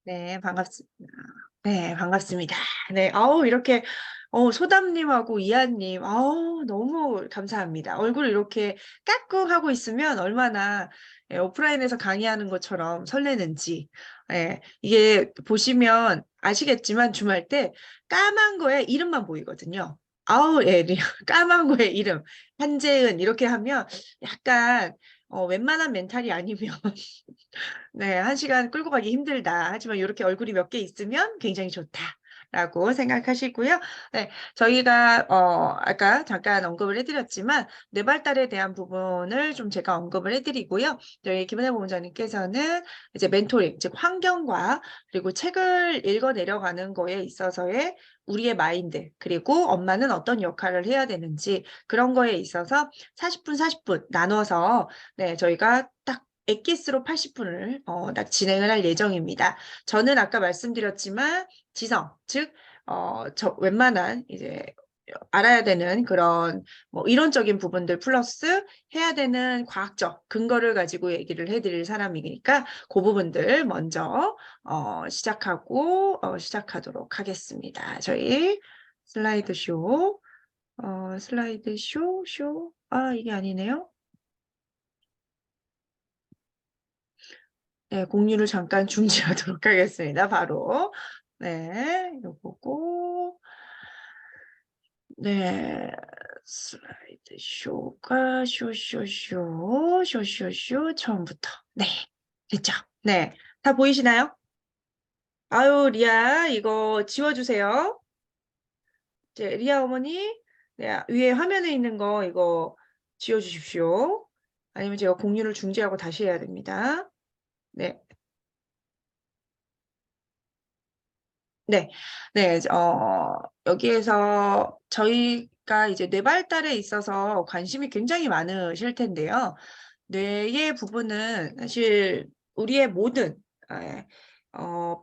네, 반갑습니다. 네, 반갑습니다. 네, 이렇게, 소담님하고 이하님, 너무 감사합니다. 얼굴 이렇게 까꿍 하고 있으면 얼마나 오프라인에서 강의하는 것처럼 설레는지. 이게 보시면 아시겠지만 주말 때 까만 거에 이름만 보이거든요. 까만 거에 이름. 한재은, 이렇게 하면 약간, 웬만한 멘탈이 아니면 네, 1시간 끌고 가기 힘들다. 하지만 이렇게 얼굴이 몇 개 있으면 굉장히 좋다라고 생각하시고요. 네, 저희가 아까 잠깐 언급을 해드렸지만 뇌발달에 대한 부분을 좀 제가 언급을 해드리고요. 저희 김은혜 부원장님께서는 이제 멘토링, 즉 환경과 그리고 책을 읽어 내려가는 거에 있어서의 우리의 마인드, 그리고 엄마는 어떤 역할을 해야 되는지 그런 거에 있어서 40분, 40분 나눠서 네, 저희가 딱 엑기스로 80분을 진행을 할 예정입니다. 저는 아까 말씀드렸지만 지성, 즉 웬만한 이제 알아야 되는 그런 뭐 이론적인 부분들 플러스 해야 되는 과학적 근거를 가지고 얘기를 해드릴 사람이니까 그 부분들 먼저 시작하도록 하겠습니다. 저희 슬라이드 쇼, 이게 아니네요. 네, 공유를 잠깐 중지하도록 하겠습니다. 바로. 네, 요거고. 네, 슬라이드 쇼쇼쇼, 처음부터. 네, 됐죠? 네, 다 보이시나요? 아유, 리아, 이거 지워주세요. 이제 리아 어머니, 네, 위에 화면에 있는 거 이거 지워주십시오. 아니면 제가 공유를 중지하고 다시 해야 됩니다. 네. 네, 네, 여기에서 저희가 이제 뇌발달에 있어서 관심이 굉장히 많으실 텐데요. 뇌의 부분은 사실 우리의 모든, 예,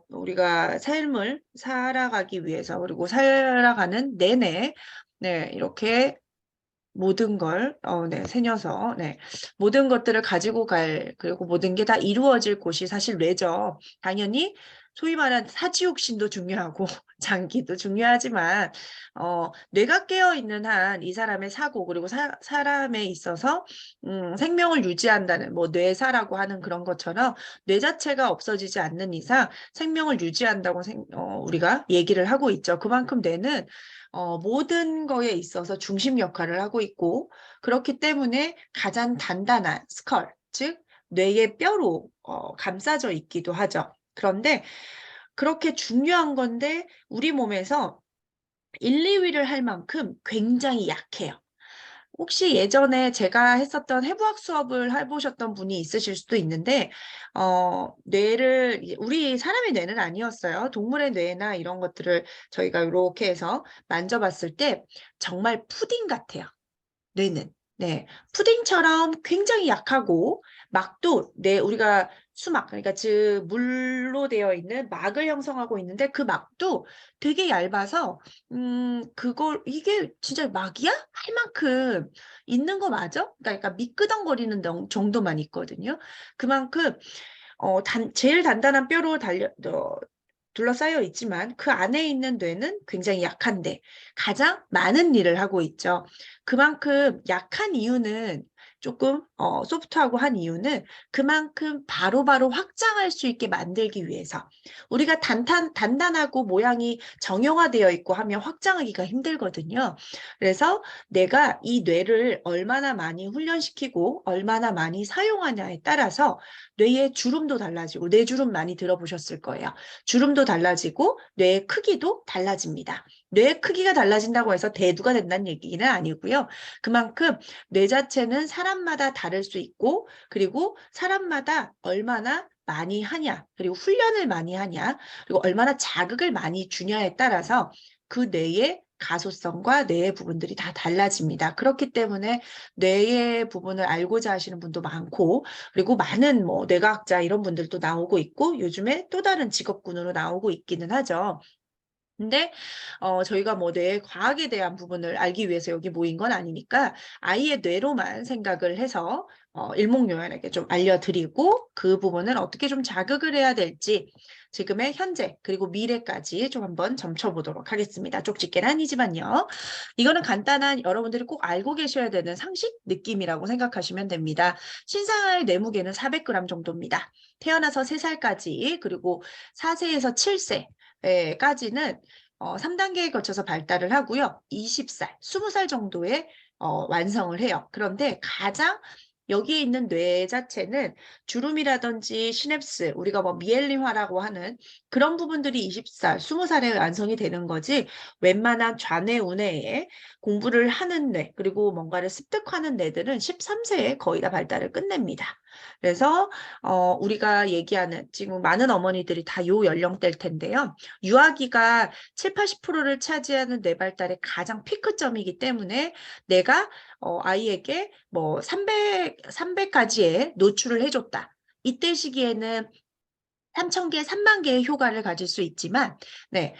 우리가 삶을 살아가기 위해서, 그리고 살아가는 내내, 네, 이렇게 모든 걸, 네, 새녀서, 네, 모든 것들을 가지고 그리고 모든 게 다 이루어질 곳이 사실 뇌죠. 당연히 소위 말한 사지육신도 중요하고, 장기도 중요하지만, 뇌가 깨어있는 한 이 사람의 사고, 그리고 사람에 있어서, 생명을 유지한다는, 뭐, 뇌사라고 하는 그런 것처럼, 뇌 자체가 없어지지 않는 이상 생명을 유지한다고 우리가 얘기를 하고 있죠. 그만큼 뇌는 모든 거에 있어서 중심 역할을 하고 있고 그렇기 때문에 가장 단단한 스컬, 즉 뇌의 뼈로 감싸져 있기도 하죠. 그런데 그렇게 중요한 건데 우리 몸에서 1, 2위를 할 만큼 굉장히 약해요. 혹시 예전에 제가 했었던 해부학 수업을 해보셨던 분이 있으실 수도 있는데, 우리 사람의 뇌는 아니었어요. 동물의 뇌나 이런 것들을 저희가 이렇게 해서 만져봤을 때 정말 푸딩 같아요. 뇌는. 네. 푸딩처럼 굉장히 약하고, 막도, 우리가 수막, 그러니까 즉, 물로 되어 있는 막을 형성하고 있는데, 그 막도 되게 얇아서, 이게 진짜 막이야? 할 만큼 있는 거 맞아? 그러니까 미끄덩거리는 정도만 있거든요. 그만큼, 제일 단단한 뼈로 둘러싸여 있지만 그 안에 있는 뇌는 굉장히 약한데 가장 많은 일을 하고 있죠. 그만큼 약한 이유는 조금 소프트하고 한 이유는 그만큼 바로바로 확장할 수 있게 만들기 위해서 우리가 단단하고 모양이 정형화되어 있고 하면 확장하기가 힘들거든요. 그래서 내가 이 뇌를 얼마나 많이 훈련시키고 얼마나 많이 사용하냐에 따라서 뇌의 주름도 달라지고 뇌주름 많이 들어보셨을 거예요. 주름도 달라지고 뇌의 크기도 달라집니다. 뇌의 크기가 달라진다고 해서 대두가 된다는 얘기는 아니고요. 그만큼 뇌 자체는 사람마다 다를 수 있고 그리고 사람마다 얼마나 많이 하냐, 그리고 훈련을 많이 하냐, 그리고 얼마나 자극을 많이 주냐에 따라서 그 뇌의 가소성과 뇌의 부분들이 다 달라집니다. 그렇기 때문에 뇌의 부분을 알고자 하시는 분도 많고, 그리고 많은 뭐 뇌과학자 이런 분들도 나오고 있고, 요즘에 또 다른 직업군으로 나오고 있기는 하죠. 근데 저희가 뭐 뇌 과학에 대한 부분을 알기 위해서 여기 모인 건 아니니까 아이의 뇌로만 생각을 해서 일목요연하게 좀 알려드리고 그 부분을 어떻게 좀 자극을 해야 될지 지금의 현재 그리고 미래까지 좀 한번 점쳐보도록 하겠습니다. 쪽집게는 아니지만요. 이거는 간단한 여러분들이 꼭 알고 계셔야 되는 상식 느낌이라고 생각하시면 됩니다. 신생아의 뇌무게는 400g 정도입니다. 태어나서 3살까지 그리고 4세에서 7세까지는 3단계에 거쳐서 발달을 하고요. 20살, 20살 정도에 완성을 해요. 그런데 가장 여기에 있는 뇌 자체는 주름이라든지 시냅스, 우리가 뭐 미엘린화라고 하는 그런 부분들이 20살, 20살에 완성이 되는 거지 웬만한 좌뇌, 우뇌에 공부를 하는 뇌, 그리고 뭔가를 습득하는 뇌들은 13세에 거의 다 발달을 끝냅니다. 그래서 우리가 얘기하는 지금 많은 어머니들이 다 요 연령대일 텐데요. 유아기가 7, 80%를 차지하는 뇌 발달의 가장 피크점이기 때문에 내가 아이에게 뭐 300가지의 노출을 해줬다. 이때 시기에는 3,000개, 3만 개의 효과를 가질 수 있지만, 네,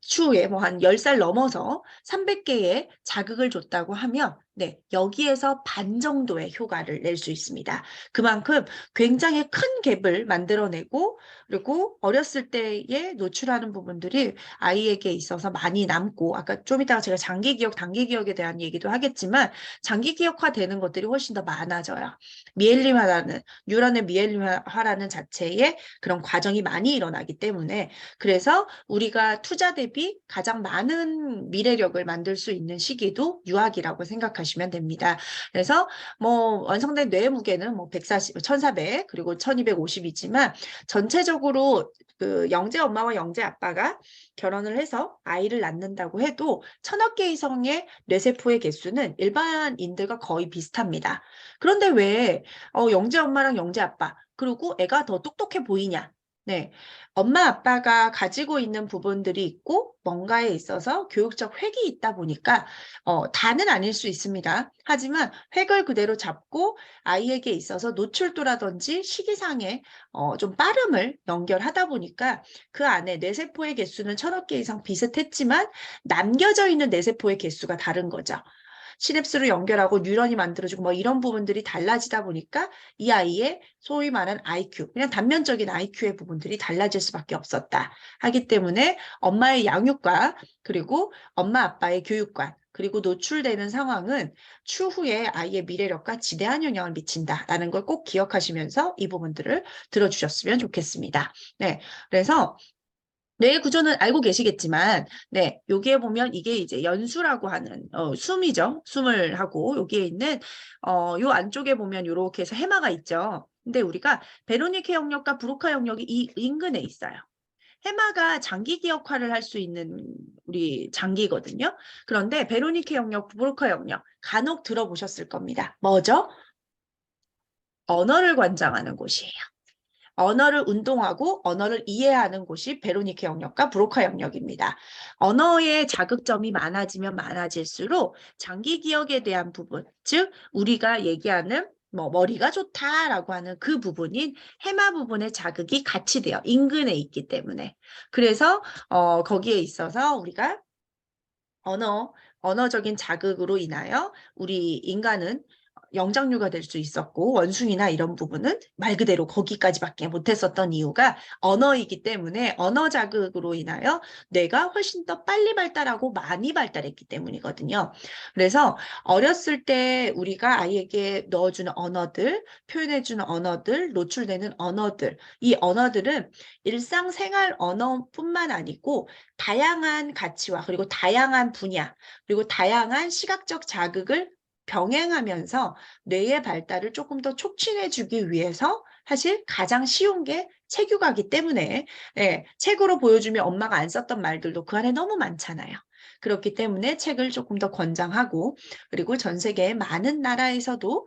추후에 뭐 한 10살 넘어서 300개의 자극을 줬다고 하면, 네, 여기에서 반 정도의 효과를 낼 수 있습니다. 그만큼 굉장히 큰 갭을 만들어내고, 그리고 어렸을 때에 노출하는 부분들이 아이에게 있어서 많이 남고, 아까 좀 이따가 제가 장기 기억, 단기 기억에 대한 얘기도 하겠지만, 장기 기억화 되는 것들이 훨씬 더 많아져요. 미엘린화라는, 뉴런의 미엘린화라는 자체에 그런 과정이 많이 일어나기 때문에 그래서 우리가 투자 대비 가장 많은 미래력을 만들 수 있는 시기도 유아기라고 생각하시면 됩니다. 그래서 뭐 완성된 뇌의 무게는 뭐 140, 1400 그리고 1250이지만 전체적으로 그 영재 엄마와 영재 아빠가 결혼을 해서 아이를 낳는다고 해도 1000억 개 이상의 뇌세포의 개수는 일반인들과 거의 비슷합니다. 그런데 왜 영재 엄마랑 영재 아빠 그리고 애가 더 똑똑해 보이냐? 네. 엄마 아빠가 가지고 있는 부분들이 있고 뭔가에 있어서 교육적 획이 있다 보니까 다는 아닐 수 있습니다. 하지만 획을 그대로 잡고 아이에게 있어서 노출도라든지 시기상의 좀 빠름을 연결하다 보니까 그 안에 뇌세포의 개수는 1000억 개 이상 비슷했지만 남겨져 있는 뇌세포의 개수가 다른 거죠. 시냅스로 연결하고 뉴런이 만들어지고 뭐 이런 부분들이 달라지다 보니까 이 아이의 소위 말하는 IQ, 그냥 단면적인 IQ의 부분들이 달라질 수밖에 없었다. 하기 때문에 엄마의 양육과 그리고 엄마 아빠의 교육관 그리고 노출되는 상황은 추후에 아이의 미래력과 지대한 영향을 미친다라는 걸 꼭 기억하시면서 이 부분들을 들어주셨으면 좋겠습니다. 네, 그래서 뇌의 구조는 알고 계시겠지만, 네, 여기에 보면 이게 이제 연수라고 하는, 숨이죠. 숨을 하고, 여기에 있는, 요 안쪽에 보면 이렇게 해서 해마가 있죠. 근데 우리가 베로니케 영역과 브로카 영역이 이 인근에 있어요. 해마가 장기 기억화를 할 수 있는 우리 장기거든요. 그런데 베로니케 영역, 브로카 영역, 간혹 들어보셨을 겁니다. 뭐죠? 언어를 관장하는 곳이에요. 언어를 운동하고 언어를 이해하는 곳이 베로니케 영역과 브로카 영역입니다. 언어의 자극점이 많아지면 많아질수록 장기 기억에 대한 부분, 즉 우리가 얘기하는 뭐 머리가 좋다라고 하는 그 부분인 해마 부분의 자극이 같이 돼요. 인근에 있기 때문에. 그래서 거기에 있어서 우리가 언어적인 자극으로 인하여 우리 인간은 영장류가 될 수 있었고 원숭이나 이런 부분은 말 그대로 거기까지밖에 못했었던 이유가 언어이기 때문에 언어 자극으로 인하여 뇌가 훨씬 더 빨리 발달하고 많이 발달했기 때문이거든요. 그래서 어렸을 때 우리가 아이에게 넣어주는 언어들, 표현해주는 언어들, 노출되는 언어들, 이 언어들은 일상생활 언어뿐만 아니고 다양한 가치와 그리고 다양한 분야, 그리고 다양한 시각적 자극을 병행하면서 뇌의 발달을 조금 더 촉진해주기 위해서 사실 가장 쉬운 게 체육이기 때문에 책으로 보여주면 엄마가 안 썼던 말들도 그 안에 너무 많잖아요. 그렇기 때문에 책을 조금 더 권장하고 그리고 전 세계의 많은 나라에서도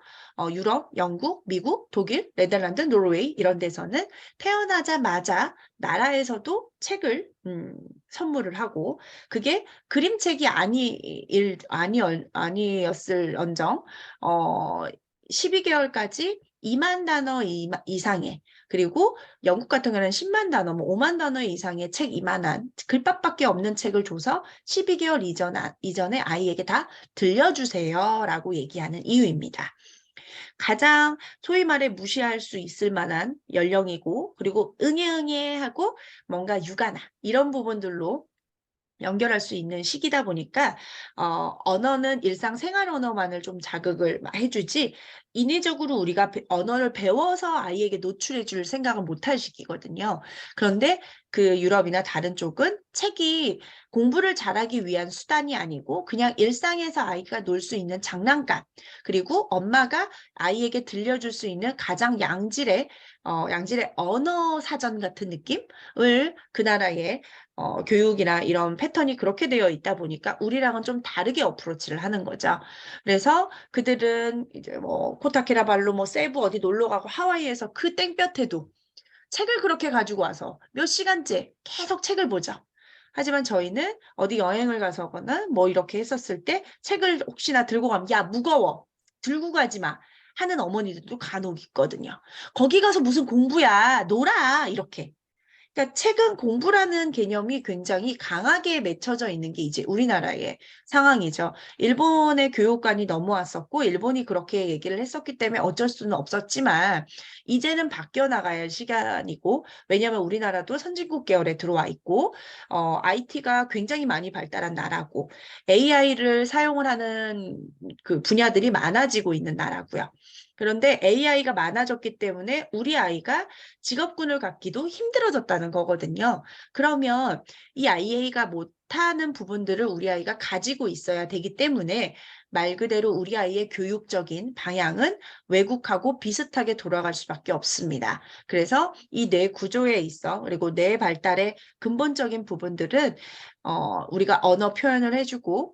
유럽, 영국, 미국, 독일, 네덜란드, 노르웨이 이런 데서는 태어나자마자 나라에서도 책을 선물을 하고 그게 그림책이 아니었을언정 12개월까지 2만 단어 이상의 그리고 영국 같은 경우는 10만 단어, 뭐 5만 단어 이상의 책 이만한 글밥밖에 없는 책을 줘서 12개월 이전에 아이에게 다 들려주세요라고 얘기하는 이유입니다. 가장 소위 말해 무시할 수 있을 만한 연령이고, 그리고 응애응애하고 뭔가 육아나 이런 부분들로 연결할 수 있는 시기다 보니까 언어는 일상생활 언어만을 좀 자극을 해주지, 인위적으로 우리가 언어를 배워서 아이에게 노출해 줄 생각은 못할 시기거든요. 그런데 그 유럽이나 다른 쪽은 책이 공부를 잘하기 위한 수단이 아니고 그냥 일상에서 아이가 놀 수 있는 장난감, 그리고 엄마가 아이에게 들려줄 수 있는 가장 양질의 언어 사전 같은 느낌을, 그 나라의 교육이나 이런 패턴이 그렇게 되어 있다 보니까 우리랑은 좀 다르게 어프로치를 하는 거죠. 그래서 그들은 이제 뭐 코타키나발루, 뭐 세부 어디 놀러 가고 하와이에서 그 땡볕에도 책을 그렇게 가지고 와서 몇 시간째 계속 책을 보죠. 하지만 저희는 어디 여행을 가서거나 뭐 이렇게 했었을 때 책을 혹시나 들고 가면, 야, 무거워, 들고 가지 마 하는 어머니들도 간혹 있거든요. 거기 가서 무슨 공부야, 놀아, 이렇게. 그러니까 책은 공부라는 개념이 굉장히 강하게 맺혀져 있는 게 이제 우리나라의 상황이죠. 일본의 교육관이 넘어왔었고, 일본이 그렇게 얘기를 했었기 때문에 어쩔 수는 없었지만, 이제는 바뀌어 나가야 할 시간이고, 왜냐하면 우리나라도 선진국 계열에 들어와 있고, IT가 굉장히 많이 발달한 나라고, AI를 사용을 하는 그 분야들이 많아지고 있는 나라고요. 그런데 AI가 많아졌기 때문에 우리 아이가 직업군을 갖기도 힘들어졌다는 거거든요. 그러면 이 IA가 못하는 부분들을 우리 아이가 가지고 있어야 되기 때문에 말 그대로 우리 아이의 교육적인 방향은 외국하고 비슷하게 돌아갈 수밖에 없습니다. 그래서 이 뇌 구조에 있어, 그리고 뇌 발달의 근본적인 부분들은 우리가 언어 표현을 해주고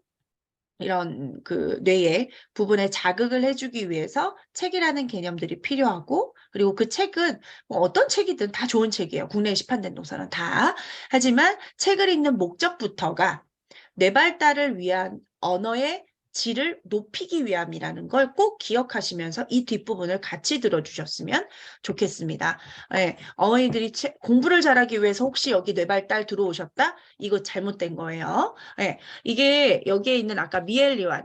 이런 그 뇌의 부분에 자극을 해주기 위해서 책이라는 개념들이 필요하고, 그리고 그 책은 뭐 어떤 책이든 다 좋은 책이에요. 국내에 시판된 도서는 다. 하지만 책을 읽는 목적부터가 뇌 발달을 위한 언어의 질을 높이기 위함이라는 걸 꼭 기억하시면서 이 뒷부분을 같이 들어주셨으면 좋겠습니다. 네, 어머니들이 공부를 잘하기 위해서 혹시 여기 뇌 발달 들어오셨다? 이거 잘못된 거예요. 네, 이게 여기에 있는 아까 미엘린화,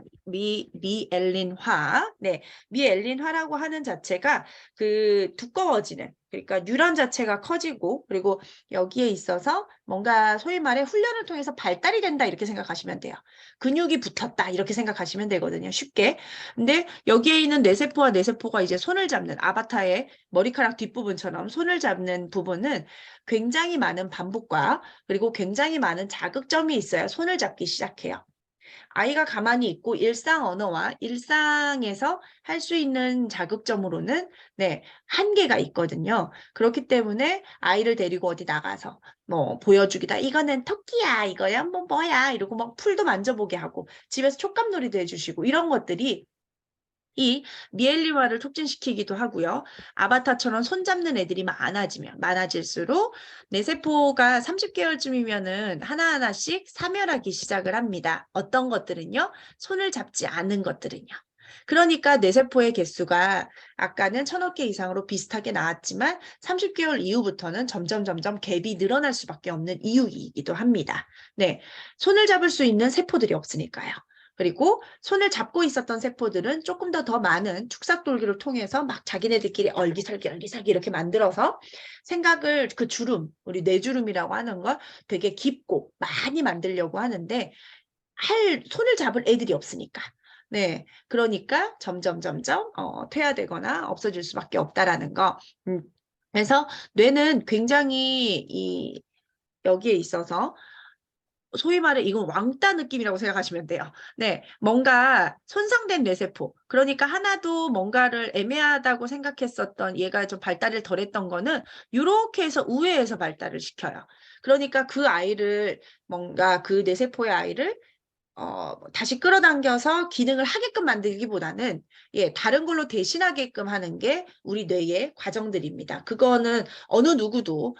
네, 미엘린화라고 하는 자체가 그 두꺼워지는, 그러니까 뉴런 자체가 커지고, 그리고 여기에 있어서 뭔가 소위 말해 훈련을 통해서 발달이 된다 이렇게 생각하시면 돼요. 근육이 붙었다 이렇게 생각하시면 되거든요. 쉽게. 근데 여기에 있는 뇌세포와 뇌세포가 이제 손을 잡는, 아바타의 머리카락 뒷부분처럼 손을 잡는 부분은 굉장히 많은 반복과 그리고 굉장히 많은 자극점이 있어야 손을 잡기 시작해요. 아이가 가만히 있고 일상 언어와 일상에서 할 수 있는 자극점으로는 네, 한계가 있거든요. 그렇기 때문에 아이를 데리고 어디 나가서 뭐 보여주기다. 이거는 토끼야, 이거야, 뭐 뭐야 이러고 막 풀도 만져보게 하고 집에서 촉감놀이도 해주시고 이런 것들이 이 미엘리화를 촉진시키기도 하고요. 아바타처럼 손잡는 애들이 많아질수록 뇌세포가 30개월쯤이면은 하나하나씩 사멸하기 시작을 합니다. 어떤 것들은요? 손을 잡지 않는 것들은요. 그러니까 뇌세포의 개수가 아까는 1000억 개 이상으로 비슷하게 나왔지만 30개월 이후부터는 점점 갭이 늘어날 수밖에 없는 이유이기도 합니다. 네, 손을 잡을 수 있는 세포들이 없으니까요. 그리고 손을 잡고 있었던 세포들은 조금 더 많은 축삭돌기를 통해서 막 자기네들끼리 얼기설기 이렇게 만들어서 생각을, 그 주름, 우리 뇌주름이라고 하는 걸 되게 깊고 많이 만들려고 하는데 손을 잡을 애들이 없으니까. 네, 그러니까 점점 퇴화되거나 없어질 수밖에 없다라는 거. 그래서 뇌는 굉장히 여기에 있어서 소위 말해 이건 왕따 느낌이라고 생각하시면 돼요. 네, 뭔가 손상된 뇌세포. 그러니까 하나도 뭔가를 애매하다고 생각했었던 얘가 좀 발달을 덜했던 거는 이렇게 해서 우회해서 발달을 시켜요. 그러니까 그 아이를 뭔가 그 뇌세포의 아이를 다시 끌어당겨서 기능을 하게끔 만들기보다는 다른 걸로 대신하게끔 하는 게 우리 뇌의 과정들입니다. 그거는 어느 누구도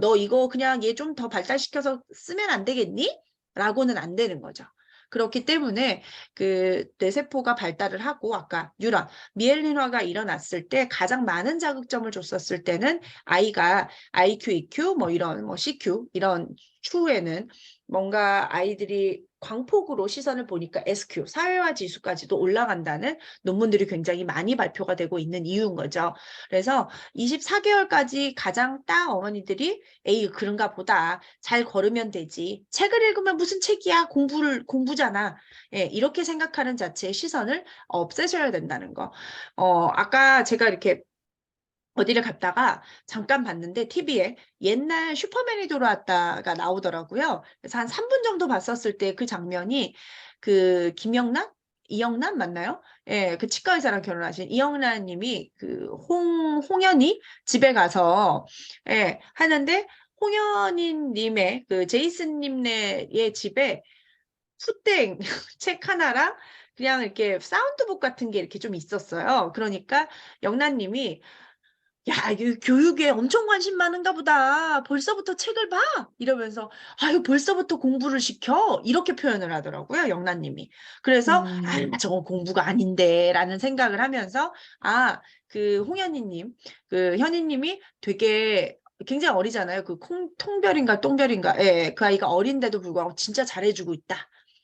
너 이거 그냥 얘 좀 더 발달시켜서 쓰면 안 되겠니? 라고는 안 되는 거죠. 그렇기 때문에 그 뇌세포가 발달을 하고 아까 뉴런, 미엘린화가 일어났을 때 가장 많은 자극점을 줬었을 때는 아이가 IQ, EQ, 뭐 이런 뭐 CQ 이런 추후에는 뭔가 아이들이 광폭으로 시선을 보니까 SQ, 사회화 지수까지도 올라간다는 논문들이 굉장히 많이 발표가 되고 있는 이유인 거죠. 그래서 24개월까지 가장 딱 어머니들이 에이, 그런가 보다. 잘 걸으면 되지. 책을 읽으면 무슨 책이야? 공부잖아. 예, 이렇게 생각하는 자체의 시선을 없애셔야 된다는 거. 아까 제가 이렇게 어디를 갔다가 잠깐 봤는데 TV에 옛날 슈퍼맨이 돌아왔다가 나오더라고요. 그래서 한 3분 정도 봤었을 때 그 장면이 그 김영란? 이영란 맞나요? 예, 그 치과 의사랑 결혼하신 이영란 님이 그 홍현희 집에 가서 예, 하는데 홍현희 님의 그 제이슨 님네의 집에 푸땡 책 하나랑 그냥 이렇게 사운드북 같은 게 이렇게 좀 있었어요. 그러니까 영란님이 야, 이 교육에 엄청 관심 많은가 보다. 벌써부터 책을 봐. 이러면서 아유, 벌써부터 공부를 시켜. 이렇게 표현을 하더라고요, 영란님이. 그래서 저거 공부가 아닌데라는 생각을 하면서 그 홍현희님, 그 현희님이 되게 굉장히 어리잖아요. 그 통별인가 똥별인가. 예, 그 아이가 어린데도 불구하고 진짜 잘해주고 있다.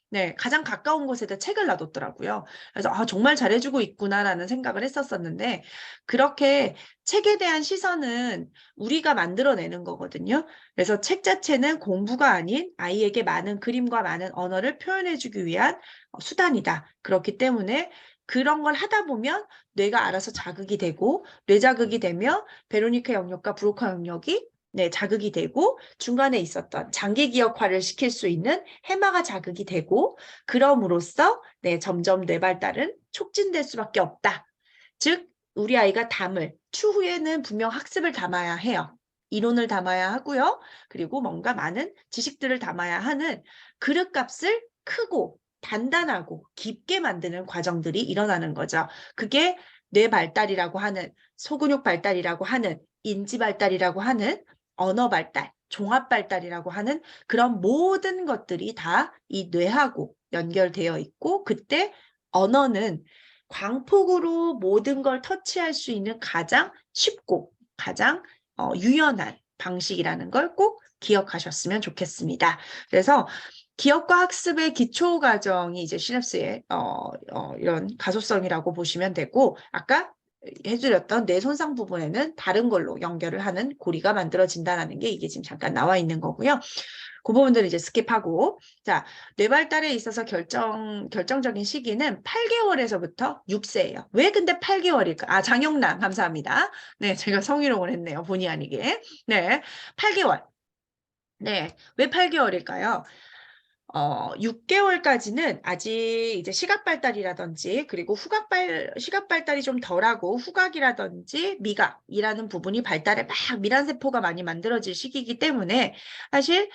네, 가장 가까운 곳에다 책을 놔뒀더라고요. 그래서 정말 잘해주고 있구나라는 생각을 했었었는데 그렇게 책에 대한 시선은 우리가 만들어내는 거거든요. 그래서 책 자체는 공부가 아닌 아이에게 많은 그림과 많은 언어를 표현해주기 위한 수단이다. 그렇기 때문에 그런 걸 하다 보면 뇌가 알아서 자극이 되고 뇌 자극이 되면 베로니카 영역과 브로카 영역이 자극이 되고 중간에 있었던 장기 기억화를 시킬 수 있는 해마가 자극이 되고 그럼으로써 점점 뇌 발달은 촉진될 수밖에 없다. 즉 우리 아이가 추후에는 분명 학습을 담아야 해요. 이론을 담아야 하고요. 그리고 뭔가 많은 지식들을 담아야 하는 그릇값을 크고 단단하고 깊게 만드는 과정들이 일어나는 거죠. 그게 뇌 발달이라고 하는 소근육 발달이라고 하는 인지 발달이라고 하는 언어 발달, 종합 발달이라고 하는 그런 모든 것들이 다 이 뇌하고 연결되어 있고 그때 언어는 광폭으로 모든 걸 터치할 수 있는 가장 쉽고 가장 유연한 방식이라는 걸 꼭 기억하셨으면 좋겠습니다. 그래서 기억과 학습의 기초 과정이 이제 시냅스의 이런 가소성이라고 보시면 되고 아까 해드렸던 뇌 손상 부분에는 다른 걸로 연결을 하는 고리가 만들어진다는 게 이게 지금 잠깐 나와 있는 거고요. 그 부분들을 이제 스킵하고 자 뇌발달에 있어서 결정적인 시기는 8개월에서부터 6세예요. 왜 근데 8개월일까? 장영란 감사합니다. 네, 제가 성희롱을 했네요. 본의 아니게. 네, 8개월. 네, 왜 8개월일까요? 6개월까지는 아직 이제 시각 발달이라든지 그리고 시각 발달이 좀 덜하고 후각이라든지 미각이라는 부분이 발달에 막 미란세포가 많이 만들어질 시기이기 때문에 사실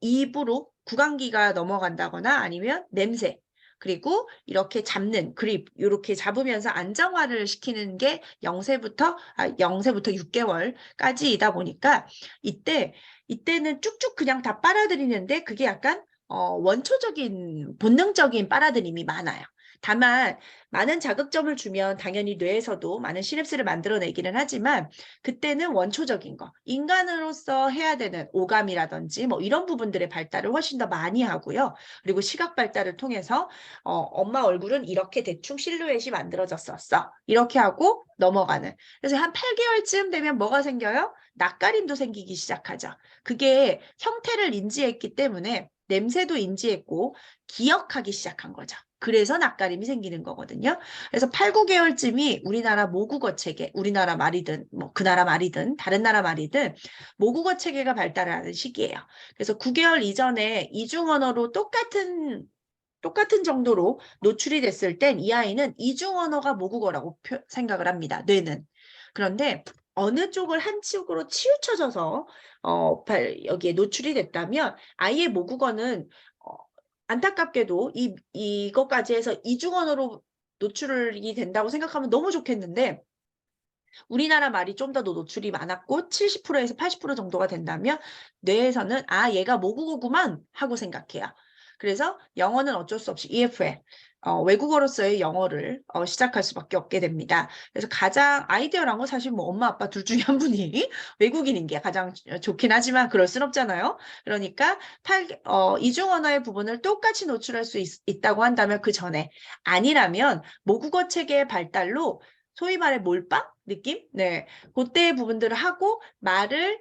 입으로 구강기가 넘어간다거나 아니면 냄새 그리고 이렇게 잡는 그립 이렇게 잡으면서 안정화를 시키는 게 0세부터 6개월까지이다 보니까 이때는 쭉쭉 그냥 다 빨아들이는데 그게 약간 원초적인 본능적인 빨아들임이 많아요. 다만 많은 자극점을 주면 당연히 뇌에서도 많은 시냅스를 만들어내기는 하지만 그때는 원초적인 거, 인간으로서 해야 되는 오감이라든지 뭐 이런 부분들의 발달을 훨씬 더 많이 하고요. 그리고 시각 발달을 통해서 엄마 얼굴은 이렇게 대충 실루엣이 만들어졌었어. 이렇게 하고 넘어가는. 그래서 한 8개월쯤 되면 뭐가 생겨요? 낯가림도 생기기 시작하죠. 그게 형태를 인지했기 때문에 냄새도 인지했고 기억하기 시작한 거죠. 그래서 낯가림이 생기는 거거든요. 그래서 8, 9개월쯤이 우리나라 모국어 체계, 우리나라 말이든 뭐 그 나라 말이든 다른 나라 말이든 모국어 체계가 발달을 하는 시기예요. 그래서 9개월 이전에 이중 언어로 똑같은 정도로 노출이 됐을 땐 이 아이는 이중 언어가 모국어라고 생각을 합니다. 뇌는. 그런데 어느 쪽을 한 쪽으로 치우쳐져서 여기에 노출이 됐다면 아이의 모국어는 안타깝게도 이것까지 해서 이중 언어로 노출이 된다고 생각하면 너무 좋겠는데 우리나라 말이 좀 더 노출이 많았고 70%에서 80% 정도가 된다면 뇌에서는 얘가 모국어구만 하고 생각해요. 그래서 영어는 어쩔 수 없이 EFL, 외국어로서의 영어를 시작할 수밖에 없게 됩니다. 그래서 가장 아이디어란 건 사실 뭐 엄마 아빠 둘 중에 한 분이 외국인인 게 가장 좋긴 하지만 그럴 순 없잖아요. 그러니까 이중 언어의 부분을 똑같이 노출할 수 있다고 한다면 그 전에 아니라면 모국어 체계의 발달로 소위 말해 몰빵 느낌? 네, 그때의 부분들을 하고 말을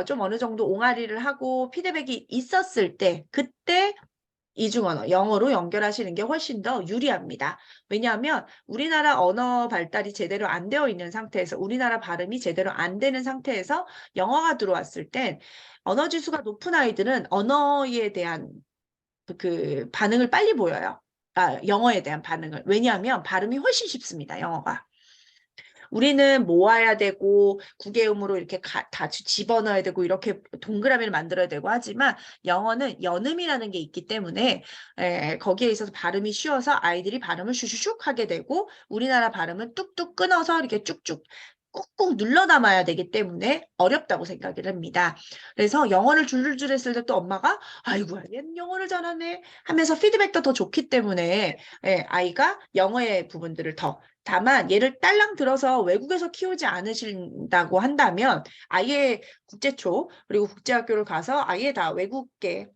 좀 어느 정도 옹알이를 하고 피드백이 있었을 때 그때 이중언어, 영어로 연결하시는 게 훨씬 더 유리합니다. 왜냐하면 우리나라 언어 발달이 제대로 안 되어 있는 상태에서 우리나라 발음이 제대로 안 되는 상태에서 영어가 들어왔을 땐 언어 지수가 높은 아이들은 언어에 대한 그 반응을 빨리 보여요. 영어에 대한 반응을. 왜냐하면 발음이 훨씬 쉽습니다. 영어가. 우리는 모아야 되고 구개음으로 이렇게 다 집어넣어야 되고 이렇게 동그라미를 만들어야 되고 하지만 영어는 연음이라는 게 있기 때문에 거기에 있어서 발음이 쉬워서 아이들이 발음을 슈슈슉 하게 되고 우리나라 발음은 뚝뚝 끊어서 이렇게 쭉쭉 꾹꾹 눌러 담아야 되기 때문에 어렵다고 생각을 합니다. 그래서 영어를 줄줄줄 했을 때 또 엄마가 아이고 얘는 영어를 잘하네 하면서 피드백도 더 좋기 때문에 아이가 영어의 부분들을 더 다만 얘를 딸랑 들어서 외국에서 키우지 않으신다고 한다면 아예 국제초 그리고 국제학교를 가서 아예 다 외국계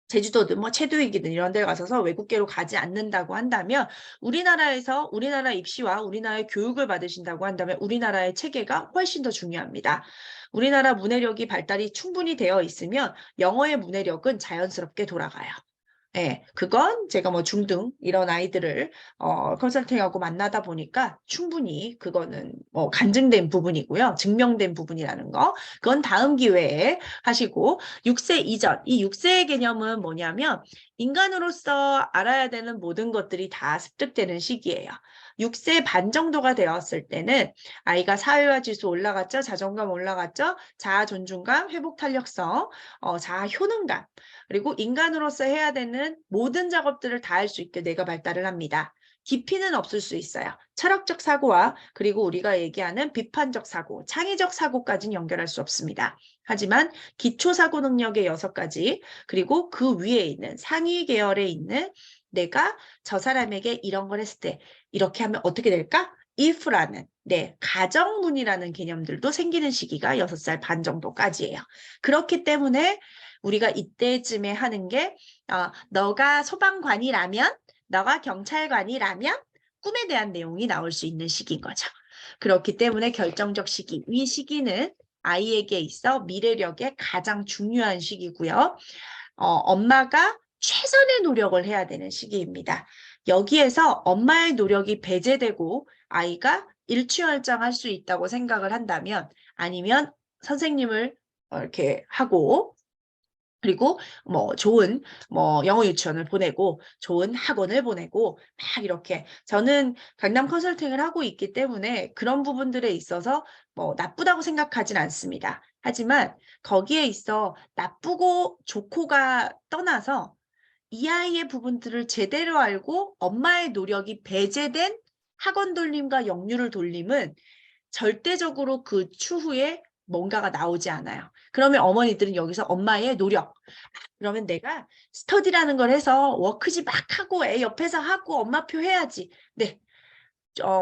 제주도든 뭐 체두이기든 이런 데 가서서 외국계로 가지 않는다고 한다면 우리나라에서 우리나라 입시와 우리나라의 교육을 받으신다고 한다면 우리나라의 체계가 훨씬 더 중요합니다. 우리나라 문해력이 발달이 충분히 되어 있으면 영어의 문해력은 자연스럽게 돌아가요. 네, 그건 제가 뭐 중등 이런 아이들을 컨설팅하고 만나다 보니까 충분히 그거는 뭐 간증된 부분이고요. 증명된 부분이라는 거. 그건 다음 기회에 하시고 6세 이전, 이 6세의 개념은 뭐냐면 인간으로서 알아야 되는 모든 것들이 다 습득되는 시기예요. 6세 반 정도가 되었을 때는 아이가 사회화 지수 올라갔죠. 자존감 올라갔죠. 자아 존중감, 회복 탄력성, 자아 효능감. 그리고 인간으로서 해야 되는 모든 작업들을 다 할 수 있게 뇌가 발달을 합니다. 깊이는 없을 수 있어요. 철학적 사고와 그리고 우리가 얘기하는 비판적 사고, 창의적 사고까지는 연결할 수 없습니다. 하지만 기초 사고 능력의 6가지 그리고 그 위에 있는 상위 계열에 있는 내가 저 사람에게 이런 걸 했을 때 이렇게 하면 어떻게 될까? if라는 가정문이라는 개념들도 생기는 시기가 6살 반 정도까지예요. 그렇기 때문에 우리가 이때쯤에 하는 게 너가 소방관이라면 너가 경찰관이라면 꿈에 대한 내용이 나올 수 있는 시기인 거죠. 그렇기 때문에 결정적 시기, 이 시기는 아이에게 있어 미래력의 가장 중요한 시기고요. 엄마가 최선의 노력을 해야 되는 시기입니다. 여기에서 엄마의 노력이 배제되고 아이가 일취월장할 수 있다고 생각을 한다면 아니면 선생님을 이렇게 하고 그리고 뭐 좋은 뭐 영어 유치원을 보내고 좋은 학원을 보내고 막 이렇게 저는 강남 컨설팅을 하고 있기 때문에 그런 부분들에 있어서 뭐 나쁘다고 생각하진 않습니다. 하지만 거기에 있어 나쁘고 좋고가 떠나서 이 아이의 부분들을 제대로 알고 엄마의 노력이 배제된 학원 돌림과 역류를 돌림은 절대적으로 그 추후에 뭔가가 나오지 않아요. 그러면 어머니들은 여기서 엄마의 노력, 그러면 내가 스터디라는 걸 해서 워크지 막 하고 애 옆에서 하고 엄마표 해야지. 네.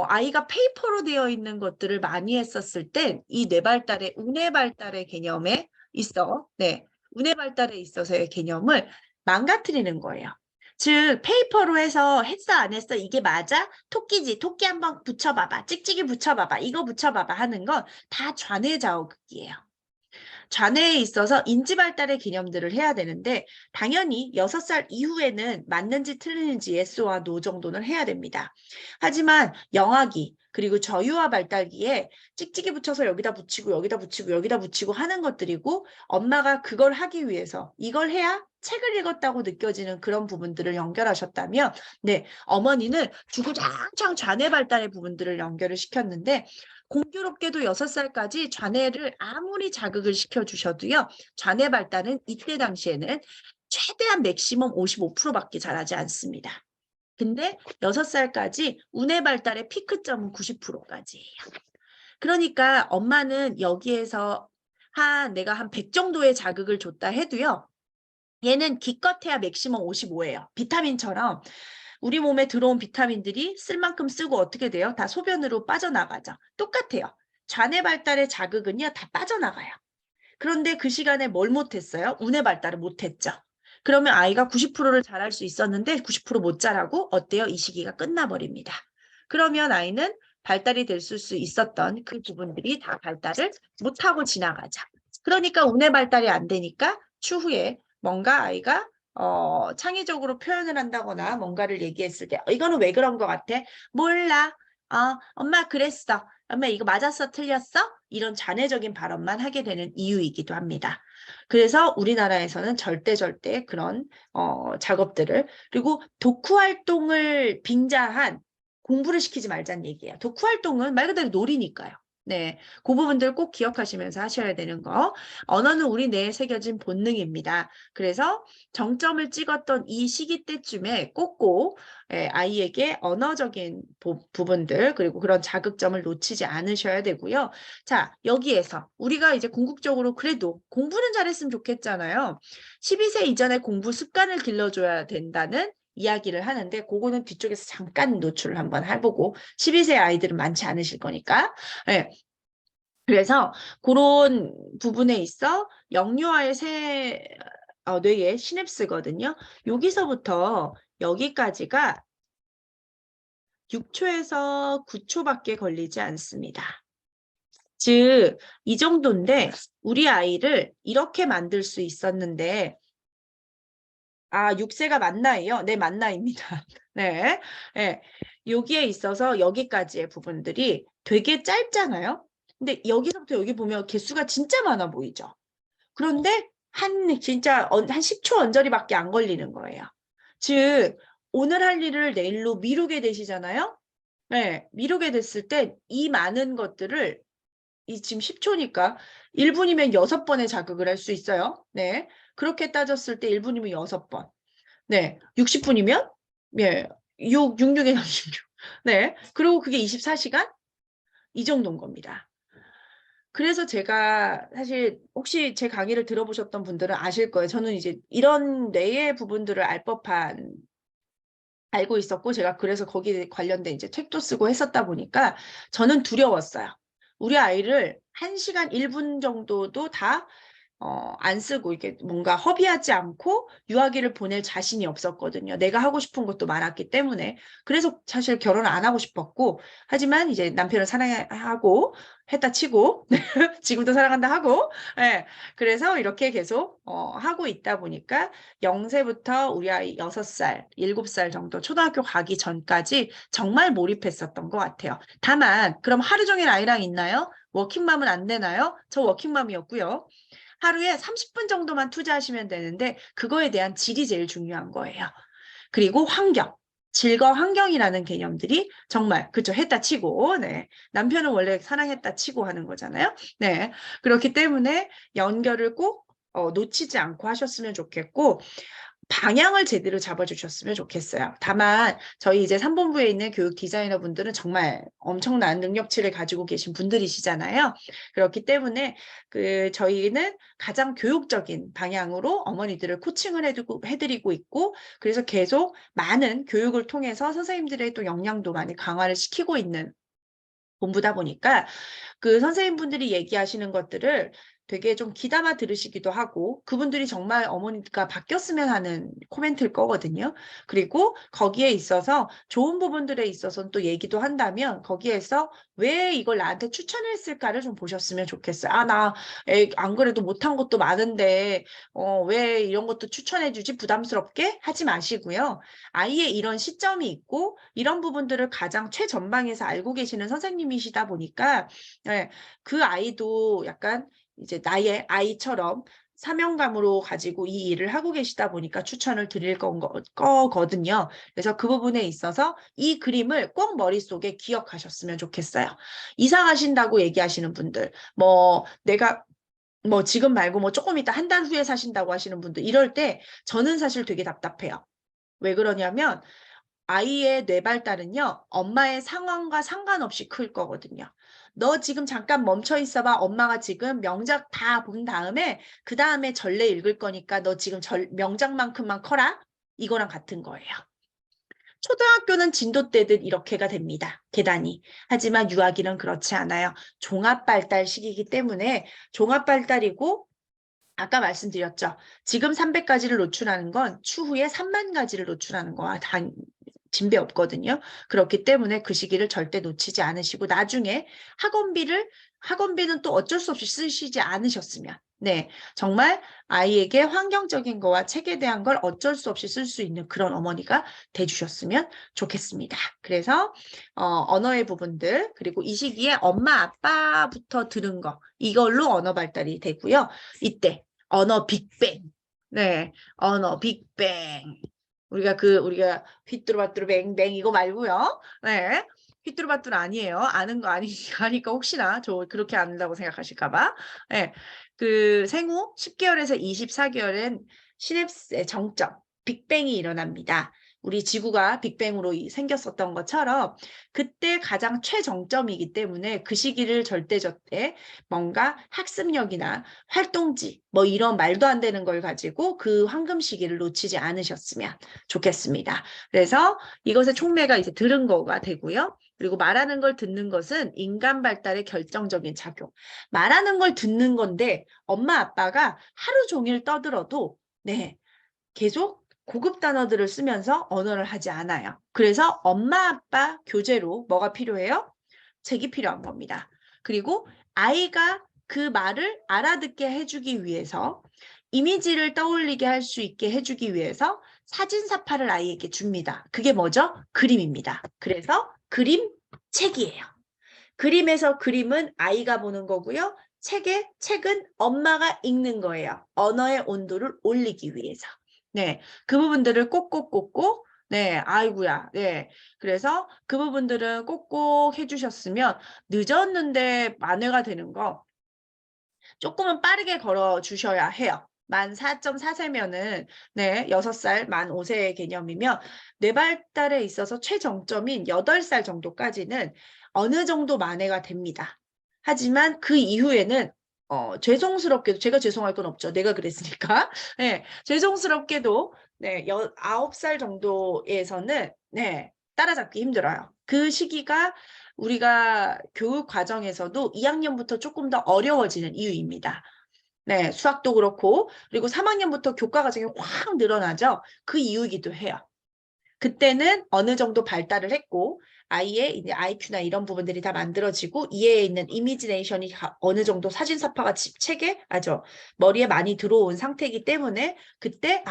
아이가 페이퍼로 되어 있는 것들을 많이 했었을 때 이 뇌발달의 우뇌 발달의 개념에 있어. 네. 우뇌 발달에 있어서의 개념을 망가뜨리는 거예요. 즉 페이퍼로 해서 했어 안 했어 이게 맞아? 토끼지 토끼 한번 붙여봐봐 찍찍이 붙여봐봐 이거 붙여봐봐 하는 건 다 좌뇌자극이에요. 좌뇌에 있어서 인지 발달의 개념들을 해야 되는데 당연히 6살 이후에는 맞는지 틀리는지 예스와 노 정도는 해야 됩니다. 하지만 영아기 그리고 저유아 발달기에 찍찍이 붙여서 여기다 붙이고 여기다 붙이고 여기다 붙이고 하는 것들이고 엄마가 그걸 하기 위해서 이걸 해야 책을 읽었다고 느껴지는 그런 부분들을 연결하셨다면 네, 어머니는 주구장창 좌뇌 발달의 부분들을 연결을 시켰는데 공교롭게도 6살까지 좌뇌를 아무리 자극을 시켜주셔도요. 좌뇌 발달은 이때 당시에는 최대한 맥시멈 55%밖에 자라지 않습니다. 근데 6살까지 우뇌 발달의 피크점은 90%까지예요. 그러니까 엄마는 여기에서 내가 한 100 정도의 자극을 줬다 해도요. 얘는 기껏해야 맥시멈 55예요. 비타민처럼 우리 몸에 들어온 비타민들이 쓸 만큼 쓰고 어떻게 돼요? 다 소변으로 빠져나가죠. 똑같아요. 좌뇌 발달의 자극은요, 다 빠져나가요. 그런데 그 시간에 뭘 못했어요? 우뇌 발달을 못했죠. 그러면 아이가 90%를 잘할 수 있었는데 90%못 자라고 어때요? 이 시기가 끝나버립니다. 그러면 아이는 발달이 될 수 있었던 그 부분들이 다 발달을 못하고 지나가죠. 그러니까 우뇌 발달이 안 되니까 추후에 뭔가 아이가 창의적으로 표현을 한다거나 뭔가를 얘기했을 때 이거는 왜 그런 것 같아? 몰라. 엄마 그랬어. 엄마 이거 맞았어? 틀렸어? 이런 잔해적인 발언만 하게 되는 이유이기도 합니다. 그래서 우리나라에서는 절대 그런 작업들을 그리고 독후 활동을 빙자한 공부를 시키지 말자는 얘기예요. 독후 활동은 말 그대로 놀이니까요. 네, 그 부분들 꼭 기억하시면서 하셔야 되는 거. 언어는 우리 뇌에 새겨진 본능입니다. 그래서 정점을 찍었던 이 시기 때쯤에 꼭꼭 아이에게 언어적인 부분들 그리고 그런 자극점을 놓치지 않으셔야 되고요. 자, 여기에서 우리가 이제 궁극적으로 그래도 공부는 잘했으면 좋겠잖아요. 12세 이전에 공부 습관을 길러줘야 된다는 이야기를 하는데 그거는 뒤쪽에서 잠깐 노출을 한번 해보고 12세 아이들은 많지 않으실 거니까 네. 그래서 그런 부분에 있어 영유아의 뇌의 시냅스거든요. 여기서부터 여기까지가 6초에서 9초밖에 걸리지 않습니다. 즉, 이 정도인데 우리 아이를 이렇게 만들 수 있었는데 6세가 맞나예요? 네, 맞나입니다. 네. 네. 여기에 있어서 여기까지의 부분들이 되게 짧잖아요. 근데 여기서부터 여기 보면 개수가 진짜 많아 보이죠? 그런데 진짜 한 10초 언저리밖에 안 걸리는 거예요. 즉, 오늘 할 일을 내일로 미루게 되시잖아요? 네, 미루게 됐을 때 이 많은 것들을 지금 10초니까 1분이면 6번의 자극을 할 수 있어요. 네. 그렇게 따졌을 때 1분이면 6번. 네. 60분이면 예. 66에 36. 네. 그리고 그게 24시간? 이 정도인 겁니다. 그래서 제가 사실 혹시 제 강의를 들어보셨던 분들은 아실 거예요. 저는 이제 이런 뇌의 부분들을 알고 있었고 제가 그래서 거기에 관련된 이제 책도 쓰고 했었다 보니까 저는 두려웠어요. 우리 아이를 1시간 1분 정도도 다 안 쓰고 이게 뭔가 허비하지 않고 유아기를 보낼 자신이 없었거든요. 내가 하고 싶은 것도 많았기 때문에. 그래서 사실 결혼을 안 하고 싶었고 하지만 이제 남편을 사랑하고 했다 치고 지금도 사랑한다 하고 네, 그래서 이렇게 계속 하고 있다 보니까 0세부터 우리 아이 6살, 7살 정도 초등학교 가기 전까지 정말 몰입했었던 것 같아요. 다만 그럼 하루 종일 아이랑 있나요? 워킹맘은 안 되나요? 저 워킹맘이었고요. 하루에 30분 정도만 투자하시면 되는데 그거에 대한 질이 제일 중요한 거예요. 그리고 환경. 질과 환경이라는 개념들이 정말 그쵸 했다 치고 네 남편은 원래 사랑했다 치고 하는 거잖아요. 네 그렇기 때문에 연결을 꼭 놓치지 않고 하셨으면 좋겠고 방향을 제대로 잡아주셨으면 좋겠어요. 다만 저희 이제 3본부에 있는 교육 디자이너 분들은 정말 엄청난 능력치를 가지고 계신 분들이시잖아요. 그렇기 때문에 저희는 가장 교육적인 방향으로 어머니들을 코칭을 해드리고 있고 그래서 계속 많은 교육을 통해서 선생님들의 또 역량도 많이 강화를 시키고 있는 본부다 보니까 그 선생님분들이 얘기하시는 것들을 되게 좀 귀담아 들으시기도 하고 그분들이 정말 어머니가 바뀌었으면 하는 코멘트일 거거든요. 그리고 거기에 있어서 좋은 부분들에 있어서는 또 얘기도 한다면 거기에서 왜 이걸 나한테 추천했을까를 좀 보셨으면 좋겠어요. 나 안 그래도 못한 것도 많은데 왜 이런 것도 추천해주지 부담스럽게 하지 마시고요. 아이의 이런 시점이 있고 이런 부분들을 가장 최전방에서 알고 계시는 선생님이시다 보니까 네, 그 아이도 약간 이제 나의 아이처럼 사명감으로 가지고 이 일을 하고 계시다 보니까 추천을 드릴 거거든요. 그래서 그 부분에 있어서 이 그림을 꼭 머릿속에 기억하셨으면 좋겠어요. 이사 가신다고 얘기하시는 분들, 내가 지금 말고 조금 이따 한 달 후에 사신다고 하시는 분들 이럴 때 저는 사실 되게 답답해요. 왜 그러냐면 아이의 뇌 발달은요, 엄마의 상황과 상관없이 클 거거든요. 너 지금 잠깐 멈춰 있어봐. 엄마가 지금 명작 다 본 다음에 그 다음에 전래 읽을 거니까 너 지금 명작만큼만 커라. 이거랑 같은 거예요. 초등학교는 진도 때듯 이렇게가 됩니다. 계단이. 하지만 유아기는 그렇지 않아요. 종합발달 시기이기 때문에 종합발달이고 아까 말씀드렸죠. 지금 300가지를 노출하는 건 추후에 3만 가지를 노출하는 거와 진배 없거든요. 그렇기 때문에 그 시기를 절대 놓치지 않으시고 나중에 학원비는 또 어쩔 수 없이 쓰시지 않으셨으면 네, 정말 아이에게 환경적인 거와 책에 대한 걸 어쩔 수 없이 쓸 수 있는 그런 어머니가 돼주셨으면 좋겠습니다. 그래서 언어의 부분들 그리고 이 시기에 엄마 아빠부터 들은 거 이걸로 언어 발달이 되고요. 이때 언어 빅뱅 네, 언어 빅뱅 우리가 휘뚜루마뚜루 뱅뱅 이거 말고요. 네. 휘뚜루마뚜루 아니에요. 아는 거 아니까 혹시나 저 그렇게 안다고 생각하실까 봐. 네. 그 생후 10개월에서 24개월엔 시냅스의 정점, 빅뱅이 일어납니다. 우리 지구가 빅뱅으로 생겼었던 것처럼 그때 가장 최정점이기 때문에 그 시기를 절대 뭔가 학습력이나 활동지 뭐 이런 말도 안 되는 걸 가지고 그 황금 시기를 놓치지 않으셨으면 좋겠습니다. 그래서 이것의 촉매가 이제 들은 거가 되고요. 그리고 말하는 걸 듣는 것은 인간 발달의 결정적인 작용. 말하는 걸 듣는 건데 엄마 아빠가 하루 종일 떠들어도 네, 계속 고급 단어들을 쓰면서 언어를 하지 않아요. 그래서 엄마 아빠 교재로 뭐가 필요해요? 책이 필요한 겁니다. 그리고 아이가 그 말을 알아듣게 해주기 위해서 이미지를 떠올리게 할 수 있게 해주기 위해서 사진사파를 아이에게 줍니다. 그게 뭐죠? 그림입니다. 그래서 그림 책이에요. 그림에서 그림은 아이가 보는 거고요. 책은 엄마가 읽는 거예요. 언어의 온도를 올리기 위해서. 네, 그 부분들을 꼭꼭꼭꼭 네, 아이고야. 네. 그래서 그 부분들은 꼭꼭 해주셨으면 늦었는데 만회가 되는 거 조금은 빠르게 걸어 주셔야 해요. 만 4.4세면은 네, 6살, 만 5세의 개념이면 뇌 발달에 있어서 최정점인 8살 정도까지는 어느 정도 만회가 됩니다. 하지만 그 이후에는 죄송스럽게도 제가 죄송할 건 없죠. 내가 그랬으니까. 네, 죄송스럽게도 네, 9살 정도에서는 네, 따라잡기 힘들어요. 그 시기가 우리가 교육 과정에서도 2학년부터 조금 더 어려워지는 이유입니다. 네, 수학도 그렇고 그리고 3학년부터 교과 과정이 확 늘어나죠. 그 이유이기도 해요. 그때는 어느 정도 발달을 했고 아이의 이제 IQ나 이런 부분들이 다 만들어지고 이해에 있는 이미지네이션이 어느 정도 사진사파가 책에 머리에 많이 들어온 상태이기 때문에 그때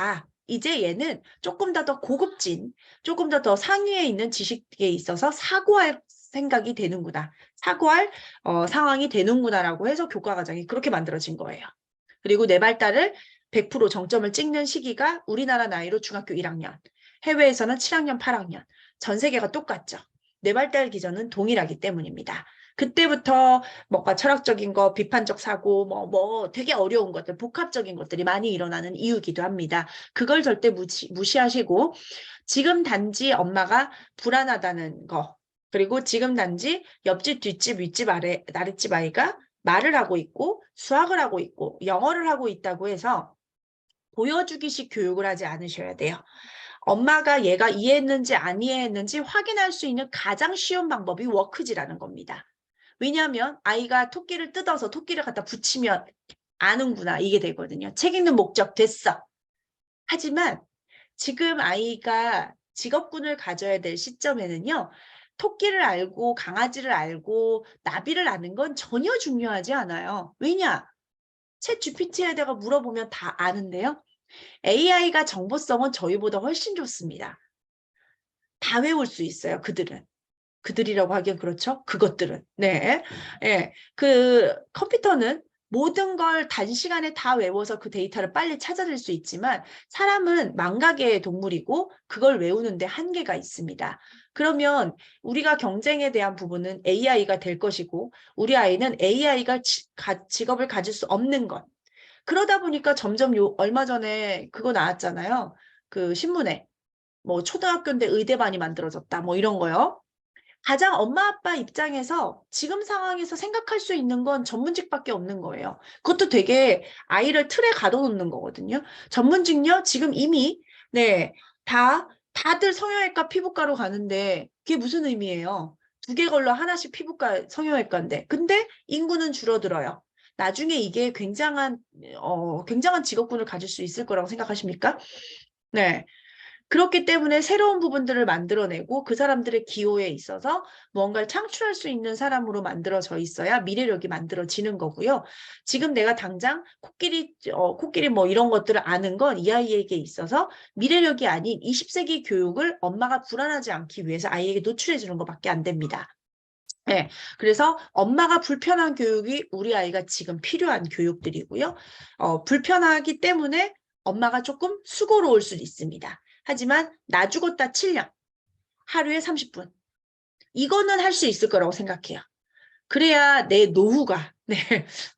이제 얘는 조금 더 고급진, 조금 더 상위에 있는 지식에 있어서 사고할 생각이 되는구나. 사고할 상황이 되는구나라고 해서 교과 과정이 그렇게 만들어진 거예요. 그리고 뇌 발달을 100% 정점을 찍는 시기가 우리나라 나이로 중학교 1학년, 해외에서는 7학년, 8학년, 전 세계가 똑같죠. 뇌 발달 기전은 동일하기 때문입니다. 그때부터 뭔가 철학적인 거, 비판적 사고, 되게 어려운 것들, 복합적인 것들이 많이 일어나는 이유이기도 합니다. 그걸 절대 무시하시고 지금 단지 엄마가 불안하다는 거, 그리고 지금 단지 옆집, 뒷집, 윗집, 아랫집 아이가 말을 하고 있고 수학을 하고 있고 영어를 하고 있다고 해서 보여주기식 교육을 하지 않으셔야 돼요. 엄마가 얘가 이해했는지 안 이해했는지 확인할 수 있는 가장 쉬운 방법이 워크지라는 겁니다. 왜냐하면 아이가 토끼를 뜯어서 토끼를 갖다 붙이면 아는구나 이게 되거든요. 책 읽는 목적 됐어. 하지만 지금 아이가 직업군을 가져야 될 시점에는요. 토끼를 알고 강아지를 알고 나비를 아는 건 전혀 중요하지 않아요. 왜냐? 챗 GPT에다가 물어보면 다 아는데요. AI가 정보성은 저희보다 훨씬 좋습니다. 다 외울 수 있어요. 그들이라고 하기엔 그렇죠. 그것들은. 네. 예. 그 컴퓨터는 모든 걸 단시간에 다 외워서 그 데이터를 빨리 찾아낼 수 있지만 사람은 망각의 동물이고 그걸 외우는데 한계가 있습니다. 그러면 우리가 경쟁에 대한 부분은 AI가 될 것이고 우리 아이는 AI가 직업을 가질 수 없는 것. 그러다 보니까 점점 얼마 전에 그거 나왔잖아요. 그 신문에 뭐 초등학교인데 의대반이 만들어졌다 뭐 이런 거요. 가장 엄마 아빠 입장에서 지금 상황에서 생각할 수 있는 건 전문직밖에 없는 거예요. 그것도 되게 아이를 틀에 가둬놓는 거거든요. 전문직요? 지금 이미 네, 다들 성형외과 피부과로 가는데 그게 무슨 의미예요? 두 개 걸러 하나씩 피부과 성형외과인데 근데 인구는 줄어들어요. 나중에 이게 굉장한 직업군을 가질 수 있을 거라고 생각하십니까? 네. 그렇기 때문에 새로운 부분들을 만들어내고 그 사람들의 기호에 있어서 뭔가를 창출할 수 있는 사람으로 만들어져 있어야 미래력이 만들어지는 거고요. 지금 내가 당장 코끼리 뭐 이런 것들을 아는 건 이 아이에게 있어서 미래력이 아닌 20세기 교육을 엄마가 불안하지 않기 위해서 아이에게 노출해 주는 것밖에 안 됩니다. 네, 그래서 엄마가 불편한 교육이 우리 아이가 지금 필요한 교육들이고요. 불편하기 때문에 엄마가 조금 수고로울 수도 있습니다. 하지만 나 죽었다 7년, 하루에 30분. 이거는 할 수 있을 거라고 생각해요. 그래야 내 노후가, 네,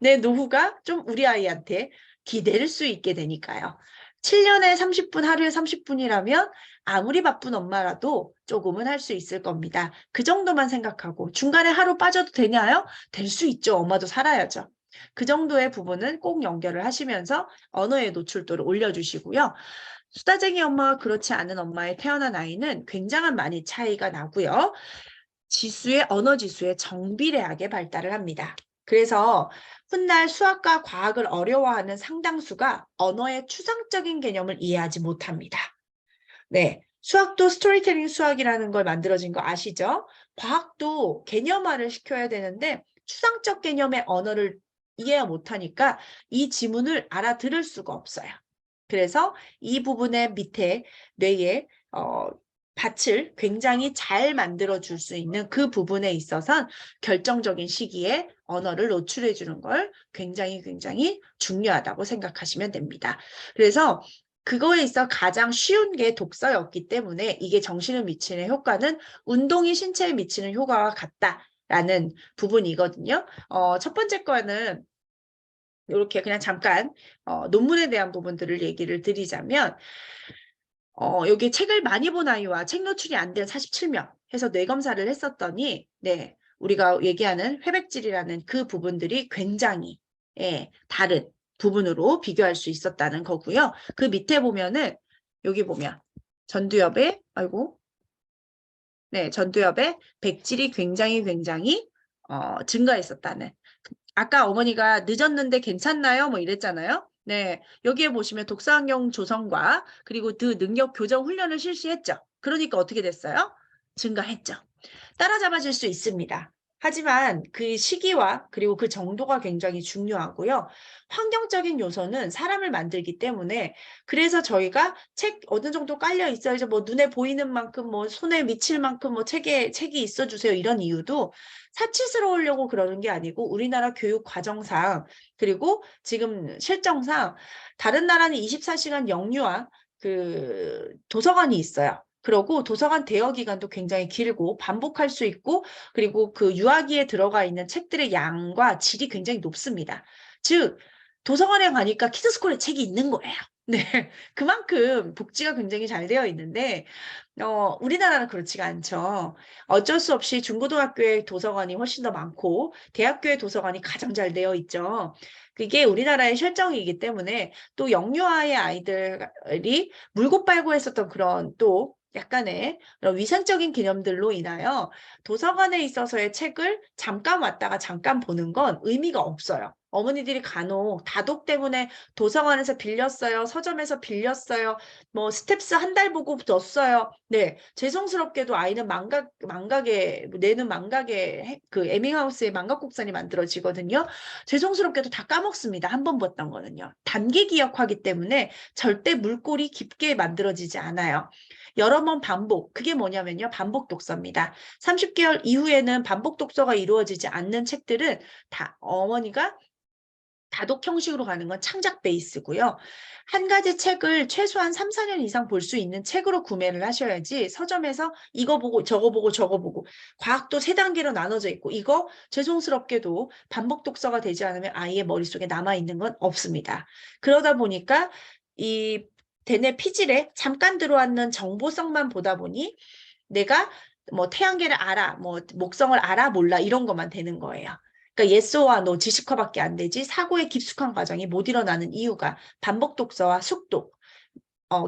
내 노후가 좀 우리 아이한테 기댈 수 있게 되니까요. 7년에 30분, 하루에 30분이라면 아무리 바쁜 엄마라도 조금은 할 수 있을 겁니다. 그 정도만 생각하고 중간에 하루 빠져도 되냐요? 될 수 있죠. 엄마도 살아야죠. 그 정도의 부분은 꼭 연결을 하시면서 언어의 노출도를 올려주시고요. 수다쟁이 엄마와 그렇지 않은 엄마에 태어난 아이는 굉장한 많이 차이가 나고요. 언어 지수의 정비례하게 발달을 합니다. 그래서 훗날 수학과 과학을 어려워하는 상당수가 언어의 추상적인 개념을 이해하지 못합니다. 네, 수학도 스토리텔링 수학이라는 걸 만들어진 거 아시죠? 과학도 개념화를 시켜야 되는데 추상적 개념의 언어를 이해 못하니까 이 지문을 알아들을 수가 없어요. 그래서 이 부분의 밑에 뇌에 밭을 굉장히 잘 만들어줄 수 있는 그 부분에 있어서 결정적인 시기에 언어를 노출해 주는 걸 굉장히 중요하다고 생각하시면 됩니다. 그래서 그거에 있어 가장 쉬운 게 독서였기 때문에 이게 정신을 미치는 효과는 운동이 신체에 미치는 효과와 같다라는 부분이거든요. 첫 번째 거는 이렇게 그냥 잠깐 논문에 대한 부분들을 얘기를 드리자면 여기 책을 많이 본 아이와 책 노출이 안 된 47명 해서 뇌검사를 했었더니 네, 우리가 얘기하는 회백질이라는 그 부분들이 굉장히 다른 부분으로 비교할 수 있었다는 거고요. 그 밑에 보면은 여기 보면 전두엽에 전두엽에 백질이 굉장히 증가했었다는 아까 어머니가 늦었는데 괜찮나요? 뭐 이랬잖아요. 네, 여기에 보시면 독서환경 조성과 그리고 그 능력 교정 훈련을 실시했죠. 그러니까 어떻게 됐어요? 증가했죠. 따라잡아줄 수 있습니다. 하지만 그 시기와 그리고 그 정도가 굉장히 중요하고요. 환경적인 요소는 사람을 만들기 때문에 그래서 저희가 책 어느 정도 깔려 있어야죠. 뭐 눈에 보이는 만큼 뭐 손에 미칠 만큼 뭐 책이 있어 주세요. 이런 이유도 사치스러우려고 그러는 게 아니고 우리나라 교육 과정상 그리고 지금 실정상 다른 나라는 24시간 영유아 그 도서관이 있어요. 그러고 도서관 대여 기간도 굉장히 길고 반복할 수 있고 그리고 그 유아기에 들어가 있는 책들의 양과 질이 굉장히 높습니다. 즉 도서관에 가니까 키드스쿨에 책이 있는 거예요. 네, 그만큼 복지가 굉장히 잘 되어 있는데 우리나라는 그렇지가 않죠. 어쩔 수 없이 중고등학교의 도서관이 훨씬 더 많고 대학교의 도서관이 가장 잘 되어 있죠. 그게 우리나라의 실정이기 때문에 또 영유아의 아이들이 물고 빨고 했었던 그런 또 약간의 그런 위생적인 개념들로 인하여 도서관에 있어서의 책을 잠깐 왔다가 잠깐 보는 건 의미가 없어요. 어머니들이 간혹 다독 때문에 도서관에서 빌렸어요. 서점에서 빌렸어요. 뭐 스텝스 한 달 보고 뒀어요. 네, 죄송스럽게도 아이는 내는 망각에 그 에밍하우스의 망각곡선이 만들어지거든요. 죄송스럽게도 다 까먹습니다. 한 번 봤던 거는요. 단기 기억하기 때문에 절대 물꼬리 깊게 만들어지지 않아요. 여러 번 반복. 그게 뭐냐면요. 반복 독서입니다. 30개월 이후에는 반복 독서가 이루어지지 않는 책들은 다 어머니가 다독 형식으로 가는 건 창작 베이스고요. 한 가지 책을 최소한 3, 4년 이상 볼 수 있는 책으로 구매를 하셔야지 서점에서 이거 보고 저거 보고 저거 보고 과학도 3단계로 나눠져 있고 이거 죄송스럽게도 반복 독서가 되지 않으면 아이의 머릿속에 남아있는 건 없습니다. 그러다 보니까 이 대뇌 피질에 잠깐 들어왔는 정보성만 보다 보니 내가 뭐 태양계를 알아, 뭐 목성을 알아, 몰라 이런 것만 되는 거예요. 그러니까 예스와 노 지식화밖에 안 되지 사고의 깊숙한 과정이 못 일어나는 이유가 반복 독서와 숙독,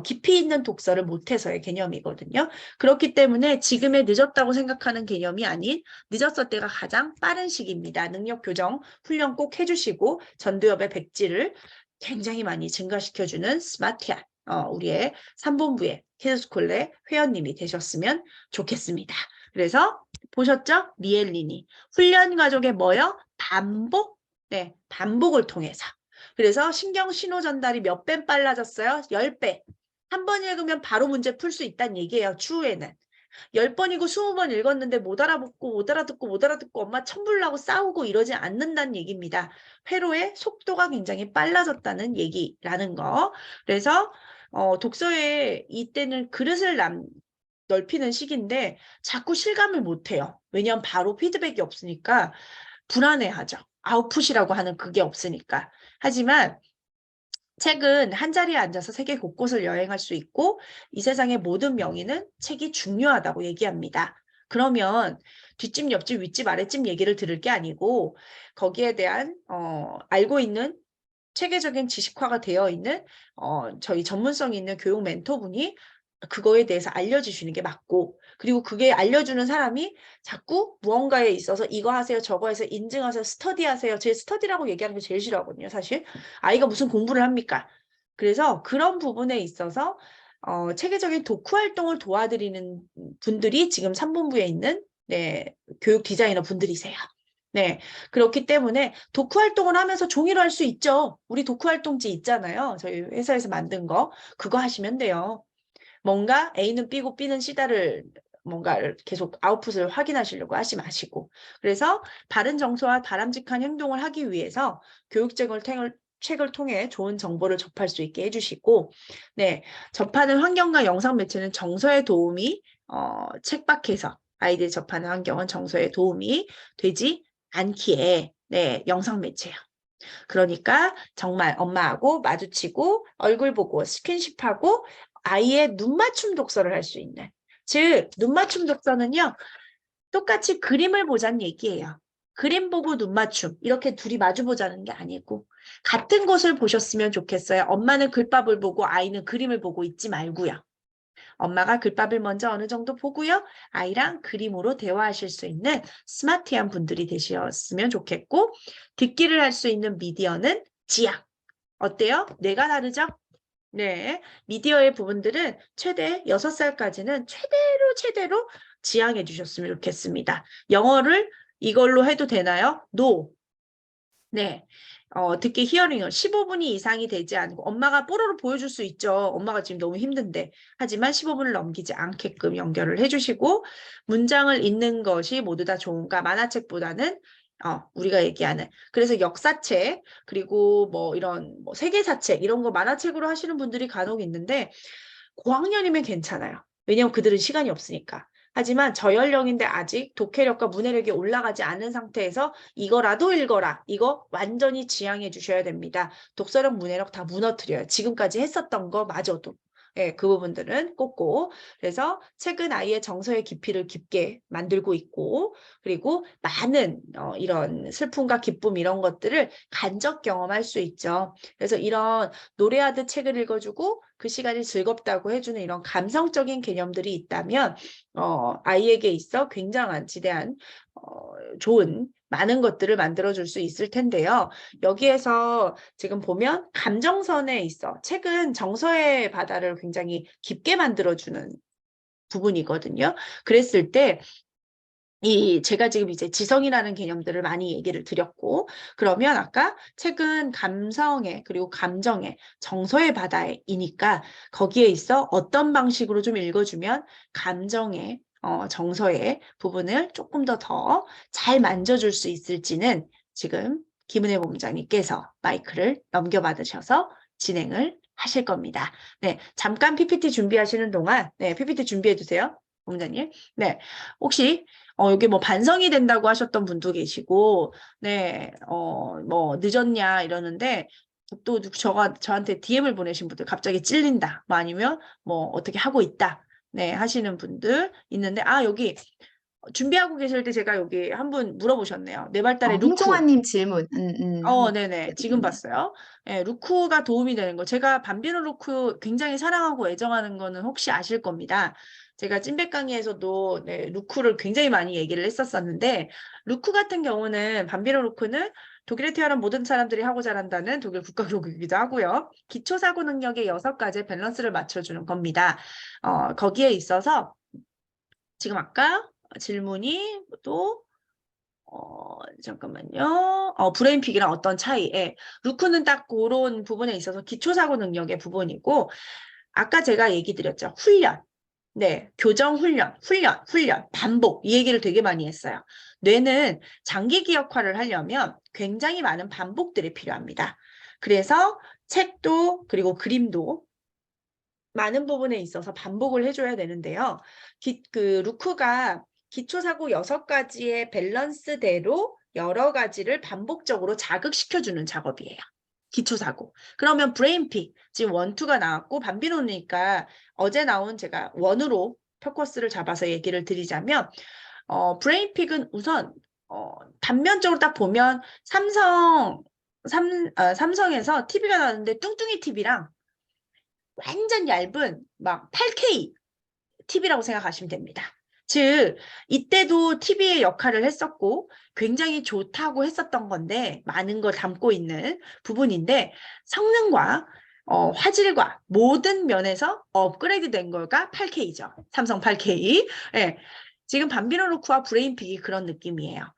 깊이 있는 독서를 못해서의 개념이거든요. 그렇기 때문에 지금의 늦었다고 생각하는 개념이 아닌 늦었을 때가 가장 빠른 시기입니다. 능력 교정 훈련 꼭 해주시고 전두엽의 백지를 굉장히 많이 증가시켜주는 스마트한 우리의 3본부의 키즈스쿨의 회원님이 되셨으면 좋겠습니다. 그래서 보셨죠? 리엘리니 훈련 과정에 뭐요? 반복, 네, 반복을 통해서. 그래서 신경 신호 전달이 몇 배 빨라졌어요? 10배. 한 번 읽으면 바로 문제 풀 수 있다는 얘기예요. 추후에는. 10번이고 20번 읽었는데 못 알아듣고 못 알아듣고 못 알아듣고 엄마 천불나고 싸우고 이러지 않는다는 얘기입니다. 회로의 속도가 굉장히 빨라졌다는 얘기라는 거. 그래서 독서에 이때는 그릇을 넓히는 시기인데 자꾸 실감을 못해요. 왜냐하면 바로 피드백이 없으니까 불안해하죠. 아웃풋이라고 하는 그게 없으니까. 하지만 책은 한 자리에 앉아서 세계 곳곳을 여행할 수 있고 이 세상의 모든 명의는 책이 중요하다고 얘기합니다. 그러면 뒷집, 옆집, 윗집, 아랫집 얘기를 들을 게 아니고 거기에 대한 알고 있는 체계적인 지식화가 되어 있는 저희 전문성 있는 교육 멘토분이 그거에 대해서 알려주시는 게 맞고 그리고 그게 알려주는 사람이 자꾸 무언가에 있어서 이거 하세요 저거 하세요 인증하세요 스터디하세요 제 스터디라고 얘기하는 게 제일 싫어하거든요 사실 아이가 무슨 공부를 합니까 그래서 그런 부분에 있어서 체계적인 독후 활동을 도와드리는 분들이 지금 3본부에 있는 네, 교육 디자이너 분들이세요. 네, 그렇기 때문에 독후 활동을 하면서 종이로 할 수 있죠. 우리 독후 활동지 있잖아요. 저희 회사에서 만든 거. 그거 하시면 돼요. 뭔가 A는 B고 B는 C다를 뭔가를 계속 아웃풋을 확인하시려고 하지 마시고. 그래서 바른 정서와 바람직한 행동을 하기 위해서 책을 통해 좋은 정보를 접할 수 있게 해주시고, 네, 접하는 환경과 영상 매체는 정서에 도움이, 책밖에서 아이들이 접하는 환경은 정서에 도움이 되지 않기에, 네, 영상 매체요. 그러니까 정말 엄마하고 마주치고 얼굴 보고 스킨십하고 아이의 눈 맞춤 독서를 할 수 있는. 즉, 눈 맞춤 독서는요, 똑같이 그림을 보자는 얘기예요. 그림 보고 눈 맞춤. 이렇게 둘이 마주 보자는 게 아니고, 같은 것을 보셨으면 좋겠어요. 엄마는 글밥을 보고 아이는 그림을 보고 있지 말고요. 엄마가 글밥을 먼저 어느 정도 보고요. 아이랑 그림으로 대화하실 수 있는 스마트한 분들이 되셨으면 좋겠고 듣기를 할 수 있는 미디어는 지약. 어때요? 뇌가 다르죠? 네. 미디어의 부분들은 최대 6살까지는 최대로 지향해 주셨으면 좋겠습니다. 영어를 이걸로 해도 되나요? No. 네. 듣기 히어링은 15분이 이상이 되지 않고 엄마가 뽀로로 보여줄 수 있죠. 엄마가 지금 너무 힘든데. 하지만 15분을 넘기지 않게끔 연결을 해주시고 문장을 읽는 것이 모두 다 좋은가 만화책보다는 우리가 얘기하는 그래서 역사책 그리고 뭐 이런 뭐 세계사책 이런 거 만화책으로 하시는 분들이 간혹 있는데 고학년이면 괜찮아요. 왜냐면 그들은 시간이 없으니까. 하지만 저연령인데 아직 독해력과 문해력이 올라가지 않은 상태에서 이거라도 읽어라. 이거 완전히 지양해 주셔야 됩니다. 독서력, 문해력 다 무너뜨려요. 지금까지 했었던 거 마저도. 예, 그 부분들은 꼭꼭. 그래서 책은 아이의 정서의 깊이를 깊게 만들고 있고, 그리고 많은 이런 슬픔과 기쁨 이런 것들을 간접 경험할 수 있죠. 그래서 이런 노래하듯 책을 읽어주고 그 시간이 즐겁다고 해주는 이런 감성적인 개념들이 있다면 아이에게 있어 굉장한 지대한 좋은 많은 것들을 만들어줄 수 있을 텐데요. 여기에서 지금 보면 감정선에 있어 책은 정서의 바다를 굉장히 깊게 만들어주는 부분이거든요. 그랬을 때 제가 지금 이제 지성이라는 개념들을 많이 얘기를 드렸고, 그러면 아까 책은 감성의, 그리고 감정의, 정서의 바다이니까 거기에 있어 어떤 방식으로 좀 읽어주면 감정의, 정서의 부분을 조금 더 잘 만져줄 수 있을지는 지금 김은혜 본부장님께서 마이크를 넘겨받으셔서 진행을 하실 겁니다. 네, 잠깐 PPT 준비하시는 동안, 네, PPT 준비해 주세요. 본부장님. 네, 혹시 여기 뭐 반성이 된다고 하셨던 분도 계시고, 네, 뭐 늦었냐 이러는데, 또 저한테 DM을 보내신 분들 갑자기 찔린다, 뭐 아니면 뭐 어떻게 하고 있다. 네, 하시는 분들 있는데, 여기 준비하고 계실 때 제가 여기 한 분 물어보셨네요. 네 발달의 루크. 홍종아님 질문, 한번 네네. 지금 드리겠네요. 봤어요. 예, 루크가 도움이 되는 거. 제가 밤비노 루크 굉장히 사랑하고 애정하는 거는 혹시 아실 겁니다. 제가 찐백 강의에서도 네, 루크를 굉장히 많이 얘기를 했었었는데, 루크 같은 경우는, 밤비노 루크는 독일에 태어난 모든 사람들이 하고 자란다는 독일 국가교육이기도 하고요. 기초사고 능력의 6가지의 밸런스를 맞춰주는 겁니다. 거기에 있어서 지금 아까 질문이 또 잠깐만요. 브레인픽이랑 어떤 차이? 예. 루크는 딱 그런 부분에 있어서 기초사고 능력의 부분이고, 아까 제가 얘기 드렸죠. 훈련. 네. 교정 훈련, 반복. 이 얘기를 되게 많이 했어요. 뇌는 장기 기억화를 하려면 굉장히 많은 반복들이 필요합니다. 그래서 책도, 그리고 그림도 많은 부분에 있어서 반복을 해줘야 되는데요. 루크가 기초사고 6가지의 밸런스대로 여러 가지를 반복적으로 자극시켜주는 작업이에요. 기초사고. 그러면 브레인픽, 지금 1, 2가 나왔고 밤비노니까 어제 나온 제가 1으로 포커스를 잡아서 얘기를 드리자면 브레인픽은 우선 단면적으로 딱 보면 삼성에서 TV가 나왔는데 뚱뚱이 TV랑 완전 얇은 막 8K TV라고 생각하시면 됩니다. 즉 이때도 TV의 역할을 했었고 굉장히 좋다고 했었던 건데 많은 걸 담고 있는 부분인데 성능과 화질과 모든 면에서 업그레이드 된 거가 8K죠. 삼성 8K. 예. 지금 밤비노 루크와 브레인픽이 그런 느낌이에요.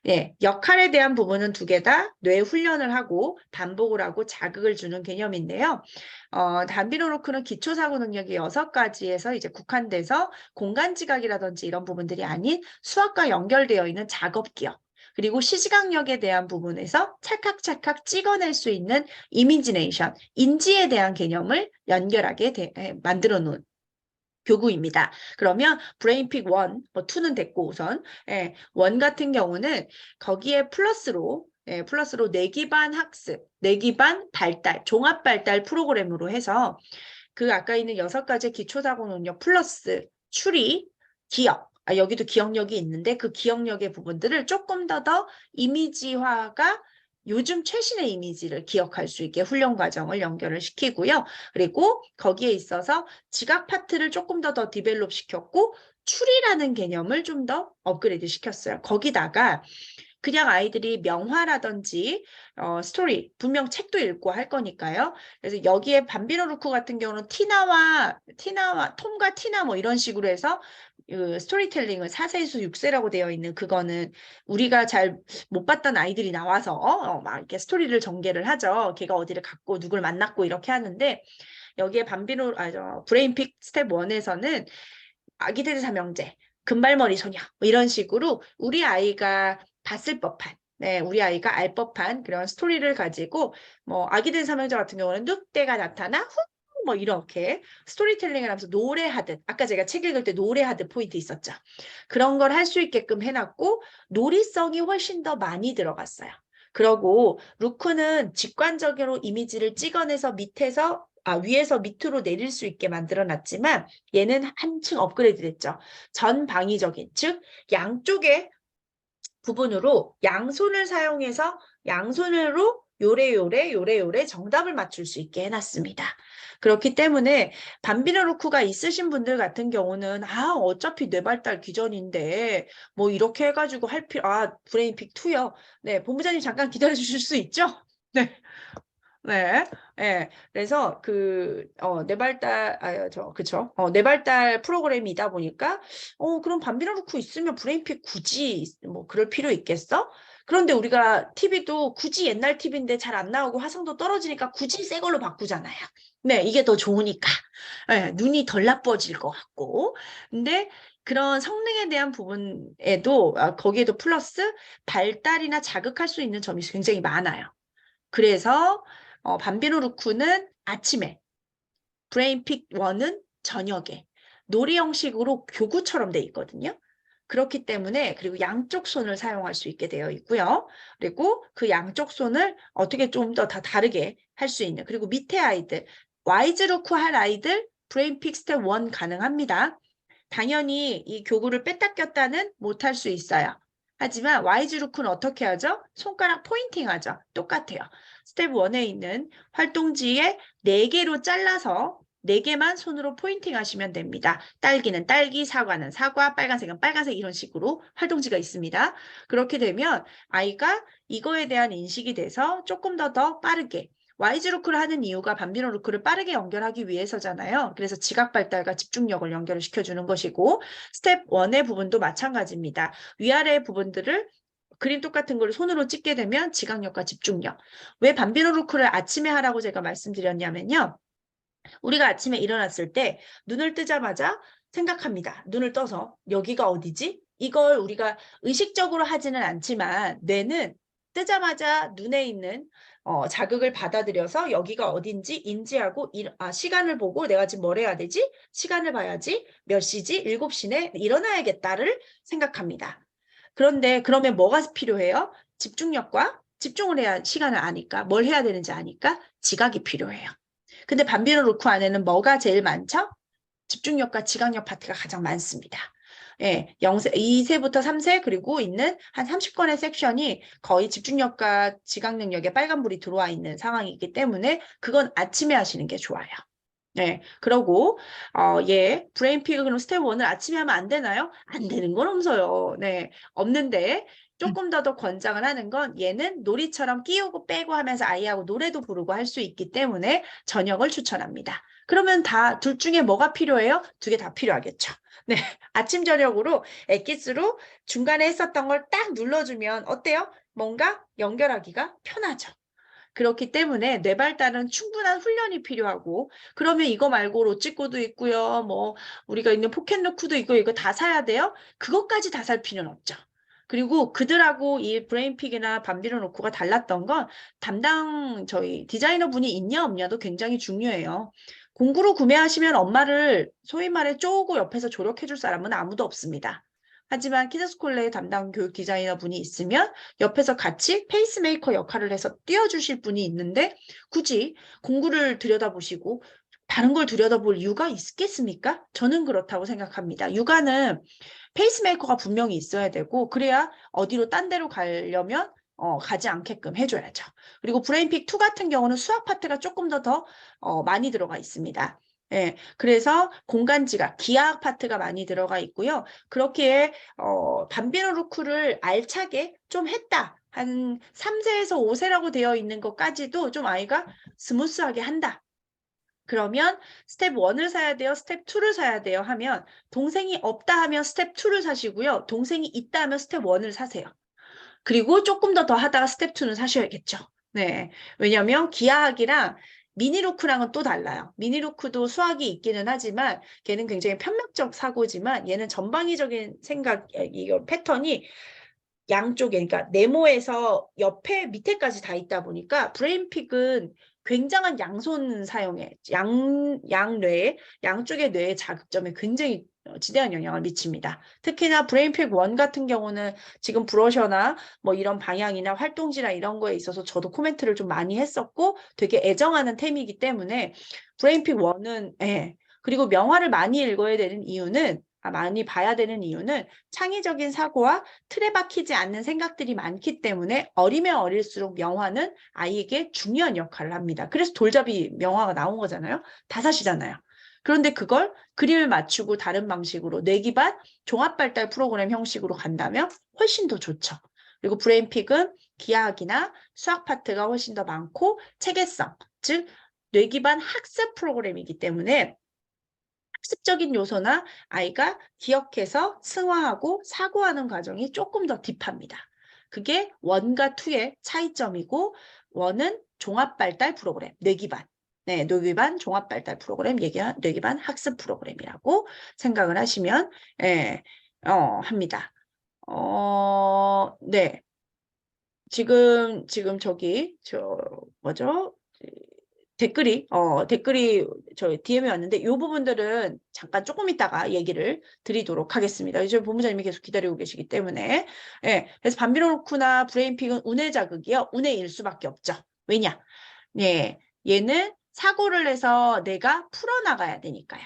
예, 역할에 대한 부분은 2개 다 뇌 훈련을 하고 반복을 하고 자극을 주는 개념인데요. 담비노 루크는 기초사고 능력이 6가지에서 이제 국한돼서 공간 지각이라든지 이런 부분들이 아닌 수학과 연결되어 있는 작업 기억, 그리고 시지각력에 대한 부분에서 찰칵찰칵 찍어낼 수 있는 이미지네이션, 인지에 대한 개념을 연결하게 만들어 놓은 교구입니다. 그러면 브레인픽 1, 뭐 2는 됐고 우선 1 같은 경우는 거기에 플러스로 뇌기반 학습, 뇌기반 발달, 종합 발달 프로그램으로 해서 그 아까 있는 6가지 기초사고 능력 플러스 추리, 기억, 여기도 기억력이 있는데 그 기억력의 부분들을 조금 더 이미지화가 요즘 최신의 이미지를 기억할 수 있게 훈련 과정을 연결을 시키고요. 그리고 거기에 있어서 지각 파트를 조금 더 디벨롭 시켰고 추리라는 개념을 좀 더 업그레이드 시켰어요. 거기다가 그냥 아이들이 명화라든지 스토리, 분명 책도 읽고 할 거니까요. 그래서 여기에 밤비노 루크 같은 경우는 톰과 티나 뭐 이런 식으로 해서 스토리텔링을 4세에서 6세라고 되어 있는 그거는 우리가 잘 못 봤던 아이들이 나와서 막 이렇게 스토리를 전개를 하죠. 걔가 어디를 갔고 누굴 만났고 이렇게 하는데 여기에 브레인픽 스텝 1에서는 아기들의 삼형제, 금발머리 소녀 뭐 이런 식으로 우리 아이가 봤을 법한 우리 아이가 알 법한 그런 스토리를 가지고 뭐 아기들 삼형제 같은 경우는 늑대가 나타나 후 뭐 이렇게 스토리텔링을 하면서 노래하듯 아까 제가 책 읽을 때 노래하듯 포인트 있었죠. 그런 걸 할 수 있게끔 해놨고 놀이성이 훨씬 더 많이 들어갔어요. 그러고 루크는 직관적으로 이미지를 찍어내서 위에서 밑으로 내릴 수 있게 만들어놨지만 얘는 한층 업그레이드 됐죠. 전방위적인, 즉 양쪽의 부분으로 양손을 사용해서 양손으로 요래 정답을 맞출 수 있게 해놨습니다. 그렇기 때문에 밤비노 루크가 있으신 분들 같은 경우는 어차피 뇌발달 기전인데 뭐 이렇게 해가지고 브레인픽 2요. 네, 본부장님 잠깐 기다려 주실 수 있죠? 네. 네, 그래서 뇌발달 프로그램이다 보니까, 그럼 밤비노 루크 있으면 브레인픽 굳이 뭐 그럴 필요 있겠어? 그런데 우리가 TV도 굳이 옛날 TV인데 잘 안 나오고 화성도 떨어지니까 굳이 새 걸로 바꾸잖아요. 네, 이게 더 좋으니까. 눈이 덜 나빠질 것 같고. 근데 그런 성능에 대한 부분에도, 거기에도 플러스 발달이나 자극할 수 있는 점이 굉장히 많아요. 그래서 밤비노 루크는 아침에, 브레인픽 1은 저녁에 놀이 형식으로 교구처럼 돼 있거든요. 그렇기 때문에 그리고 양쪽 손을 사용할 수 있게 되어 있고요. 그리고 그 양쪽 손을 어떻게 좀 더 다 다르게 할 수 있는 그리고 밑에 아이들 와이즈 루크 할 아이들 브레인픽 스텝 1 가능합니다. 당연히 이 교구를 뺐다 꼈다는 못할 수 있어요. 하지만 Y字루크는 어떻게 하죠? 손가락 포인팅 하죠. 똑같아요. 스텝 1에 있는 활동지에 4개로 잘라서 4개만 손으로 포인팅 하시면 됩니다. 딸기는 딸기, 사과는 사과, 빨간색은 빨간색 이런 식으로 활동지가 있습니다. 그렇게 되면 아이가 이거에 대한 인식이 돼서 조금 더 빠르게 Y字루크를 하는 이유가 밤비노 루크를 빠르게 연결하기 위해서잖아요. 그래서 지각 발달과 집중력을 연결을 시켜주는 것이고 스텝 1의 부분도 마찬가지입니다. 위아래 부분들을 그림 똑같은 걸 손으로 찍게 되면 지각력과 집중력. 왜 밤비노 루크를 아침에 하라고 제가 말씀드렸냐면요. 우리가 아침에 일어났을 때 눈을 뜨자마자 생각합니다. 눈을 떠서 여기가 어디지? 이걸 우리가 의식적으로 하지는 않지만 뇌는 뜨자마자 눈에 있는 자극을 받아들여서 여기가 어딘지 인지하고 시간을 보고 내가 지금 뭘 해야 되지? 시간을 봐야지. 몇 시지? 7시네. 일어나야겠다를 생각합니다. 그런데 그러면 뭐가 필요해요? 집중력과 집중을 해야 시간을 아니까 뭘 해야 되는지 아니까 지각이 필요해요. 근데 밤비노 루크 안에는 뭐가 제일 많죠? 집중력과 지각력 파트가 가장 많습니다. 예, 2세부터 3세 그리고 있는 한 30건의 섹션이 거의 집중력과 지각 능력에 빨간불이 들어와 있는 상황이기 때문에 그건 아침에 하시는 게 좋아요. 네, 그러고 브레인피그 그럼 스텝 1을 아침에 하면 안 되나요? 안 되는 건 없어요. 네, 없는데 조금 더 권장을 하는 건 얘는 놀이처럼 끼우고 빼고 하면서 아이하고 노래도 부르고 할 수 있기 때문에 저녁을 추천합니다. 그러면 둘 중에 뭐가 필요해요? 2개 다 필요하겠죠. 네, 아침 저녁으로 엑기스로 중간에 했었던 걸 딱 눌러주면 어때요? 뭔가 연결하기가 편하죠. 그렇기 때문에 뇌 발달은 충분한 훈련이 필요하고 그러면 이거 말고 로찌코도 있고요. 뭐 우리가 있는 포켓루크도 있고 이거 다 사야 돼요? 그것까지 다 살 필요는 없죠. 그리고 그들하고 이 브레인픽이나 밤비노 루크가 달랐던 건 담당 저희 디자이너 분이 있냐 없냐도 굉장히 중요해요. 공구로 구매하시면 엄마를 소위 말해 쪼고 옆에서 조력해줄 사람은 아무도 없습니다. 하지만 키즈스콜레의 담당 교육 디자이너 분이 있으면 옆에서 같이 페이스메이커 역할을 해서 띄워주실 분이 있는데 굳이 공구를 들여다보시고 다른 걸 들여다볼 이유가 있겠습니까? 저는 그렇다고 생각합니다. 육아는 페이스메이커가 분명히 있어야 되고 그래야 어디로 딴 데로 가려면 가지 않게끔 해줘야죠. 그리고 브레인픽 2 같은 경우는 수학 파트가 조금 더 많이 들어가 있습니다. 예, 그래서 공간지각, 기하학 파트가 많이 들어가 있고요. 그렇게 밤비노 루크를 알차게 좀 했다. 한 3세에서 5세라고 되어 있는 것까지도 좀 아이가 스무스하게 한다. 그러면 스텝 1을 사야 돼요? 스텝 2를 사야 돼요? 하면 동생이 없다 하면 스텝 2를 사시고요. 동생이 있다 하면 스텝 1을 사세요. 그리고 조금 더 하다가 스텝 2는 사셔야겠죠. 네. 왜냐면 기하학이랑 미니루크랑은 또 달라요. 미니루크도 수학이 있기는 하지만 걔는 굉장히 편명적 사고지만 얘는 전방위적인 생각, 이거 패턴이 양쪽에, 그러니까 네모에서 옆에 밑에까지 다 있다 보니까 브레인픽은 굉장한 양손 사용에, 양뇌에, 양쪽의 뇌의 자극점에 굉장히 지대한 영향을 미칩니다. 특히나 브레인픽 1 같은 경우는 지금 브러셔나 뭐 이런 방향이나 활동지나 이런 거에 있어서 저도 코멘트를 좀 많이 했었고 되게 애정하는 템이기 때문에 브레인픽 1은 그리고 명화를 많이 읽어야 되는 이유는 많이 봐야 되는 이유는 창의적인 사고와 틀에 박히지 않는 생각들이 많기 때문에 어리면 어릴수록 명화는 아이에게 중요한 역할을 합니다. 그래서 돌잡이 명화가 나온 거잖아요. 다 사시잖아요. 그런데 그걸 그림을 맞추고 다른 방식으로 뇌기반 종합발달 프로그램 형식으로 간다면 훨씬 더 좋죠. 그리고 브레인픽은 기하학이나 수학 파트가 훨씬 더 많고 체계성, 즉 뇌기반 학습 프로그램이기 때문에 학습적인 요소나 아이가 기억해서 승화하고 사고하는 과정이 조금 더 딥합니다. 그게 1과 2의 차이점이고 1은 종합발달 프로그램, 뇌기반. 네, 뇌기반 종합발달 프로그램, 뇌기반 학습 프로그램이라고 생각을 하시면 합니다. 네. 지금 저기 뭐죠? 댓글이 저 DM이 왔는데 이 부분들은 잠깐 조금 있다가 얘기를 드리도록 하겠습니다. 이제 본부장님이 계속 기다리고 계시기 때문에. 그래서 밤비노 루크나 브레인픽은 운의 자극이요. 운의 일 수밖에 없죠. 왜냐? 얘는 사고를 해서 내가 풀어나가야 되니까요.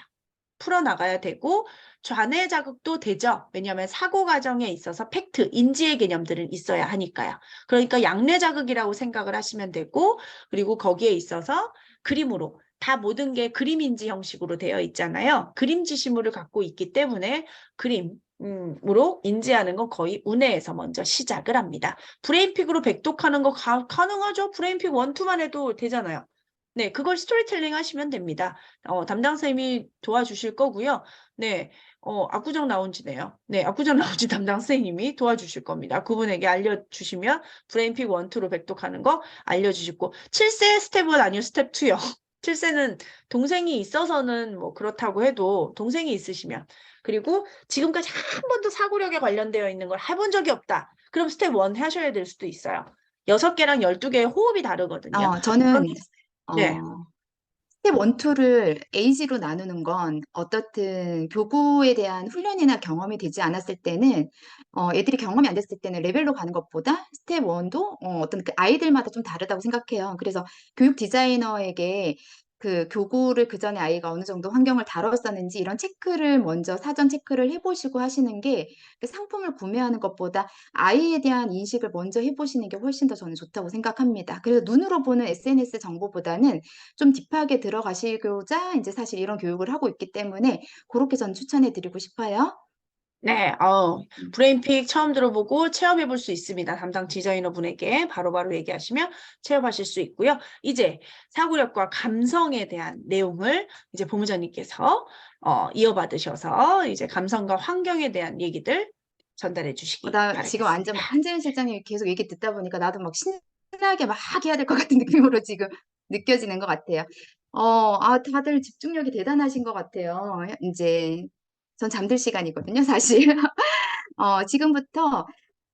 풀어나가야 되고 좌뇌 자극도 되죠. 왜냐하면 사고 과정에 있어서 팩트, 인지의 개념들은 있어야 하니까요. 그러니까 양뇌 자극이라고 생각을 하시면 되고 그리고 거기에 있어서 그림으로 다 모든 게 그림인지 형식으로 되어 있잖아요. 그림 지시물을 갖고 있기 때문에 그림으로 인지하는 건 거의 운해에서 먼저 시작을 합니다. 브레인픽으로 백독하는 거 가능하죠? 브레인픽 원투만 해도 되잖아요. 네, 그걸 스토리텔링 하시면 됩니다. 담당 선생님이 도와주실 거고요. 네, 압구정 라운지네요. 네, 압구정 라운지 담당 선생님이 도와주실 겁니다. 그분에게 알려주시면 브레인픽 원투로 백독하는 거 알려주시고 7세 스텝 1 아니요 스텝 2요. 7세는 동생이 있어서는 뭐 그렇다고 해도 동생이 있으시면 그리고 지금까지 한 번도 사고력에 관련되어 있는 걸 해본 적이 없다. 그럼 스텝 1 하셔야 될 수도 있어요. 6개랑 12개의 호흡이 다르거든요. 저는 네. 스텝 1, 2를 에이지로 나누는 건 어떻든 교구에 대한 훈련이나 경험이 되지 않았을 때는 애들이 경험이 안 됐을 때는 레벨로 가는 것보다 스텝 1도 어떤 그 아이들마다 좀 다르다고 생각해요. 그래서 교육 디자이너에게 그 교구를 그 전에 아이가 어느 정도 환경을 다뤘었는지 이런 체크를 먼저 사전 체크를 해보시고 하시는 게 그 상품을 구매하는 것보다 아이에 대한 인식을 먼저 해보시는 게 훨씬 더 저는 좋다고 생각합니다. 그래서 눈으로 보는 SNS 정보보다는 좀 딥하게 들어가시고자 이제 사실 이런 교육을 하고 있기 때문에 그렇게 전 추천해 드리고 싶어요. 네, 브레인픽 처음 들어보고 체험해 볼 수 있습니다. 담당 디자이너 분에게 바로바로 얘기하시면 체험하실 수 있고요. 이제 사고력과 감성에 대한 내용을 이제 본부장님께서 이어받으셔서 이제 감성과 환경에 대한 얘기들 전달해 주시기 나 지금 바라겠습니다. 완전 막 한재현 실장님 계속 얘기 듣다 보니까 나도 막 신나게 막 해야 될 것 같은 느낌으로 지금 느껴지는 것 같아요. 다들 집중력이 대단하신 것 같아요. 이제 전 잠들 시간이거든요, 사실. 지금부터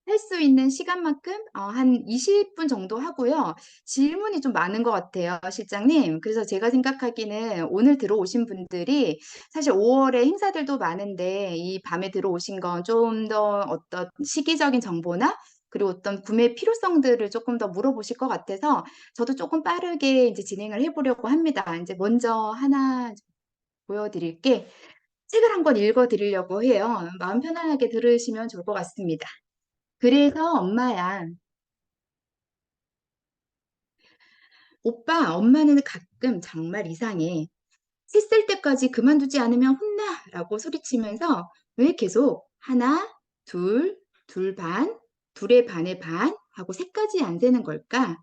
할 수 있는 시간만큼 한 20분 정도 하고요. 질문이 좀 많은 것 같아요, 실장님. 그래서 제가 생각하기는 오늘 들어오신 분들이 사실 5월에 행사들도 많은데 이 밤에 들어오신 건 좀 더 어떤 시기적인 정보나 그리고 어떤 구매 필요성들을 조금 더 물어보실 것 같아서 저도 조금 빠르게 이제 진행을 해보려고 합니다. 이제 먼저 하나 보여드릴게. 책을 한 권 읽어드리려고 해요. 마음 편안하게 들으시면 좋을 것 같습니다. 그래서 엄마야, 오빠, 엄마는 가끔 정말 이상해. 셋 살 때까지 그만두지 않으면 혼나! 라고 소리치면서 왜 계속 하나, 둘, 둘 반, 둘의 반의 반 하고 셋까지 안 세는 걸까?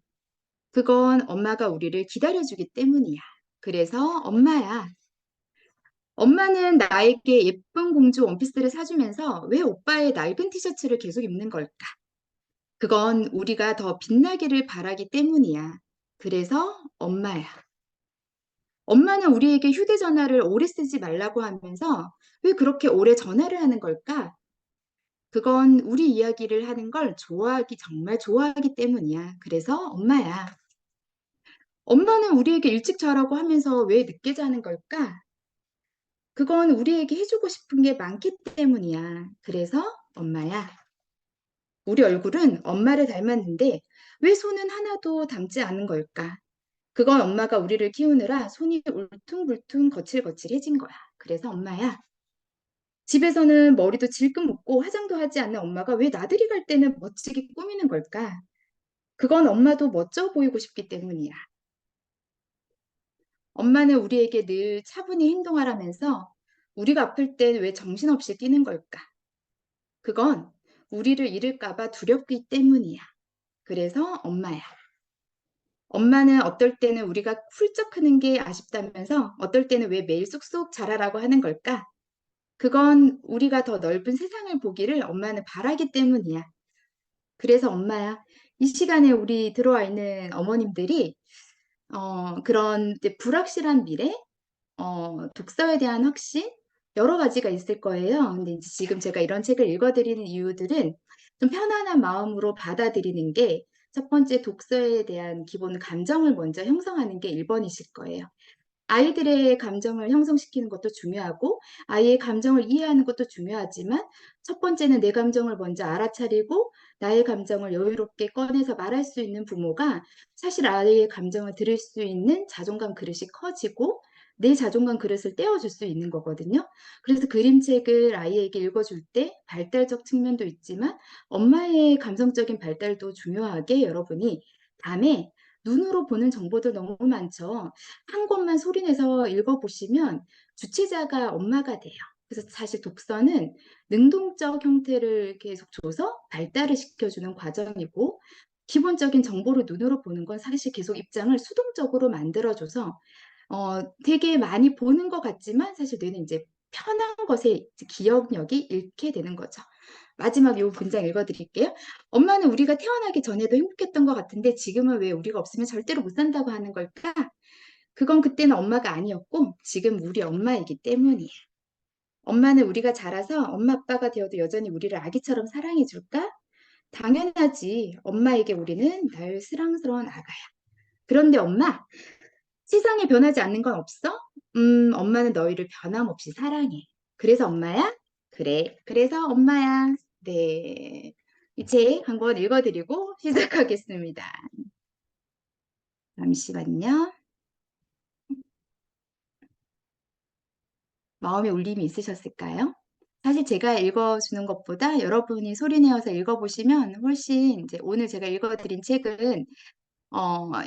그건 엄마가 우리를 기다려주기 때문이야. 그래서 엄마야. 엄마는 나에게 예쁜 공주 원피스를 사주면서 왜 오빠의 낡은 티셔츠를 계속 입는 걸까? 그건 우리가 더 빛나기를 바라기 때문이야. 그래서 엄마야. 엄마는 우리에게 휴대전화를 오래 쓰지 말라고 하면서 왜 그렇게 오래 전화를 하는 걸까? 그건 우리 이야기를 하는 걸 정말 좋아하기 때문이야. 그래서 엄마야. 엄마는 우리에게 일찍 자라고 하면서 왜 늦게 자는 걸까? 그건 우리에게 해주고 싶은 게 많기 때문이야. 그래서 엄마야. 우리 얼굴은 엄마를 닮았는데 왜 손은 하나도 닮지 않은 걸까? 그건 엄마가 우리를 키우느라 손이 울퉁불퉁 거칠거칠해진 거야. 그래서 엄마야. 집에서는 머리도 질끈 묶고 화장도 하지 않는 엄마가 왜 나들이 갈 때는 멋지게 꾸미는 걸까? 그건 엄마도 멋져 보이고 싶기 때문이야. 엄마는 우리에게 늘 차분히 행동하라면서 우리가 아플 땐 왜 정신없이 뛰는 걸까? 그건 우리를 잃을까 봐 두렵기 때문이야. 그래서 엄마야. 엄마는 어떨 때는 우리가 훌쩍 크는 게 아쉽다면서 어떨 때는 왜 매일 쑥쑥 자라라고 하는 걸까? 그건 우리가 더 넓은 세상을 보기를 엄마는 바라기 때문이야. 그래서 엄마야, 이 시간에 우리 들어와 있는 어머님들이 그런 이제 불확실한 미래, 독서에 대한 확신, 여러 가지가 있을 거예요. 근데 이제 지금 제가 이런 책을 읽어드리는 이유들은 좀 편안한 마음으로 받아들이는 게 첫 번째 독서에 대한 기본 감정을 먼저 형성하는 게 1번이실 거예요. 아이들의 감정을 형성시키는 것도 중요하고 아이의 감정을 이해하는 것도 중요하지만 첫 번째는 내 감정을 먼저 알아차리고 나의 감정을 여유롭게 꺼내서 말할 수 있는 부모가 사실 아이의 감정을 들을 수 있는 자존감 그릇이 커지고 내 자존감 그릇을 떼어줄 수 있는 거거든요. 그래서 그림책을 아이에게 읽어줄 때 발달적 측면도 있지만 엄마의 감성적인 발달도 중요하게 여러분이 밤에 눈으로 보는 정보도 너무 많죠. 한 권만 소리내서 읽어보시면 주체자가 엄마가 돼요. 그래서 사실 독서는 능동적 형태를 계속 줘서 발달을 시켜주는 과정이고 기본적인 정보를 눈으로 보는 건 사실 계속 입장을 수동적으로 만들어줘서 되게 많이 보는 것 같지만 사실 뇌는 이제 편한 것에 이제 기억력이 잃게 되는 거죠. 마지막 요 문장 읽어드릴게요. 엄마는 우리가 태어나기 전에도 행복했던 것 같은데 지금은 왜 우리가 없으면 절대로 못 산다고 하는 걸까? 그건 그때는 엄마가 아니었고 지금 우리 엄마이기 때문이야. 엄마는 우리가 자라서 엄마 아빠가 되어도 여전히 우리를 아기처럼 사랑해 줄까? 당연하지. 엄마에게 우리는 늘 사랑스러운 아가야. 그런데 엄마, 세상에 변하지 않는 건 없어? 엄마는 너희를 변함없이 사랑해. 그래서 엄마야? 그래. 그래서 엄마야. 네. 이제 한번 읽어드리고 시작하겠습니다. 잠시만요. 마음의 울림이 있으셨을까요? 사실 제가 읽어주는 것보다 여러분이 소리내어서 읽어보시면 훨씬 이제 오늘 제가 읽어드린 책은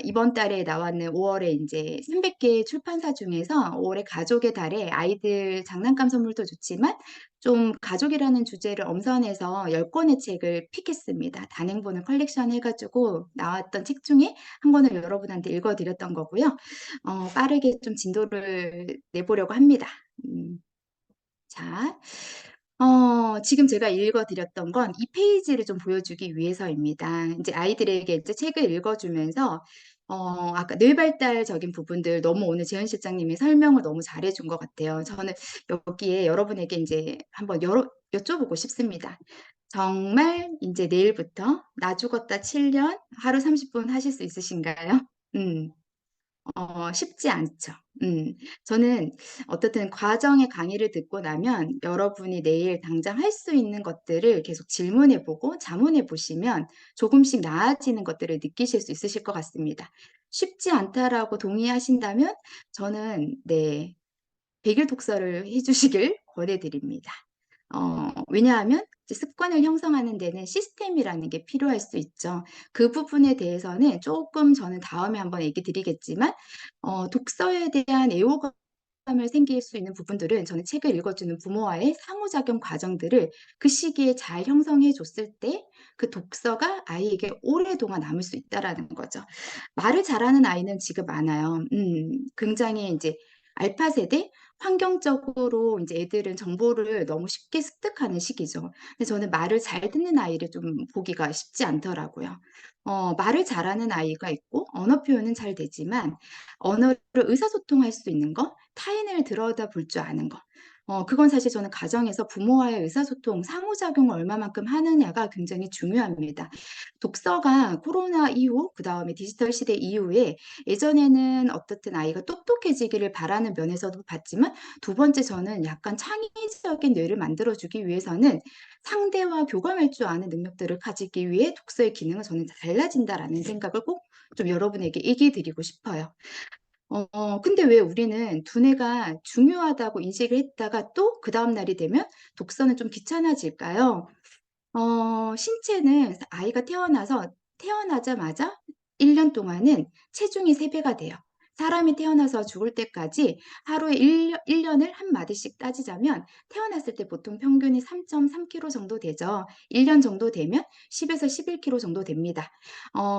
이번 달에 나왔는 5월에 이제 300개 출판사 중에서 5월에 가족의 달에 아이들 장난감 선물도 좋지만 좀 가족이라는 주제를 엄선해서 10권의 책을 픽했습니다. 단행본을 컬렉션 해가지고 나왔던 책 중에 한 권을 여러분한테 읽어드렸던 거고요. 빠르게 좀 진도를 내보려고 합니다. 자, 지금 제가 읽어드렸던 건 이 페이지를 좀 보여주기 위해서입니다. 이제 아이들에게 이제 책을 읽어주면서, 아까 뇌발달적인 부분들 너무 오늘 재현 실장님이 설명을 너무 잘해준 것 같아요. 저는 여기에 여러분에게 이제 한번 여쭤보고 싶습니다. 정말 이제 내일부터 나 죽었다 7년 하루 30분 하실 수 있으신가요? 음. 쉽지 않죠. 저는 어떻든 과정의 강의를 듣고 나면 여러분이 내일 당장 할 수 있는 것들을 계속 질문해보고 자문해보시면 조금씩 나아지는 것들을 느끼실 수 있으실 것 같습니다. 쉽지 않다라고 동의하신다면 저는 네, 100일 독서를 해주시길 권해드립니다. 왜냐하면 이제 습관을 형성하는 데는 시스템이라는 게 필요할 수 있죠. 그 부분에 대해서는 조금 저는 다음에 한번 얘기 드리겠지만, 독서에 대한 애호감을 생길 수 있는 부분들은 저는 책을 읽어주는 부모와의 상호작용 과정들을 그 시기에 잘 형성해 줬을 때 그 독서가 아이에게 오랫동안 남을 수 있다라는 거죠. 말을 잘하는 아이는 지금 많아요. 굉장히 이제 알파 세대 환경적으로 이제 애들은 정보를 너무 쉽게 습득하는 시기죠. 근데 저는 말을 잘 듣는 아이를 좀 보기가 쉽지 않더라고요. 말을 잘하는 아이가 있고 언어 표현은 잘 되지만 언어를 의사소통할 수 있는 거, 타인을 들여다볼 줄 아는 거. 그건 사실 저는 가정에서 부모와의 의사소통, 상호작용을 얼마만큼 하느냐가 굉장히 중요합니다. 독서가 코로나 이후, 그 다음에 디지털 시대 이후에 예전에는 어떻든 아이가 똑똑해지기를 바라는 면에서도 봤지만 두 번째 저는 약간 창의적인 뇌를 만들어주기 위해서는 상대와 교감할 줄 아는 능력들을 가지기 위해 독서의 기능은 저는 달라진다라는 생각을 꼭 좀 여러분에게 얘기해 드리고 싶어요. 근데 왜 우리는 두뇌가 중요하다고 인식을 했다가 또 그 다음 날이 되면 독서는 좀 귀찮아질까요? 신체는 아이가 태어나자마자 1년 동안은 체중이 3배가 돼요. 사람이 태어나서 죽을 때까지 하루에 1년을 한 마디씩 따지자면 태어났을 때 보통 평균이 3.3kg 정도 되죠. 1년 정도 되면 10에서 11kg 정도 됩니다.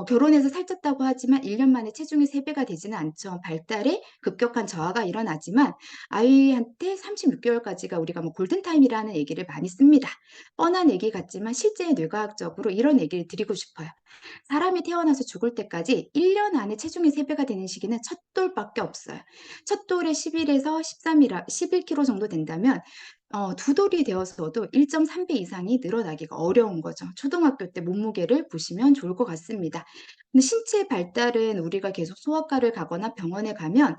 결혼해서 살쪘다고 하지만 1년 만에 체중이 3배가 되지는 않죠. 발달에 급격한 저하가 일어나지만 아이한테 36개월까지가 우리가 뭐 골든타임이라는 얘기를 많이 씁니다. 뻔한 얘기 같지만 실제 뇌과학적으로 이런 얘기를 드리고 싶어요. 사람이 태어나서 죽을 때까지 1년 안에 체중이 3배가 되는 시기는 첫 돌밖에 없어요. 첫 돌에 11에서 11kg 정도 된다면 두 돌이 되어서도 1.3배 이상이 늘어나기가 어려운 거죠. 초등학교 때 몸무게를 보시면 좋을 것 같습니다. 근데 신체 발달은 우리가 계속 소아과를 가거나 병원에 가면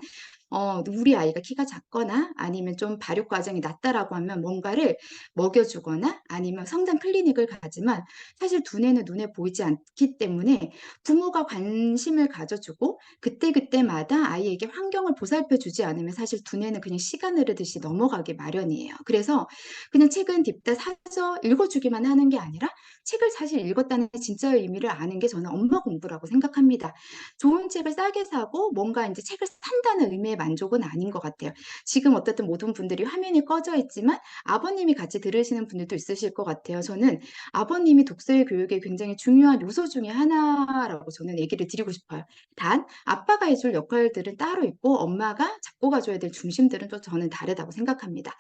우리 아이가 키가 작거나 아니면 좀 발육 과정이 낮다라고 하면 뭔가를 먹여주거나 아니면 성장 클리닉을 가지만 사실 두뇌는 눈에 보이지 않기 때문에 부모가 관심을 가져주고 그때그때마다 아이에게 환경을 보살펴 주지 않으면 사실 두뇌는 그냥 시간 흐르듯이 넘어가기 마련이에요. 그래서 그냥 책은 딥다 사서 읽어주기만 하는 게 아니라 책을 사실 읽었다는 진짜 의미를 아는 게 저는 엄마 공부라고 생각합니다. 좋은 책을 싸게 사고 뭔가 이제 책을 산다는 의미의 만족은 아닌 것 같아요. 지금 어떻든 모든 분들이 화면이 꺼져 있지만 아버님이 같이 들으시는 분들도 있으실 것 같아요. 저는 아버님이 독서의 교육에 굉장히 중요한 요소 중에 하나라고 저는 얘기를 드리고 싶어요. 단, 아빠가 해줄 역할들은 따로 있고 엄마가 잡고 가줘야 될 중심들은 또 저는 다르다고 생각합니다.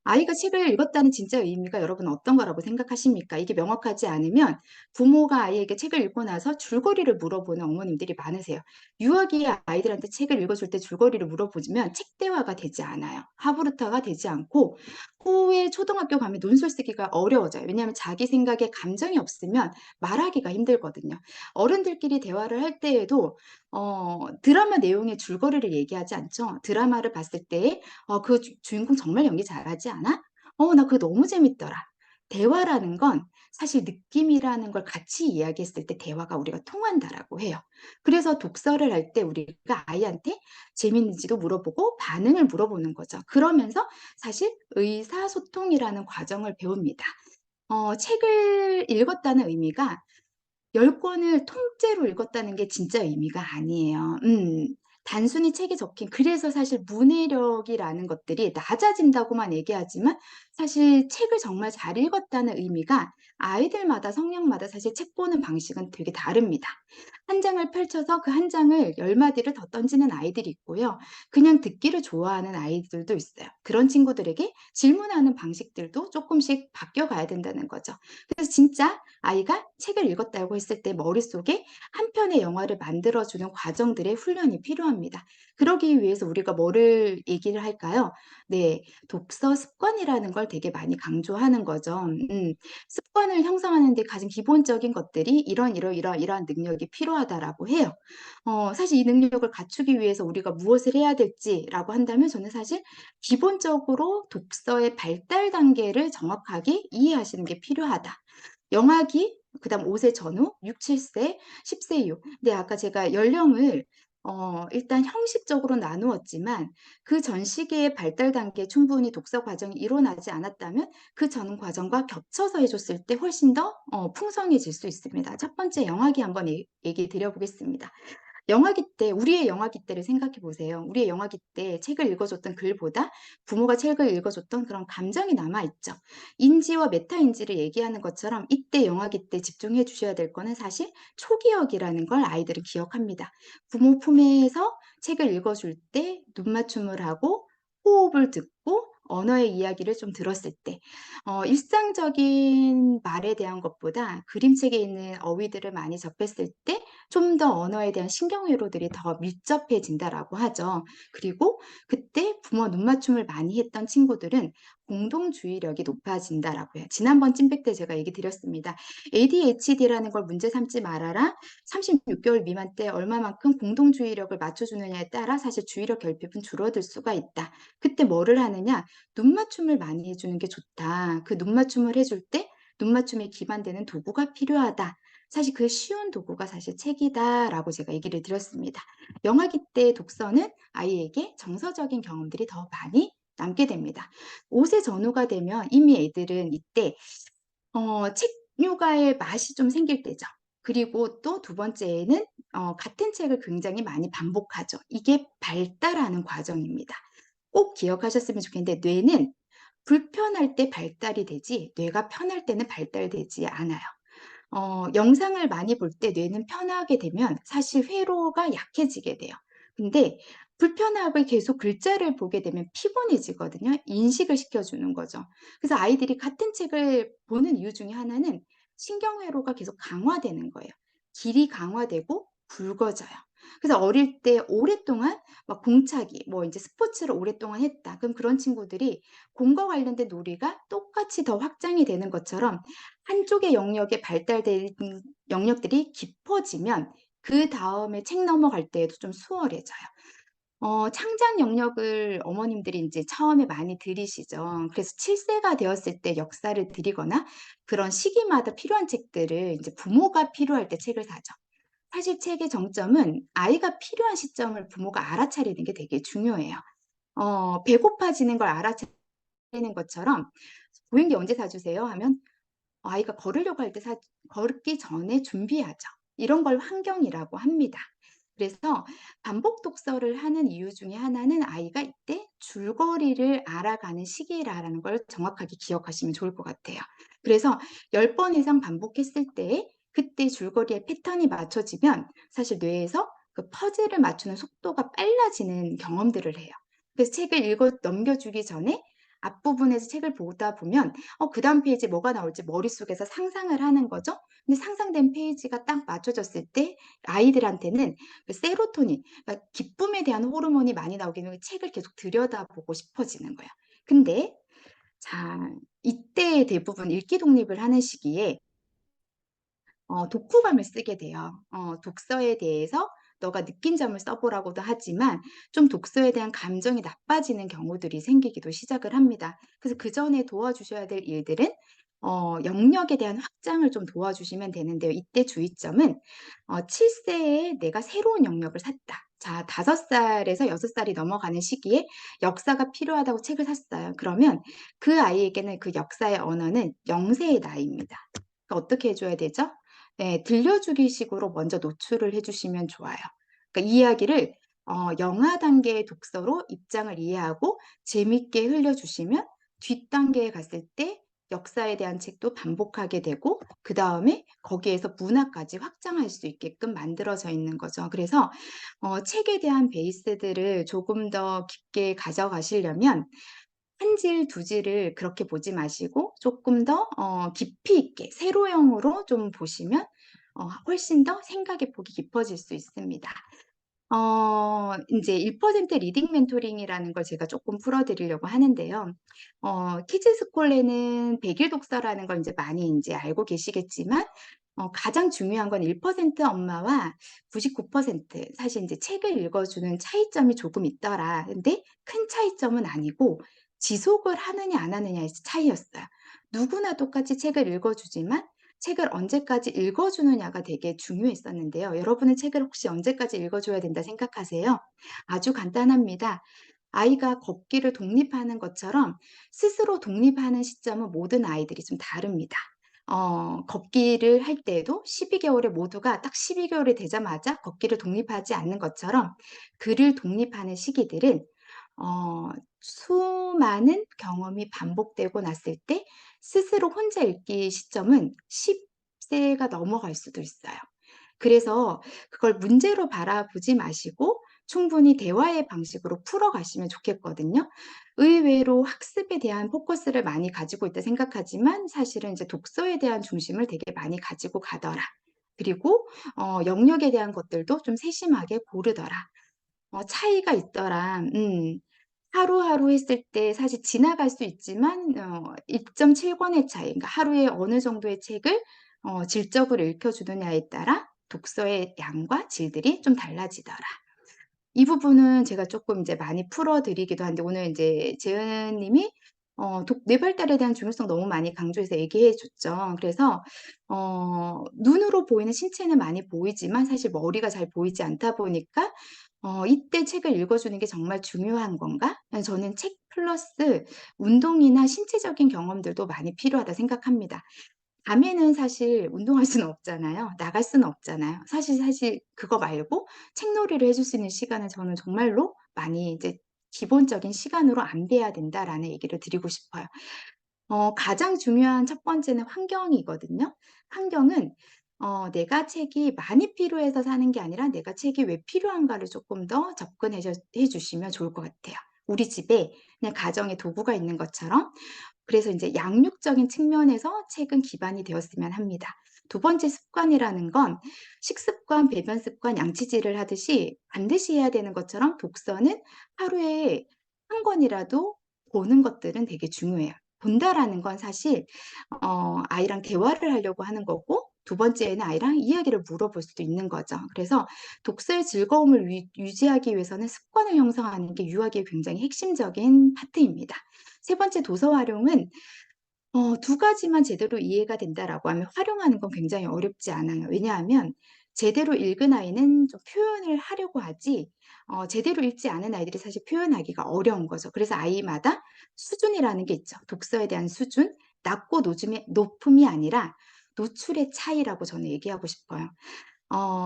아이가 책을 읽었다는 진짜 의미가 여러분 어떤 거라고 생각하십니까? 이게 명확하지 않으면 부모가 아이에게 책을 읽고 나서 줄거리를 물어보는 어머님들이 많으세요. 유아기의 아이들한테 책을 읽어줄 때 줄거리를 물어보면 책 대화가 되지 않아요. 하부르타가 되지 않고 후에 초등학교 가면 논술 쓰기가 어려워져요. 왜냐하면 자기 생각에 감정이 없으면 말하기가 힘들거든요. 어른들끼리 대화를 할 때에도 드라마 내용의 줄거리를 얘기하지 않죠. 드라마를 봤을 때 그 주인공 정말 연기 잘하지 않아? 나 그거 너무 재밌더라. 대화라는 건 사실 느낌이라는 걸 같이 이야기했을 때 대화가 우리가 통한다라고 해요. 그래서 독서를 할 때 우리가 아이한테 재밌는지도 물어보고 반응을 물어보는 거죠. 그러면서 사실 의사소통이라는 과정을 배웁니다. 책을 읽었다는 의미가 10권을 통째로 읽었다는 게 진짜 의미가 아니에요. 단순히 책에 적힌 그래서 사실 문해력이라는 것들이 낮아진다고만 얘기하지만 사실 책을 정말 잘 읽었다는 의미가 아이들마다 성향마다 사실 책 보는 방식은 되게 다릅니다. 한 장을 펼쳐서 그 한 장을 10마디를 더 던지는 아이들이 있고요. 그냥 듣기를 좋아하는 아이들도 있어요. 그런 친구들에게 질문하는 방식들도 조금씩 바뀌어가야 된다는 거죠. 그래서 진짜 아이가 책을 읽었다고 했을 때 머릿속에 한 편의 영화를 만들어주는 과정들의 훈련이 필요합니다. 그러기 위해서 우리가 뭐를 얘기를 할까요? 네, 독서 습관이라는 걸 되게 많이 강조하는 거죠. 습관을 형성하는 데 가장 기본적인 것들이 이러한 능력이 필요하다라고 해요. 사실 이 능력을 갖추기 위해서 우리가 무엇을 해야 될지라고 한다면 저는 사실 기본적으로 독서의 발달 단계를 정확하게 이해하시는 게 필요하다. 영아기, 그다음 5세 전후, 6, 7세, 10세 이후. 근데 아까 제가 연령을 일단 형식적으로 나누었지만 그 전 시기의 발달 단계에 충분히 독서 과정이 일어나지 않았다면 그 전 과정과 겹쳐서 해줬을 때 훨씬 더 풍성해질 수 있습니다. 첫 번째 영아기 한번 얘기 드려보겠습니다. 영아기 때, 우리의 영아기 때를 생각해 보세요. 우리의 영아기 때 책을 읽어줬던 글보다 부모가 책을 읽어줬던 그런 감정이 남아있죠. 인지와 메타인지를 얘기하는 것처럼 이때 영아기 때 집중해 주셔야 될 거는 사실 초기억이라는 걸 아이들은 기억합니다. 부모 품에서 책을 읽어줄 때 눈맞춤을 하고 호흡을 듣고 언어의 이야기를 좀 들었을 때 일상적인 말에 대한 것보다 그림책에 있는 어휘들을 많이 접했을 때 좀 더 언어에 대한 신경회로들이 더 밀접해진다라고 하죠. 그리고 그때 부모 눈맞춤을 많이 했던 친구들은 공동주의력이 높아진다라고 해요. 지난번 찐백 때 제가 얘기 드렸습니다. ADHD라는 걸 문제 삼지 말아라. 36개월 미만 때 얼마만큼 공동주의력을 맞춰주느냐에 따라 사실 주의력 결핍은 줄어들 수가 있다. 그때 뭐를 하느냐? 눈맞춤을 많이 해주는 게 좋다. 그 눈맞춤을 해줄 때 눈맞춤에 기반되는 도구가 필요하다. 사실 그 쉬운 도구가 사실 책이다라고 제가 얘기를 드렸습니다. 영아기 때 독서는 아이에게 정서적인 경험들이 더 많이 남게 됩니다. 5세 전후가 되면 이미 애들은 이때 책류가의 맛이 좀 생길 때죠. 그리고 또 두 번째는 같은 책을 굉장히 많이 반복하죠. 이게 발달하는 과정입니다. 꼭 기억하셨으면 좋겠는데 뇌는 불편할 때 발달이 되지 뇌가 편할 때는 발달되지 않아요. 영상을 많이 볼 때 뇌는 편하게 되면 사실 회로가 약해지게 돼요. 근데 불편하게 계속 글자를 보게 되면 피곤해지거든요. 인식을 시켜주는 거죠. 그래서 아이들이 같은 책을 보는 이유 중에 하나는 신경회로가 계속 강화되는 거예요. 길이 강화되고 굵어져요. 그래서 어릴 때 오랫동안 막 공차기, 뭐 이제 스포츠를 오랫동안 했다. 그럼 그런 친구들이 공과 관련된 놀이가 똑같이 더 확장이 되는 것처럼 한쪽의 영역에 발달된 영역들이 깊어지면 그 다음에 책 넘어갈 때에도 좀 수월해져요. 창작 영역을 어머님들이 이제 처음에 많이 들이시죠. 그래서 7세가 되었을 때 역사를 드리거나 그런 시기마다 필요한 책들을 이제 부모가 필요할 때 책을 사죠. 사실 책의 정점은 아이가 필요한 시점을 부모가 알아차리는 게 되게 중요해요. 배고파지는 걸 알아차리는 것처럼 "보행기 언제 사주세요?" 하면 아이가 걸으려고 할 때 걸기 전에 준비하죠. 이런 걸 환경이라고 합니다. 그래서 반복 독서를 하는 이유 중에 하나는 아이가 이때 줄거리를 알아가는 시기라는 걸 정확하게 기억하시면 좋을 것 같아요. 그래서 10번 이상 반복했을 때 그때 줄거리의 패턴이 맞춰지면 사실 뇌에서 그 퍼즐을 맞추는 속도가 빨라지는 경험들을 해요. 그래서 책을 넘겨주기 전에 앞부분에서 책을 보다 보면 그다음 페이지에 뭐가 나올지 머릿속에서 상상을 하는 거죠. 근데 상상된 페이지가 딱 맞춰졌을 때 아이들한테는 그 세로토닌, 그러니까 기쁨에 대한 호르몬이 많이 나오기 때문에 책을 계속 들여다보고 싶어지는 거예요. 근데 자, 이때 대부분 읽기 독립을 하는 시기에 독후감을 쓰게 돼요. 독서에 대해서 너가 느낀 점을 써보라고도 하지만 좀 독서에 대한 감정이 나빠지는 경우들이 생기기도 시작을 합니다. 그래서 그 전에 도와주셔야 될 일들은 영역에 대한 확장을 좀 도와주시면 되는데요. 이때 주의점은 7세에 내가 새로운 영역을 샀다. 자, 5살에서 6살이 넘어가는 시기에 역사가 필요하다고 책을 샀어요. 그러면 그 아이에게는 그 역사의 언어는 영세의 나이입니다. 그러니까 어떻게 해줘야 되죠? 네, 들려주기 식으로 먼저 노출을 해주시면 좋아요. 그러니까 이야기를 영화 단계의 독서로 입장을 이해하고 재밌게 흘려주시면 뒷단계에 갔을 때 역사에 대한 책도 반복하게 되고 그 다음에 거기에서 문화까지 확장할 수 있게끔 만들어져 있는 거죠. 그래서 책에 대한 베이스들을 조금 더 깊게 가져가시려면 한 질, 두 질을 그렇게 보지 마시고 조금 더 깊이 있게 세로형으로 좀 보시면 훨씬 더 생각의 폭이 깊어질 수 있습니다. 인제 1% 리딩 멘토링이라는 걸 제가 조금 풀어 드리려고 하는데요. 키즈 스콜레는 100일 독서라는 걸 인제 많이 인제 알고 계시겠지만 가장 중요한 건 1% 엄마와 99% 사실 인제 책을 읽어주는 차이점이 조금 있더라. 근데 큰 차이점은 아니고 지속을 하느냐 안 하느냐의 차이였어요. 누구나 똑같이 책을 읽어주지만 책을 언제까지 읽어주느냐가 되게 중요했었는데요. 여러분은 책을 혹시 언제까지 읽어줘야 된다 생각하세요? 아주 간단합니다. 아이가 걷기를 독립하는 것처럼 스스로 독립하는 시점은 모든 아이들이 좀 다릅니다. 걷기를 할 때에도 12개월에 모두가 딱 12개월이 되자마자 걷기를 독립하지 않는 것처럼 글을 독립하는 시기들은 어, 수많은 경험이 반복되고 났을 때 스스로 혼자 읽기 시점은 10세가 넘어갈 수도 있어요. 그래서 그걸 문제로 바라보지 마시고 충분히 대화의 방식으로 풀어가시면 좋겠거든요. 의외로 학습에 대한 포커스를 많이 가지고 있다 생각하지만 사실은 이제 독서에 대한 중심을 되게 많이 가지고 가더라. 그리고 영역에 대한 것들도 좀 세심하게 고르더라. 차이가 있더라. 하루하루 했을 때 사실 지나갈 수 있지만 1.7권의 차이, 그러니까 하루에 어느 정도의 책을 질적으로 읽혀주느냐에 따라 독서의 양과 질들이 좀 달라지더라. 이 부분은 제가 조금 이제 많이 풀어드리기도 한데 오늘 이제 재은 님이 뇌발달에 대한 중요성 너무 많이 강조해서 얘기해 줬죠. 그래서 눈으로 보이는 신체는 많이 보이지만 사실 머리가 잘 보이지 않다 보니까 이때 책을 읽어주는 게 정말 중요한 건가? 저는 책 플러스 운동이나 신체적인 경험들도 많이 필요하다 생각합니다. 밤에는 사실 운동할 수는 없잖아요. 나갈 수는 없잖아요. 사실 그거 말고 책놀이를 해줄 수 있는 시간은 저는 정말로 많이 이제 기본적인 시간으로 안배해야 된다라는 얘기를 드리고 싶어요. 가장 중요한 첫 번째는 환경이거든요. 환경은 내가 책이 많이 필요해서 사는 게 아니라 내가 책이 왜 필요한가를 조금 더 접근해 주시면 좋을 것 같아요. 우리 집에 그냥 가정의 도구가 있는 것처럼 그래서 이제 양육적인 측면에서 책은 기반이 되었으면 합니다. 두 번째 습관이라는 건 식습관, 배변 습관, 양치질을 하듯이 반드시 해야 되는 것처럼 독서는 하루에 한 권이라도 보는 것들은 되게 중요해요. 본다라는 건 사실 아이랑 대화를 하려고 하는 거고 두 번째에는 아이랑 이야기를 물어볼 수도 있는 거죠. 그래서 독서의 즐거움을 유지하기 위해서는 습관을 형성하는 게 유아기의 굉장히 핵심적인 파트입니다. 세 번째 도서 활용은 두 가지만 제대로 이해가 된다라고 하면 활용하는 건 굉장히 어렵지 않아요. 왜냐하면 제대로 읽은 아이는 좀 표현을 하려고 하지, 제대로 읽지 않은 아이들이 사실 표현하기가 어려운 거죠. 그래서 아이마다 수준이라는 게 있죠. 독서에 대한 수준, 낮고 높음이 아니라 노출의 차이라고 저는 얘기하고 싶어요.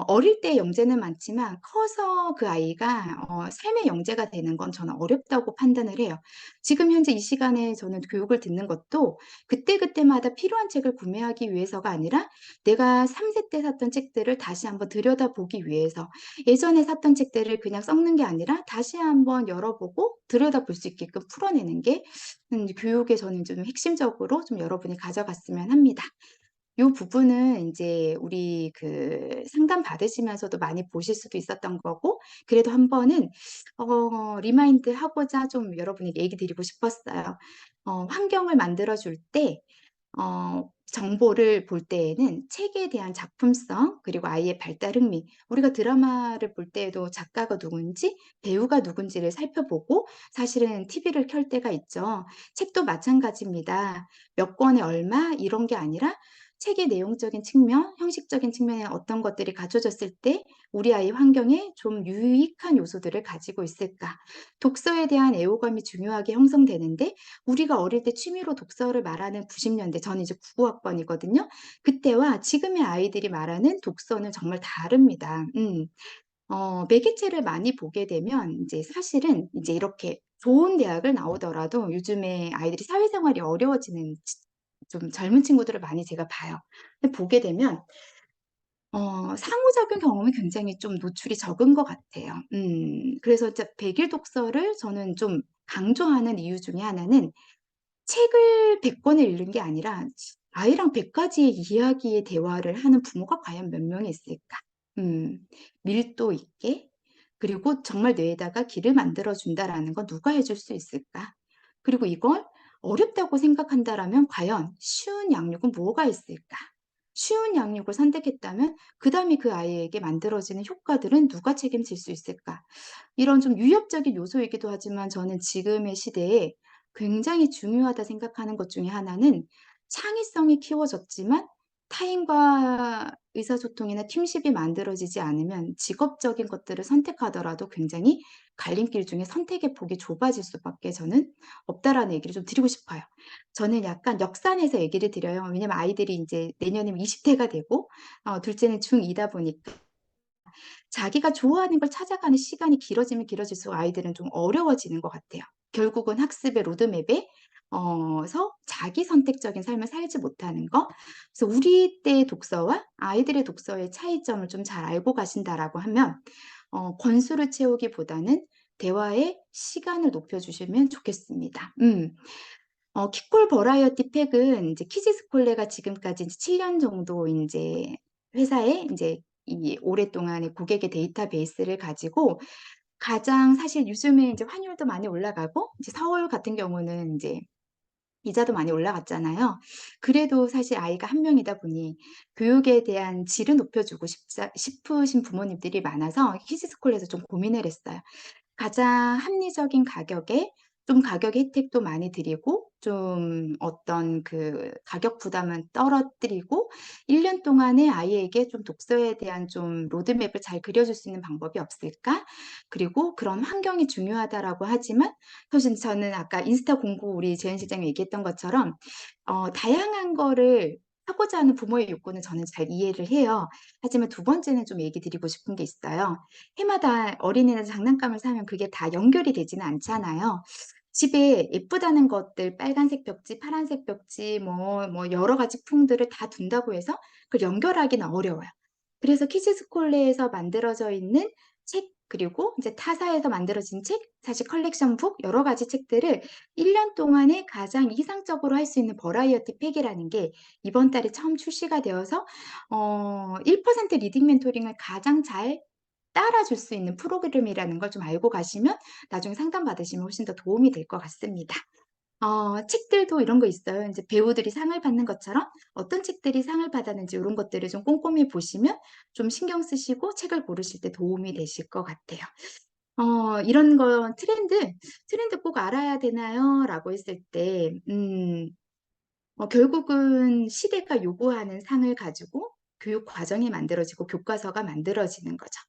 어릴 때 영재는 많지만 커서 그 아이가 삶의 영재가 되는 건 저는 어렵다고 판단을 해요. 지금 현재 이 시간에 저는 교육을 듣는 것도 그때그때마다 필요한 책을 구매하기 위해서가 아니라 내가 3세 때 샀던 책들을 다시 한번 들여다보기 위해서, 예전에 샀던 책들을 그냥 썩는 게 아니라 다시 한번 열어보고 들여다볼 수 있게끔 풀어내는 게 교육에 저는 좀 핵심적으로 좀 여러분이 가져갔으면 합니다. 요 부분은 이제 우리 그 상담 받으시면서도 많이 보실 수도 있었던 거고, 그래도 한 번은 리마인드 하고자 좀 여러분에게 얘기 드리고 싶었어요. 환경을 만들어 줄 때 정보를 볼 때에는 책에 대한 작품성, 그리고 아이의 발달 흥미, 우리가 드라마를 볼 때에도 작가가 누군지, 배우가 누군지를 살펴보고 사실은 TV를 켤 때가 있죠. 책도 마찬가지입니다. 몇 권에 얼마 이런 게 아니라 책의 내용적인 측면, 형식적인 측면에 어떤 것들이 갖춰졌을 때 우리 아이 환경에 좀 유익한 요소들을 가지고 있을까. 독서에 대한 애호감이 중요하게 형성되는데, 우리가 어릴 때 취미로 독서를 말하는 90년대, 저는 이제 99학번이거든요. 그때와 지금의 아이들이 말하는 독서는 정말 다릅니다. 매개체를 많이 보게 되면 이제 사실은 이제 이렇게 좋은 대학을 나오더라도 요즘에 아이들이 사회생활이 어려워지는 좀 젊은 친구들을 많이 제가 봐요. 근데 보게 되면 상호작용 경험이 굉장히 좀 노출이 적은 것 같아요. 그래서 이제 백일 독서를 저는 좀 강조하는 이유 중에 하나는 책을 100권을 읽는 게 아니라 아이랑 100가지의 이야기의 대화를 하는 부모가 과연 몇 명이 있을까? 음, 밀도 있게, 그리고 정말 뇌에다가 길을 만들어 준다라는 건 누가 해줄 수 있을까? 그리고 이걸 어렵다고 생각한다라면 과연 쉬운 양육은 뭐가 있을까? 쉬운 양육을 선택했다면 그다음에 그 아이에게 만들어지는 효과들은 누가 책임질 수 있을까? 이런 좀 위협적인 요소이기도 하지만 저는 지금의 시대에 굉장히 중요하다 생각하는 것 중에 하나는, 창의성이 키워졌지만 타인과 의사소통이나 팀십이 만들어지지 않으면 직업적인 것들을 선택하더라도 굉장히 갈림길 중에 선택의 폭이 좁아질 수밖에 저는 없다라는 얘기를 좀 드리고 싶어요. 저는 약간 역산해서 얘기를 드려요. 왜냐면 아이들이 이제 내년이면 20대가 되고 둘째는 중2다 보니까 자기가 좋아하는 걸 찾아가는 시간이 길어지면 길어질수록 아이들은 좀 어려워지는 것 같아요. 결국은 학습의 로드맵에 서 자기 선택적인 삶을 살지 못하는 거. 그래서 우리 때의 독서와 아이들의 독서의 차이점을 좀 잘 알고 가신다라고 하면 권수를 채우기보다는 대화의 시간을 높여주시면 좋겠습니다. 키콜 버라이어티 팩은 이제 키즈스콜레가 지금까지 이제 7년 정도 이제 회사에 이제 이 오랫동안의 고객의 데이터베이스를 가지고, 가장 사실 요즘에 이제 환율도 많이 올라가고 이제 서울 같은 경우는 이제 이자도 많이 올라갔잖아요. 그래도 사실 아이가 한 명이다 보니 교육에 대한 질을 높여주고 싶으신 부모님들이 많아서 키즈스콜에서 좀 고민을 했어요. 가장 합리적인 가격에 좀 가격 혜택도 많이 드리고 좀 어떤 그 가격 부담은 떨어뜨리고 1년 동안에 아이에게 좀 독서에 대한 좀 로드맵을 잘 그려줄 수 있는 방법이 없을까? 그리고 그런 환경이 중요하다라고 하지만 사실 저는 아까 인스타 공부 우리 재현 실장이 얘기했던 것처럼 다양한 거를 하고자 하는 부모의 욕구는 저는 잘 이해를 해요. 하지만 두 번째는 좀 얘기 드리고 싶은 게 있어요. 해마다 어린이날 장난감을 사면 그게 다 연결이 되지는 않잖아요. 집에 예쁘다는 것들, 빨간색 벽지, 파란색 벽지, 뭐 여러 가지 풍들을 다 둔다고 해서 그걸 연결하기는 어려워요. 그래서 키즈스콜레에서 만들어져 있는 책, 그리고 이제 타사에서 만들어진 책, 사실 컬렉션북, 여러 가지 책들을 1년 동안에 가장 이상적으로 할 수 있는 버라이어티 팩이라는 게 이번 달에 처음 출시가 되어서 1% 리딩 멘토링을 가장 잘 따라줄 수 있는 프로그램이라는 걸 좀 알고 가시면 나중에 상담 받으시면 훨씬 더 도움이 될 것 같습니다. 책들도 이런 거 있어요. 이제 배우들이 상을 받는 것처럼 어떤 책들이 상을 받았는지 이런 것들을 좀 꼼꼼히 보시면 좀 신경 쓰시고 책을 고르실 때 도움이 되실 것 같아요. 이런 거 트렌드 꼭 알아야 되나요? 라고 했을 때, 결국은 시대가 요구하는 상을 가지고 교육 과정이 만들어지고 교과서가 만들어지는 거죠.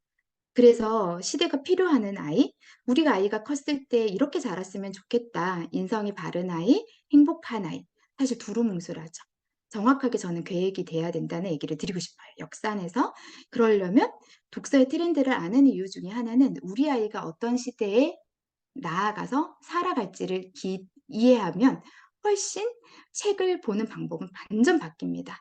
그래서 시대가 필요하는 아이, 우리가 아이가 컸을 때 이렇게 자랐으면 좋겠다. 인성이 바른 아이, 행복한 아이. 사실 두루뭉술하죠. 정확하게 저는 계획이 돼야 된다는 얘기를 드리고 싶어요. 역산해서 그러려면 독서의 트렌드를 아는 이유 중에 하나는 우리 아이가 어떤 시대에 나아가서 살아갈지를 이해하면 훨씬 책을 보는 방법은 완전 바뀝니다.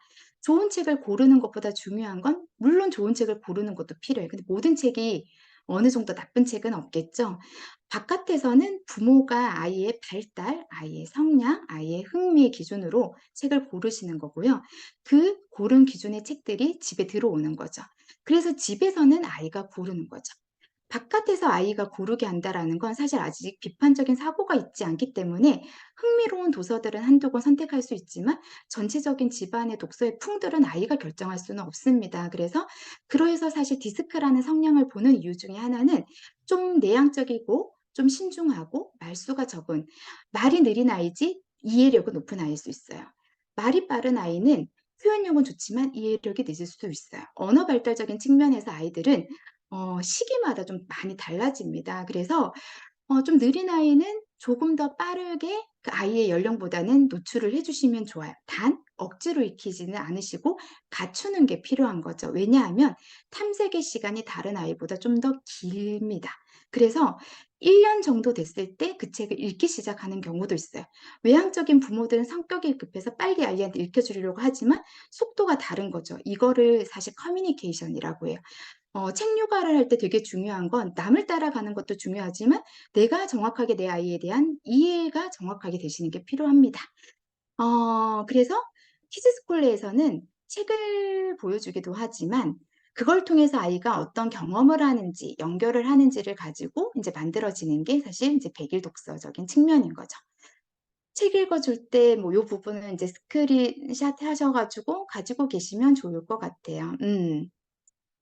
좋은 책을 고르는 것보다 중요한 건 물론 좋은 책을 고르는 것도 필요해요. 근데 모든 책이 어느 정도 나쁜 책은 없겠죠. 바깥에서는 부모가 아이의 발달, 아이의 성향, 아이의 흥미의 기준으로 책을 고르시는 거고요. 그 고른 기준의 책들이 집에 들어오는 거죠. 그래서 집에서는 아이가 고르는 거죠. 바깥에서 아이가 고르게 한다라는 건 사실 아직 비판적인 사고가 있지 않기 때문에 흥미로운 도서들은 한두 권 선택할 수 있지만 전체적인 집안의 독서의 풍들은 아이가 결정할 수는 없습니다. 그래서 사실 디스크라는 성향을 보는 이유 중에 하나는 좀 내향적이고 좀 신중하고 말수가 적은 말이 느린 아이지 이해력은 높은 아이일 수 있어요. 말이 빠른 아이는 표현력은 좋지만 이해력이 늦을 수도 있어요. 언어 발달적인 측면에서 아이들은 시기마다 좀 많이 달라집니다. 그래서 좀 느린 아이는 조금 더 빠르게 그 아이의 연령보다는 노출을 해 주시면 좋아요. 단 억지로 익히지는 않으시고 갖추는 게 필요한 거죠. 왜냐하면 탐색의 시간이 다른 아이보다 좀 더 길입니다. 그래서 1년 정도 됐을 때 그 책을 읽기 시작하는 경우도 있어요. 외향적인 부모들은 성격이 급해서 빨리 아이한테 읽혀 주려고 하지만 속도가 다른 거죠. 이거를 사실 커뮤니케이션이라고 해요. 책 육아를 할 때 되게 중요한 건 남을 따라가는 것도 중요하지만 내가 정확하게 내 아이에 대한 이해가 정확하게 되시는 게 필요합니다. 그래서 키즈스쿨에서는 책을 보여주기도 하지만 그걸 통해서 아이가 어떤 경험을 하는지 연결을 하는지를 가지고 이제 만들어지는 게 사실 이제 백일 독서적인 측면인 거죠. 책 읽어줄 때 뭐 요 부분은 이제 스크린샷 하셔 가지고 계시면 좋을 것 같아요.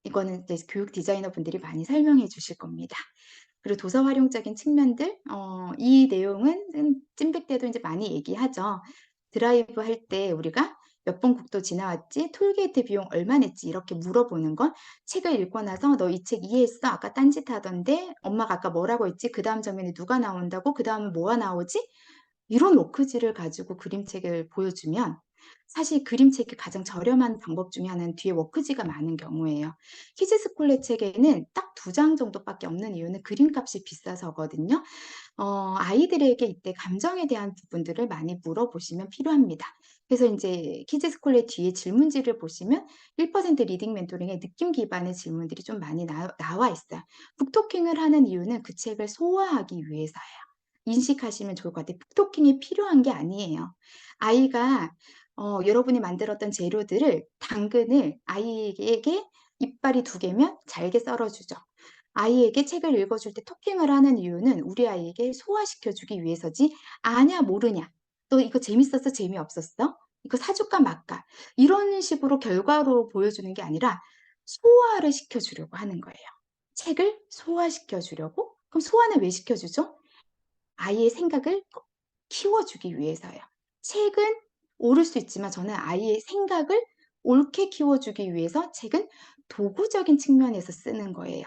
이거는 이제 교육 디자이너 분들이 많이 설명해 주실 겁니다. 그리고 도서 활용적인 측면들, 이 내용은 찐백 때도 이제 많이 얘기하죠. 드라이브 할 때 우리가 몇 번 국도 지나왔지? 톨게이트 비용 얼마 냈지? 이렇게 물어보는 건 책을 읽고 나서 너 이 책 이해했어? 아까 딴짓 하던데? 엄마가 아까 뭐라고 했지? 그 다음 장면에 누가 나온다고? 그 다음은 뭐가 나오지? 이런 워크지를 가지고 그림책을 보여주면 사실 그림책이 가장 저렴한 방법 중에 하나는 뒤에 워크지가 많은 경우예요. 키즈스쿨의 책에는 딱 2장 정도밖에 없는 이유는 그림값이 비싸서거든요. 아이들에게 이때 감정에 대한 부분들을 많이 물어보시면 필요합니다. 그래서 이제 키즈스쿨의 뒤에 질문지를 보시면 1% 리딩 멘토링의 느낌 기반의 질문들이 좀 많이 나와 있어요. 북토킹을 하는 이유는 그 책을 소화하기 위해서예요. 인식하시면 좋을 것 같아요. 북토킹이 필요한 게 아니에요. 아이가 여러분이 만들었던 재료들을 당근을 아이에게 이빨이 2개면 잘게 썰어 주죠. 아이에게 책을 읽어줄 때 토킹을 하는 이유는 우리 아이에게 소화시켜 주기 위해서지 아냐 모르냐. 너 이거 재밌었어? 재미없었어? 이거 사줄까 말까? 이런 식으로 결과로 보여주는 게 아니라 소화를 시켜 주려고 하는 거예요. 책을 소화시켜 주려고? 그럼 소화는 왜 시켜 주죠? 아이의 생각을 키워주기 위해서요. 책은 옳을 수 있지만 저는 아이의 생각을 옳게 키워주기 위해서 책은 도구적인 측면에서 쓰는 거예요.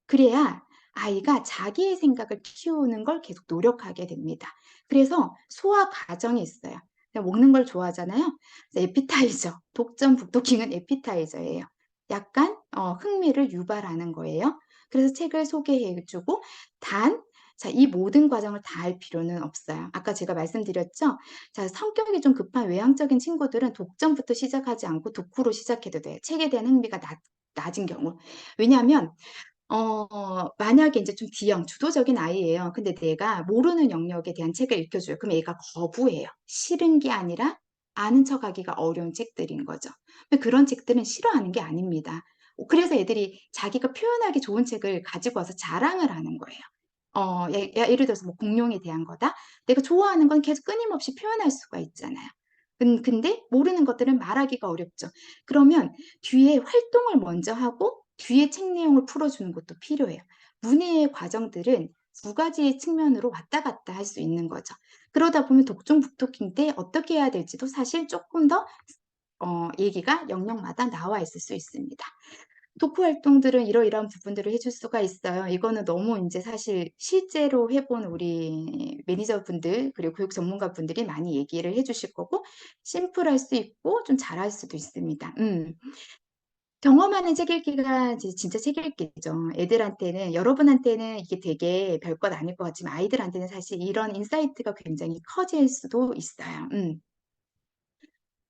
그래야 아이가 자기의 생각을 키우는 걸 계속 노력하게 됩니다. 그래서 소화 과정이 있어요. 먹는 걸 좋아하잖아요. 에피타이저, 독점 북토킹은 에피타이저예요. 약간 흥미를 유발하는 거예요. 그래서 책을 소개해주고 단, 자, 이 모든 과정을 다 할 필요는 없어요. 아까 제가 말씀드렸죠? 자, 성격이 좀 급한 외향적인 친구들은 독점부터 시작하지 않고 독후로 시작해도 돼요. 책에 대한 흥미가 낮은 경우. 왜냐하면 만약에 이제 좀 D형 주도적인 아이예요. 근데 내가 모르는 영역에 대한 책을 읽혀줘요. 그럼 얘가 거부해요. 싫은 게 아니라 아는 척하기가 어려운 책들인 거죠. 근데 그런 책들은 싫어하는 게 아닙니다. 그래서 애들이 자기가 표현하기 좋은 책을 가지고 와서 자랑을 하는 거예요. 예를 들어서 뭐 공룡에 대한 거다. 내가 좋아하는 건 계속 끊임없이 표현할 수가 있잖아요. 근데 모르는 것들은 말하기가 어렵죠. 그러면 뒤에 활동을 먼저 하고 뒤에 책 내용을 풀어주는 것도 필요해요. 문해의 과정들은 두 가지의 측면으로 왔다 갔다 할 수 있는 거죠. 그러다 보면 독종북토킹 때 어떻게 해야 될지도 사실 조금 더 얘기가 영역마다 나와 있을 수 있습니다. 토크 활동들은 이러이러한 부분들을 해줄 수가 있어요. 이거는 너무 이제 사실 실제로 해본 우리 매니저분들 그리고 교육 전문가분들이 많이 얘기를 해주실 거고 심플할 수 있고 좀 잘할 수도 있습니다. 경험하는 책 읽기가 이제 진짜 책 읽기죠. 애들한테는 여러분한테는 이게 되게 별것 아닐 것 같지만 아이들한테는 사실 이런 인사이트가 굉장히 커질 수도 있어요.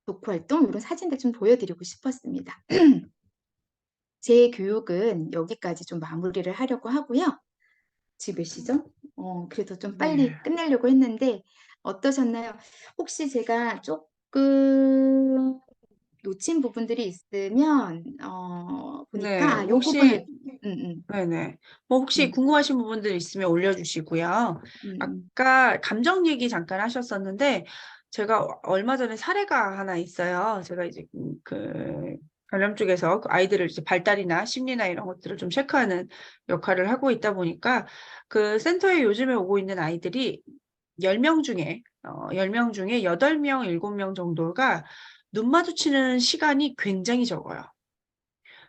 독후 활동 이런 사진들 좀 보여드리고 싶었습니다. 제 교육은 여기까지 좀 마무리를 하려고 하고요. 지금 몇 시죠? 그래도 좀 빨리 네. 끝내려고 했는데 어떠셨나요? 혹시 제가 조금 놓친 부분들이 있으면 네, 보니까 요 부분을 혹시, 음, 음, 네네. 뭐 혹시 음, 궁금하신 부분들 있으면 올려주시고요. 음, 아까 감정 얘기 잠깐 하셨었는데, 제가 얼마 전에 사례가 하나 있어요. 제가 이제 그 관련 쪽에서 그 아이들을 이제 발달이나 심리나 이런 것들을 좀 체크하는 역할을 하고 있다 보니까 그 센터에 요즘에 오고 있는 아이들이 10명 중에 8명, 7명 정도가 눈 마주치는 시간이 굉장히 적어요.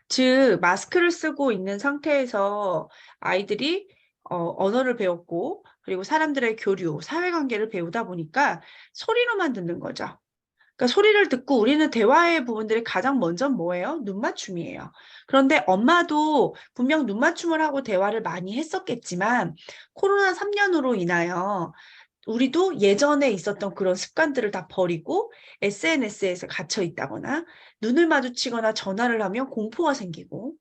즉, 마스크를 쓰고 있는 상태에서 아이들이 언어를 배웠고, 그리고 사람들의 교류, 사회관계를 배우다 보니까 소리로만 듣는 거죠. 그러니까 소리를 듣고 우리는 대화의 부분들이 가장 먼저 뭐예요? 눈맞춤이에요. 그런데 엄마도 분명 눈맞춤을 하고 대화를 많이 했었겠지만, 코로나 3년으로 인하여 우리도 예전에 있었던 그런 습관들을 다 버리고 SNS에서 갇혀 있다거나 눈을 마주치거나 전화를 하면 공포가 생기고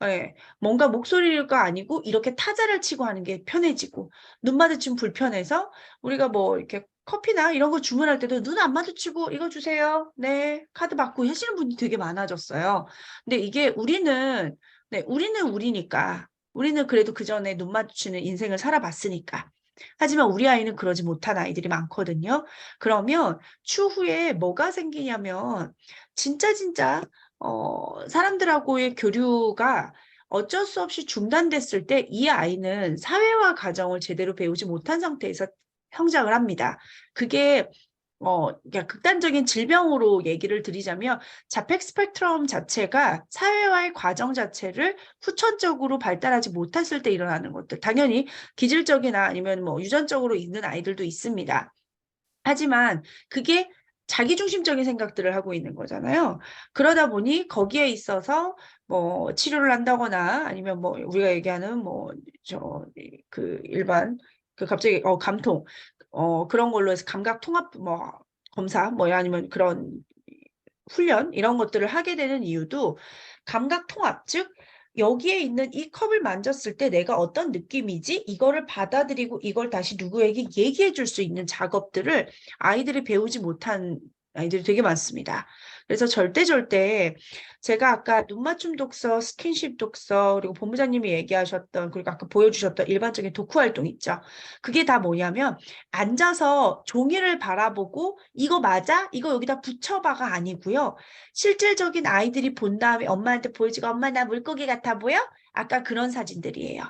예, 뭔가 목소리가 아니고 이렇게 타자를 치고 하는 게 편해지고 눈 마주치면 불편해서 우리가 뭐 이렇게 커피나 이런 거 주문할 때도 눈 안 마주치고 이거 주세요. 네, 카드 받고 하시는 분이 되게 많아졌어요. 근데 이게 우리는 우리니까 우리는 그래도 그 전에 눈 마주치는 인생을 살아봤으니까 하지만 우리 아이는 그러지 못한 아이들이 많거든요. 그러면 추후에 뭐가 생기냐면 진짜 사람들하고의 교류가 어쩔 수 없이 중단됐을 때 이 아이는 사회화 과정을 제대로 배우지 못한 상태에서 성장을 합니다. 그게 그러니까 극단적인 질병으로 얘기를 드리자면 자폐 스펙트럼 자체가 사회화의 과정 자체를 후천적으로 발달하지 못했을 때 일어나는 것들. 당연히 기질적이나 아니면 뭐 유전적으로 있는 아이들도 있습니다. 하지만 그게 자기중심적인 생각들을 하고 있는 거잖아요. 그러다 보니 거기에 있어서 뭐 치료를 한다거나 아니면 뭐 우리가 얘기하는 뭐 저 그 일반 그 갑자기 감통 그런 걸로 해서 감각 통합 뭐 검사 뭐 아니면 그런 훈련 이런 것들을 하게 되는 이유도 감각 통합 즉 여기에 있는 이 컵을 만졌을 때 내가 어떤 느낌이지? 이거를 받아들이고 이걸 다시 누구에게 얘기해 줄 수 있는 작업들을 아이들이 배우지 못한 아이들이 되게 많습니다. 그래서 절대 제가 아까 눈맞춤 독서, 스킨십 독서, 그리고 본부장님이 얘기하셨던, 그리고 아까 보여주셨던 일반적인 독후 활동 있죠. 그게 다 뭐냐면 앉아서 종이를 바라보고 이거 맞아? 이거 여기다 붙여봐가 아니고요. 실질적인 아이들이 본 다음에 엄마한테 보여주고 엄마 나 물고기 같아 보여? 아까 그런 사진들이에요.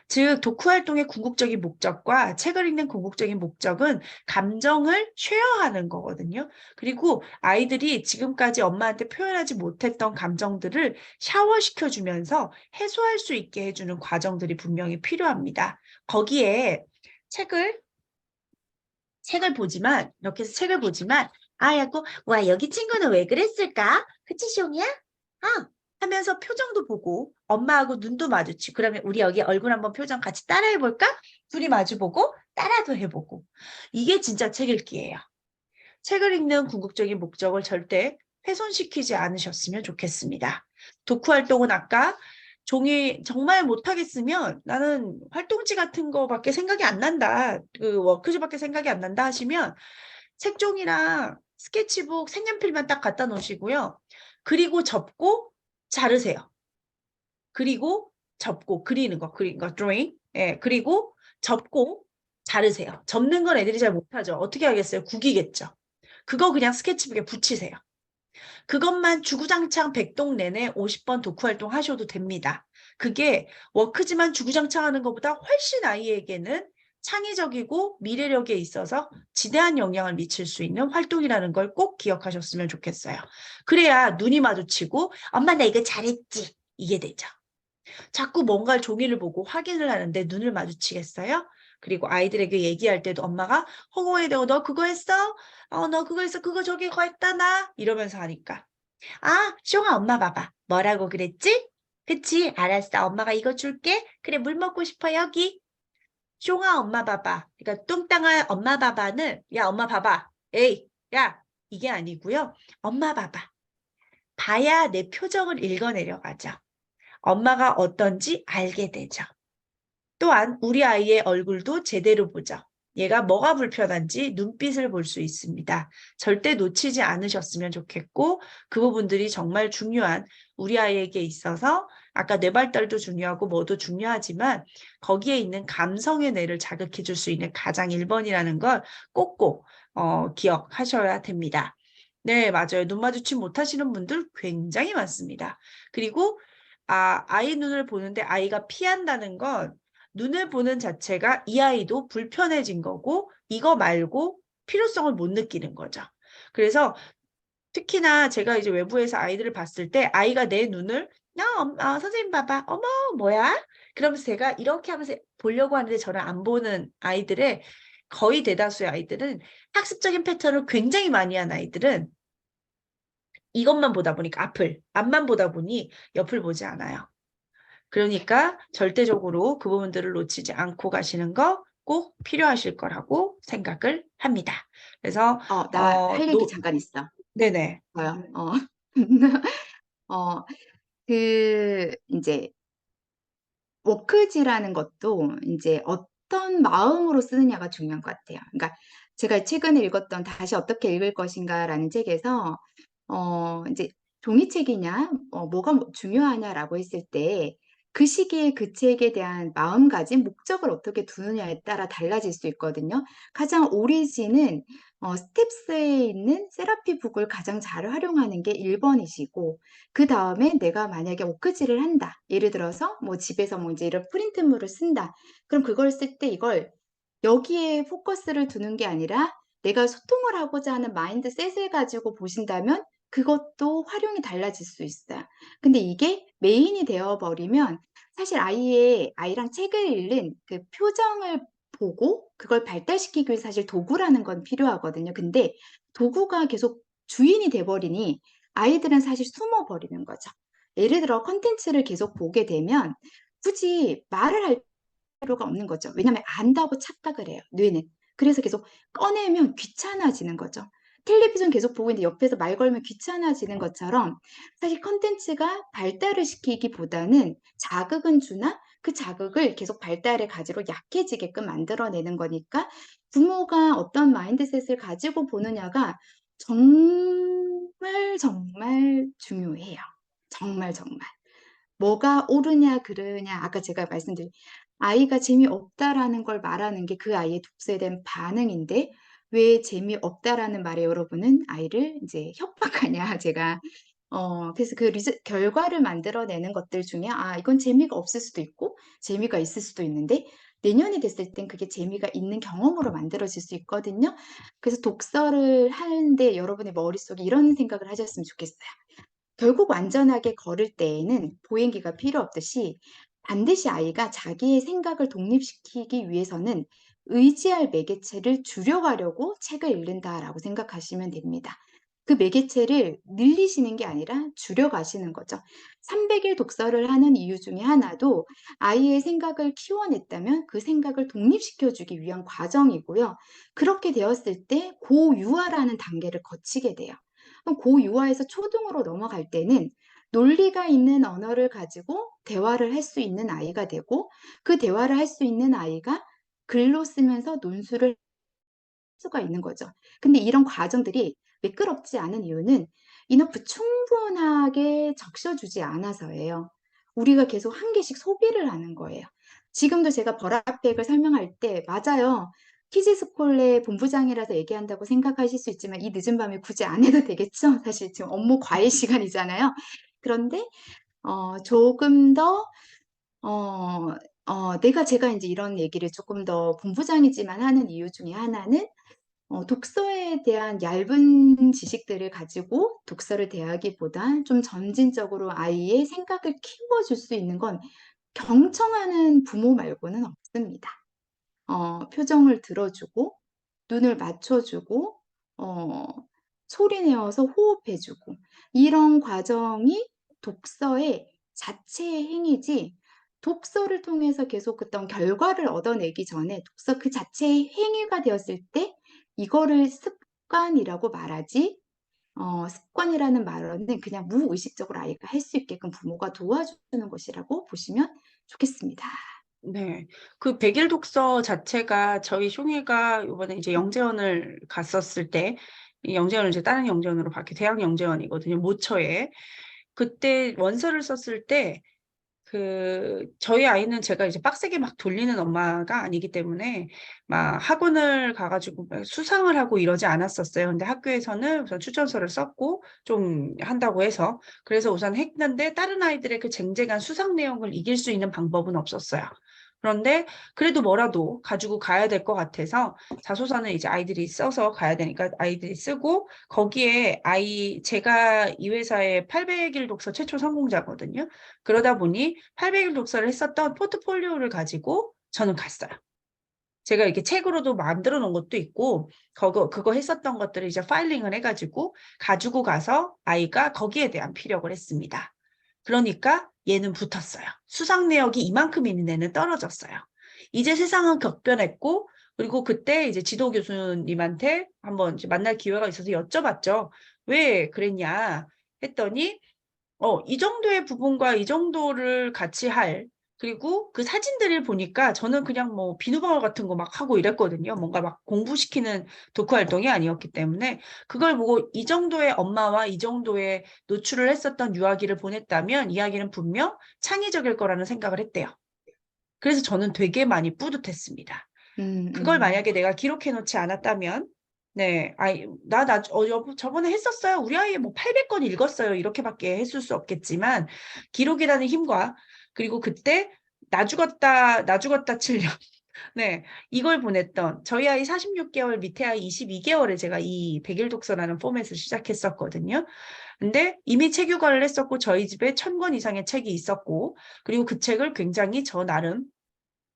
즉 독후 활동의 궁극적인 목적과 책을 읽는 궁극적인 목적은 감정을 쉐어하는 거거든요. 그리고 아이들이 지금까지 엄마한테 표현하지 못했던 감정들을 샤워시켜 주면서 해소할 수 있게 해주는 과정들이 분명히 필요합니다. 거기에 책을 이렇게 해서 책을 보지만 아야고 와 여기 친구는 왜 그랬을까? 그치 숑이야? 하면서 표정도 보고 엄마하고 눈도 마주치고 그러면 우리 여기 얼굴 한번 표정 같이 따라 해볼까? 둘이 마주보고 따라도 해보고 이게 진짜 책 읽기예요. 책을 읽는 궁극적인 목적을 절대 훼손시키지 않으셨으면 좋겠습니다. 독후 활동은 아까 종이 정말 못하겠으면 나는 활동지 같은 거밖에 생각이 안 난다. 그 워크지밖에 생각이 안 난다 하시면 색종이랑 스케치북, 색연필만 딱 갖다 놓으시고요. 그리고 접고 자르세요. 그리고 접고 그리는 거, 드로잉. 예, 그리고 접고 자르세요. 접는 건 애들이 잘 못하죠. 어떻게 하겠어요? 구기겠죠. 그거 그냥 스케치북에 붙이세요. 그것만 주구장창 백동 내내 50번 독후 활동 하셔도 됩니다. 그게 워크지만 주구장창 하는 것보다 훨씬 아이에게는 창의적이고 미래력에 있어서 지대한 영향을 미칠 수 있는 활동이라는 걸 꼭 기억하셨으면 좋겠어요. 그래야 눈이 마주치고 엄마 나 이거 잘했지 이게 되죠. 자꾸 뭔가 종이를 보고 확인을 하는데 눈을 마주치겠어요? 그리고 아이들에게 얘기할 때도 엄마가 허공에 대고 너 그거 했어? 너 그거 했어? 그거 저기 거 했다 나? 이러면서 하니까 아, 숑아 엄마 봐봐. 뭐라고 그랬지? 그치? 알았어. 엄마가 이거 줄게. 그래, 물 먹고 싶어, 여기. 숑아 엄마 봐봐. 그러니까 뚱땅아 엄마 봐봐는 야, 엄마 봐봐. 에이, 야, 이게 아니고요. 엄마 봐봐. 봐야 내 표정을 읽어내려가죠. 엄마가 어떤지 알게 되죠. 또한 우리 아이의 얼굴도 제대로 보죠. 얘가 뭐가 불편한지 눈빛을 볼 수 있습니다. 절대 놓치지 않으셨으면 좋겠고 그 부분들이 정말 중요한 우리 아이에게 있어서 아까 뇌발달도 중요하고 뭐도 중요하지만 거기에 있는 감성의 뇌를 자극해 줄 수 있는 가장 1번이라는 걸 꼭꼭 기억하셔야 됩니다. 네, 맞아요. 눈 마주침 못하시는 분들 굉장히 많습니다. 그리고 아이 눈을 보는데 아이가 피한다는 건 눈을 보는 자체가 이 아이도 불편해진 거고 이거 말고 필요성을 못 느끼는 거죠. 그래서 특히나 제가 이제 외부에서 아이들을 봤을 때 아이가 내 눈을 선생님 봐봐. 어머 뭐야? 그러면서 제가 이렇게 하면서 보려고 하는데 저를 안 보는 아이들의 거의 대다수의 아이들은 학습적인 패턴을 굉장히 많이 한 아이들은 이것만 보다 보니까 앞만 보다 보니 옆을 보지 않아요. 그러니까 절대적으로 그 부분들을 놓치지 않고 가시는 거 꼭 필요하실 거라고 생각을 합니다. 그래서 나 할 얘기 잠깐 있어. 네네. 저요. 어, 이제 워크지라는 것도 이제 어떤 마음으로 쓰느냐가 중요한 것 같아요. 그러니까 제가 최근에 읽었던 다시 어떻게 읽을 것인가라는 책에서 이제 종이책이냐, 뭐가 중요하냐라고 했을 때 그 시기에 그 책에 대한 마음가짐, 목적을 어떻게 두느냐에 따라 달라질 수 있거든요. 가장 오리진은 스텝스에 있는 세라피북을 가장 잘 활용하는 게 1번이시고, 그 다음에 내가 만약에 워크지를 한다. 예를 들어서 뭐 집에서 뭐 이제 이런 프린트물을 쓴다. 그럼 그걸 쓸 때 이걸 여기에 포커스를 두는 게 아니라 내가 소통을 하고자 하는 마인드셋을 가지고 보신다면 그것도 활용이 달라질 수 있어요. 근데 이게 메인이 되어버리면 사실 아이랑 책을 읽는 그 표정을 보고 그걸 발달시키기 위해 사실 도구라는 건 필요하거든요. 근데 도구가 계속 주인이 돼버리니 아이들은 사실 숨어버리는 거죠. 예를 들어 컨텐츠를 계속 보게 되면 굳이 말을 할 필요가 없는 거죠. 왜냐하면 안다고 착각을 해요, 뇌는. 그래서 계속 꺼내면 귀찮아지는 거죠. 텔레비전 계속 보고 있는데 옆에서 말 걸면 귀찮아지는 것처럼 사실 컨텐츠가 발달을 시키기보다는 자극은 주나 그 자극을 계속 발달의 가지로 약해지게끔 만들어내는 거니까 부모가 어떤 마인드셋을 가지고 보느냐가 정말 정말 중요해요. 정말 정말. 뭐가 옳으냐 그르냐 아까 제가 말씀드린 아이가 재미없다라는 걸 말하는 게 그 아이의 독서에 대한 반응인데 왜 재미없다라는 말에 여러분은 아이를 이제 협박하냐 제가 그래서 그 결과를 만들어내는 것들 중에 이건 재미가 없을 수도 있고 재미가 있을 수도 있는데 내년이 됐을 땐 그게 재미가 있는 경험으로 만들어질 수 있거든요. 그래서 독서를 하는데 여러분의 머릿속에 이런 생각을 하셨으면 좋겠어요. 결국 완전하게 걸을 때에는 보행기가 필요 없듯이 반드시 아이가 자기의 생각을 독립시키기 위해서는 의지할 매개체를 줄여가려고 책을 읽는다라고 생각하시면 됩니다. 그 매개체를 늘리시는 게 아니라 줄여가시는 거죠. 300일 독서를 하는 이유 중에 하나도 아이의 생각을 키워냈다면 그 생각을 독립시켜주기 위한 과정이고요. 그렇게 되었을 때 고유화라는 단계를 거치게 돼요. 그럼 고유아에서 초등으로 넘어갈 때는 논리가 있는 언어를 가지고 대화를 할 수 있는 아이가 되고 그 대화를 할 수 있는 아이가 글로 쓰면서 논술을 할 수가 있는 거죠. 근데 이런 과정들이 매끄럽지 않은 이유는 이너프 충분하게 적셔주지 않아서예요. 우리가 계속 한 개씩 소비를 하는 거예요. 지금도 제가 버라백을 설명할 때 맞아요. 키즈스콜레 본부장이라서 얘기한다고 생각하실 수 있지만 이 늦은 밤에 굳이 안 해도 되겠죠? 사실 지금 업무 과외 시간이잖아요. 그런데 조금 더 제가 이제 이런 얘기를 조금 더 본부장이지만 하는 이유 중에 하나는 독서에 대한 얇은 지식들을 가지고 독서를 대하기보단 좀 점진적으로 아이의 생각을 키워줄 수 있는 건 경청하는 부모 말고는 없습니다. 표정을 들어주고, 눈을 맞춰주고, 어, 소리 내어서 호흡해주고, 이런 과정이 독서의 자체의 행위지, 독서를 통해서 계속 어떤 결과를 얻어내기 전에 독서 그 자체의 행위가 되었을 때, 이거를 습관이라고 말하지, 습관이라는 말은 그냥 무의식적으로 아이가 할 수 있게끔 부모가 도와주는 것이라고 보시면 좋겠습니다. 네. 그 백일 독서 자체가 저희 숑이가 이번에 이제 영재원을 갔었을 때, 이 영재원을 이제 다른 영재원으로 바뀌, 대학 영재원이거든요. 모처에. 그때 원서를 썼을 때, 저희 아이는 제가 이제 빡세게 막 돌리는 엄마가 아니기 때문에 막 학원을 가가지고 막 수상을 하고 이러지 않았었어요. 근데 학교에서는 우선 추천서를 썼고 좀 한다고 해서 그래서 우선 했는데 다른 아이들의 그 쟁쟁한 수상 내용을 이길 수 있는 방법은 없었어요. 그런데 그래도 뭐라도 가지고 가야 될 것 같아서 자소서는 이제 아이들이 써서 가야 되니까 아이들이 쓰고 거기에 제가 이 회사의 800일 독서 최초 성공자거든요. 그러다 보니 800일 독서를 했었던 포트폴리오를 가지고 저는 갔어요. 제가 이렇게 책으로도 만들어 놓은 것도 있고, 그거 했었던 것들을 이제 파일링을 해가지고 가지고 가서 아이가 거기에 대한 피력을 했습니다. 그러니까 얘는 붙었어요. 수상 내역이 이만큼 있는 애는 떨어졌어요. 이제 세상은 격변했고, 그리고 그때 이제 지도 교수님한테 한번 이제 만날 기회가 있어서 여쭤봤죠. 왜 그랬냐 했더니 이 정도의 부분과 이 정도를 같이 그리고 그 사진들을 보니까 저는 그냥 뭐 비누방울 같은 거 막 하고 이랬거든요. 뭔가 막 공부시키는 독후 활동이 아니었기 때문에 그걸 보고 이 정도의 엄마와 이 정도의 노출을 했었던 유아기를 보냈다면 이야기는 분명 창의적일 거라는 생각을 했대요. 그래서 저는 되게 많이 뿌듯했습니다. 음, 그걸 음. 만약에 내가 기록해 놓지 않았다면, 네, 저번에 했었어요. 우리 아이 뭐 800권 읽었어요. 이렇게밖에 했을 수 없겠지만, 기록이라는 힘과, 그리고 그때 나 죽었다 7년. 네, 이걸 보냈던 저희 아이 46개월, 밑에 아이 22개월에 제가 이 백일 독서라는 포맷을 시작했었거든요. 근데 이미 책 휴가를 했었고, 저희 집에 1000권 이상의 책이 있었고, 그리고 그 책을 굉장히 저 나름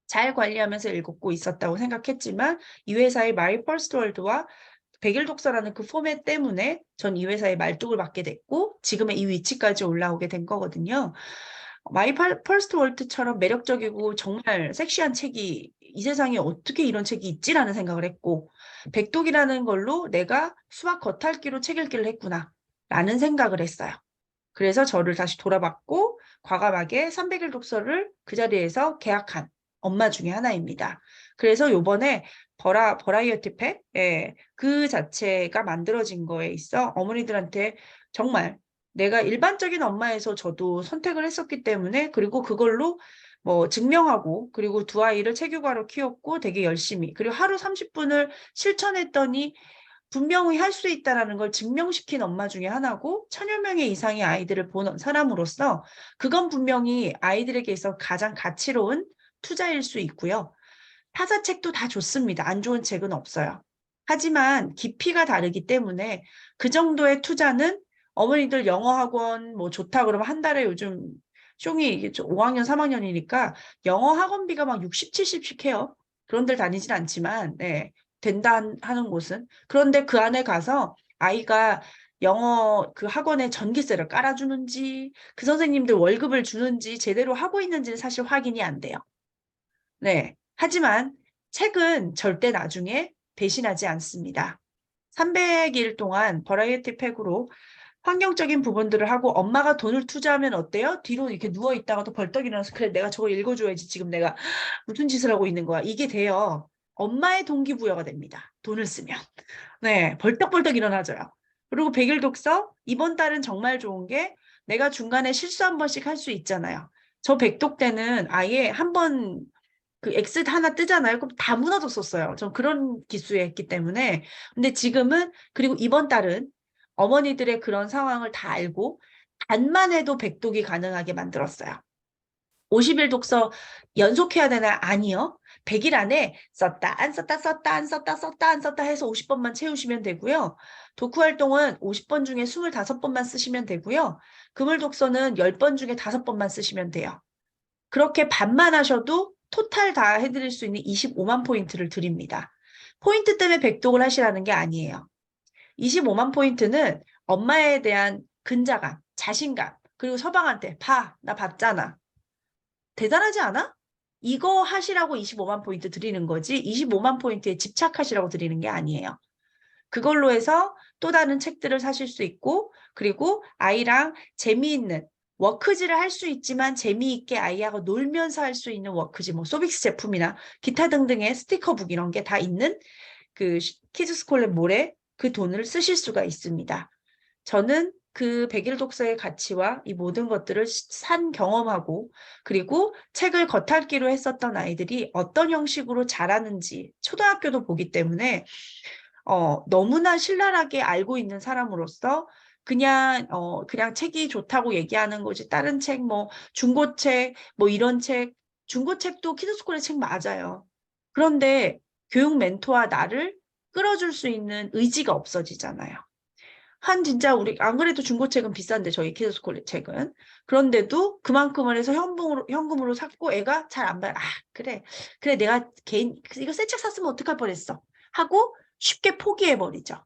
잘 관리하면서 읽고 있었다고 생각했지만 이 회사의 마이 퍼스트 월드와 백일 독서라는 그 포맷 때문에 전 이 회사의 말뚝을 받게 됐고 지금의 이 위치까지 올라오게 된 거거든요. 마이 퍼스트 월드처럼 매력적이고 정말 섹시한 책이 이 세상에 어떻게 이런 책이 있지라는 생각을 했고 백독이라는 걸로 내가 수학 겉핥기로 책 읽기를 했구나 라는 생각을 했어요. 그래서 저를 다시 돌아봤고 과감하게 300일 독서를 그 자리에서 계약한 엄마 중에 하나입니다. 그래서 요번에 버라이어티 팩, 예, 그 자체가 만들어진 거에 있어 어머니들한테 정말 내가 일반적인 엄마에서 저도 선택을 했었기 때문에 그리고 그걸로 뭐 증명하고 그리고 두 아이를 체육화로 키웠고 되게 열심히 그리고 하루 30분을 실천했더니 분명히 할 수 있다라는 걸 증명시킨 엄마 중에 하나고 천여 명의 이상의 아이들을 본 사람으로서 그건 분명히 아이들에게 있어 가장 가치로운 투자일 수 있고요. 타사 책도 다 좋습니다. 안 좋은 책은 없어요. 하지만 깊이가 다르기 때문에 그 정도의 투자는 어머니들 영어 학원 뭐 좋다 그러면 한 달에 요즘 숑이 이게 5학년, 3학년이니까 영어 학원비가 막 60, 70씩 해요. 그런 데를 다니진 않지만 네, 된다 하는 곳은. 그런데 그 안에 가서 아이가 영어 그 학원에 전기세를 깔아주는지 그 선생님들 월급을 주는지 제대로 하고 있는지는 사실 확인이 안 돼요. 네. 하지만 책은 절대 나중에 배신하지 않습니다. 300일 동안 버라이어티 팩으로 환경적인 부분들을 하고 엄마가 돈을 투자하면 어때요? 뒤로 이렇게 누워 있다가도 벌떡 일어나서 그래 내가 저거 읽어줘야지 지금 내가 무슨 짓을 하고 있는 거야. 이게 돼요. 엄마의 동기부여가 됩니다. 돈을 쓰면. 네, 벌떡벌떡 일어나져요. 그리고 백일 독서 이번 달은 정말 좋은 게 내가 중간에 실수 한 번씩 할 수 있잖아요. 저 백독 때는 아예 한 번 그 X 하나 뜨잖아요. 그럼 다 무너졌었어요. 전 그런 기수에 했기 때문에. 근데 지금은, 그리고 이번 달은 어머니들의 그런 상황을 다 알고 단만 해도 백독이 가능하게 만들었어요. 50일 독서 연속해야 되나? 아니요. 100일 안에 썼다, 안 썼다, 썼다, 안 썼다, 썼다, 안 썼다 해서 50번만 채우시면 되고요. 독후 활동은 50번 중에 25번만 쓰시면 되고요. 그물 독서는 10번 중에 5번만 쓰시면 돼요. 그렇게 반만 하셔도 토탈 다 해드릴 수 있는 25만 포인트를 드립니다. 포인트 때문에 백독을 하시라는 게 아니에요. 25만 포인트는 엄마에 대한 근자감, 자신감, 그리고 서방한테 봐, 나 봤잖아. 대단하지 않아? 이거 하시라고 25만 포인트 드리는 거지 25만 포인트에 집착하시라고 드리는 게 아니에요. 그걸로 해서 또 다른 책들을 사실 수 있고 그리고 아이랑 재미있는 워크지를 할 수 있지만 재미있게 아이하고 놀면서 할 수 있는 워크지 뭐 소빅스 제품이나 기타 등등의 스티커북 이런 게 다 있는 그 키즈스콜렛 몰에 그 돈을 쓰실 수가 있습니다. 저는 그 백일 독서의 가치와 이 모든 것들을 산 경험하고 그리고 책을 겉핥기로 했었던 아이들이 어떤 형식으로 자라는지 초등학교도 보기 때문에 너무나 신랄하게 알고 있는 사람으로서 그냥 책이 좋다고 얘기하는 거지. 다른 책, 뭐, 중고책, 뭐, 이런 책, 중고책도 키드스쿨의 책 맞아요. 그런데 교육 멘토와 나를 끌어줄 수 있는 의지가 없어지잖아요. 진짜 안 그래도 중고책은 비싼데, 저희 키드스쿨 책은. 그런데도 그만큼을 해서 현금으로 샀고, 애가 잘 안 봐요. 그래. 그래, 내가 이거 새 책 샀으면 어떡할 뻔했어. 하고 쉽게 포기해버리죠.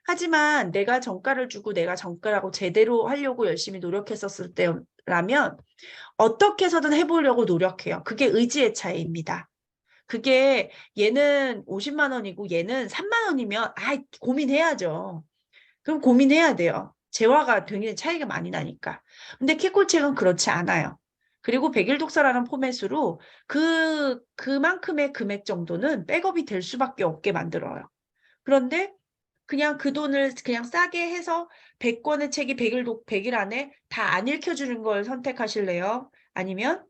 하지만 내가 정가를 주고 내가 정가라고 제대로 하려고 열심히 노력했었을 때라면 어떻게 해서든 해보려고 노력해요. 그게 의지의 차이입니다. 그게 얘는 50만 원이고 얘는 3만 원이면 고민해야죠. 그럼 고민해야 돼요. 재화가 굉장히 차이가 많이 나니까. 근데 키콜책은 그렇지 않아요. 그리고 백일 독서라는 포맷으로 그만큼의 금액 정도는 백업이 될 수밖에 없게 만들어요. 그런데 그냥 그 돈을 그냥 싸게 해서 100권의 책이 100일 안에 다 안 읽혀주는 걸 선택하실래요? 아니면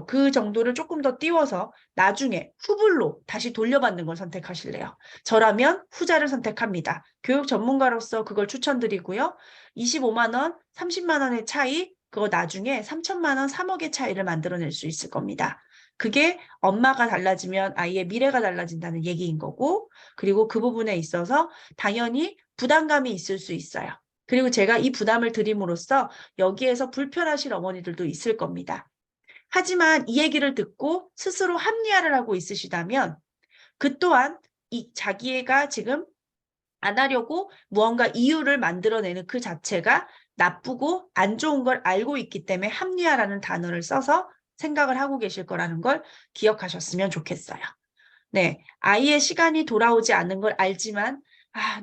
그 정도를 조금 더 띄워서 나중에 후불로 다시 돌려받는 걸 선택하실래요? 저라면 후자를 선택합니다. 교육 전문가로서 그걸 추천드리고요. 25만 원, 30만 원의 차이, 그거 나중에 3천만 원, 3억의 차이를 만들어낼 수 있을 겁니다. 그게 엄마가 달라지면 아이의 미래가 달라진다는 얘기인 거고, 그리고 그 부분에 있어서 당연히 부담감이 있을 수 있어요. 그리고 제가 이 부담을 드림으로써 여기에서 불편하실 어머니들도 있을 겁니다. 하지만 이 얘기를 듣고 스스로 합리화를 하고 있으시다면 그 또한 이 자기애가 지금 안 하려고 무언가 이유를 만들어내는 그 자체가 나쁘고 안 좋은 걸 알고 있기 때문에 합리화라는 단어를 써서 생각을 하고 계실 거라는 걸 기억하셨으면 좋겠어요. 네, 아이의 시간이 돌아오지 않는 걸 알지만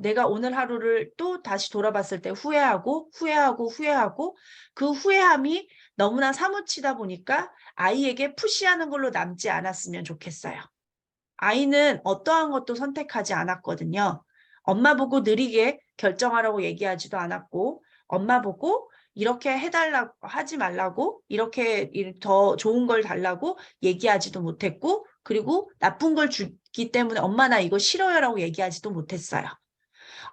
내가 오늘 하루를 또 다시 돌아봤을 때 후회하고 그 후회함이 너무나 사무치다 보니까 아이에게 푸시하는 걸로 남지 않았으면 좋겠어요. 아이는 어떠한 것도 선택하지 않았거든요. 엄마 보고 느리게 결정하라고 얘기하지도 않았고, 엄마 보고 이렇게 해달라고 하지 말라고, 이렇게 더 좋은 걸 달라고 얘기하지도 못했고, 그리고 나쁜 걸 주기 때문에 엄마 나 이거 싫어요라고 얘기하지도 못했어요.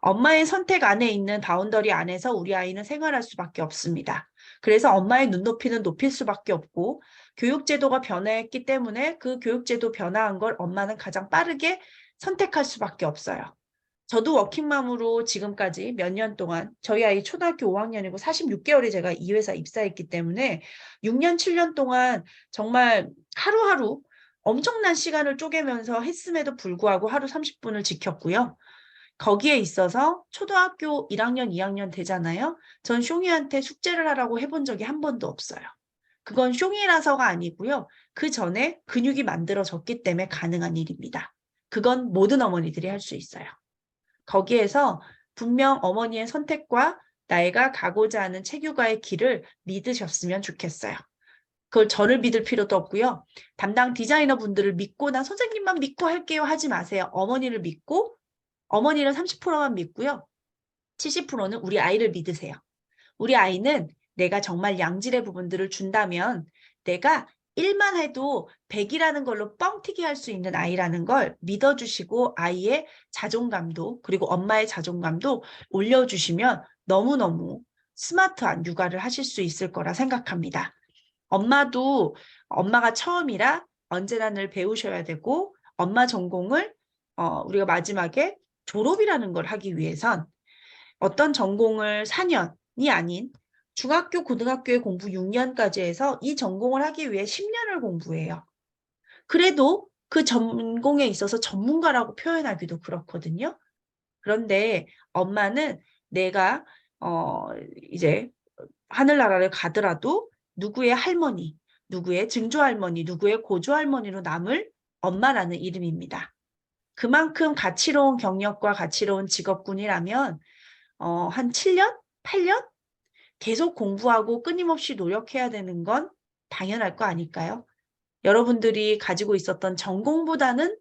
엄마의 선택 안에 있는 바운더리 안에서 우리 아이는 생활할 수밖에 없습니다. 그래서 엄마의 눈높이는 높일 수밖에 없고 교육제도가 변화했기 때문에 그 교육제도 변화한 걸 엄마는 가장 빠르게 선택할 수밖에 없어요. 저도 워킹맘으로 지금까지 몇 년 동안 저희 아이 초등학교 5학년이고 46개월에 제가 이 회사 입사했기 때문에 6년, 7년 동안 정말 하루하루 엄청난 시간을 쪼개면서 했음에도 불구하고 하루 30분을 지켰고요. 거기에 있어서 초등학교 1학년, 2학년 되잖아요. 전 숑이한테 숙제를 하라고 해본 적이 한 번도 없어요. 그건 숑이라서가 아니고요. 그 전에 근육이 만들어졌기 때문에 가능한 일입니다. 그건 모든 어머니들이 할 수 있어요. 거기에서 분명 어머니의 선택과 나이가 가고자 하는 체육과의 길을 믿으셨으면 좋겠어요. 그걸 저를 믿을 필요도 없고요. 담당 디자이너 분들을 믿고 나 선생님만 믿고 할게요 하지 마세요. 어머니를 믿고 어머니는 30%만 믿고요. 70%는 우리 아이를 믿으세요. 우리 아이는 내가 정말 양질의 부분들을 준다면 내가 1만 해도 100이라는 걸로 뻥튀기 할 수 있는 아이라는 걸 믿어주시고 아이의 자존감도 그리고 엄마의 자존감도 올려주시면 너무너무 스마트한 육아를 하실 수 있을 거라 생각합니다. 엄마도 엄마가 처음이라 언제나 늘 배우셔야 되고 엄마 전공을 우리가 마지막에 졸업이라는 걸 하기 위해선 어떤 전공을 4년이 아닌 중학교, 고등학교에 공부 6년까지 해서 이 전공을 하기 위해 10년을 공부해요. 그래도 그 전공에 있어서 전문가라고 표현하기도 그렇거든요. 그런데 엄마는 내가 이제 하늘나라를 가더라도 누구의 할머니, 누구의 증조할머니, 누구의 고조할머니로 남을 엄마라는 이름입니다. 그만큼 가치로운 경력과 가치로운 직업군이라면 한 7년? 8년? 계속 공부하고 끊임없이 노력해야 되는 건 당연할 거 아닐까요? 여러분들이 가지고 있었던 전공보다는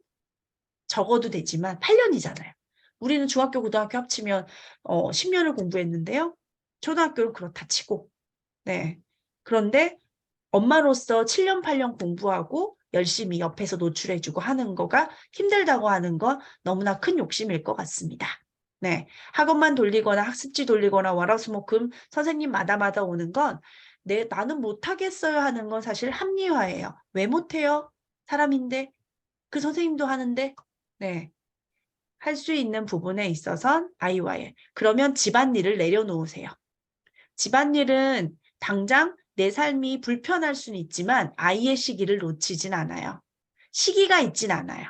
적어도 되지만 8년이잖아요. 우리는 중학교, 고등학교 합치면 10년을 공부했는데요. 초등학교는 그렇다 치고. 네. 그런데 엄마로서 7년, 8년 공부하고 열심히 옆에서 노출해주고 하는 거가 힘들다고 하는 건 너무나 큰 욕심일 것 같습니다. 네. 학원만 돌리거나 학습지 돌리거나 월화수목금 선생님마다 오는 건 나는 못하겠어요 하는 건 사실 합리화예요. 왜 못해요? 사람인데. 그 선생님도 하는데. 네. 할 수 있는 부분에 있어선 아이와의. 그러면 집안일을 내려놓으세요. 집안일은 당장 내 삶이 불편할 수는 있지만 아이의 시기를 놓치진 않아요. 시기가 있진 않아요.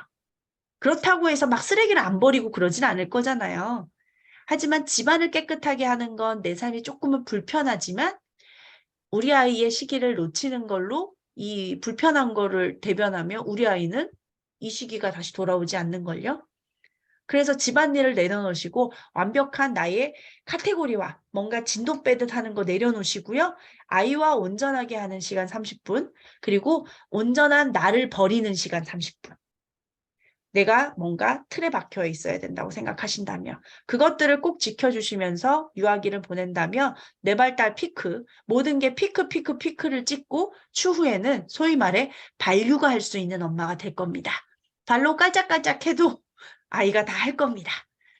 그렇다고 해서 막 쓰레기를 안 버리고 그러진 않을 거잖아요. 하지만 집안을 깨끗하게 하는 건 내 삶이 조금은 불편하지만 우리 아이의 시기를 놓치는 걸로 이 불편한 거를 대변하며 우리 아이는 이 시기가 다시 돌아오지 않는걸요. 그래서 집안일을 내려놓으시고 완벽한 나의 카테고리와 뭔가 진도 빼듯 하는 거 내려놓으시고요. 아이와 온전하게 하는 시간 30분, 그리고 온전한 나를 버리는 시간 30분. 내가 뭔가 틀에 박혀 있어야 된다고 생각하신다면 그것들을 꼭 지켜주시면서 유아기를 보낸다면 네 발달 피크, 모든 게 피크를 찍고 추후에는 소위 말해 반육아할 수 있는 엄마가 될 겁니다. 발로 깔짝깔짝 해도 아이가 다 할 겁니다.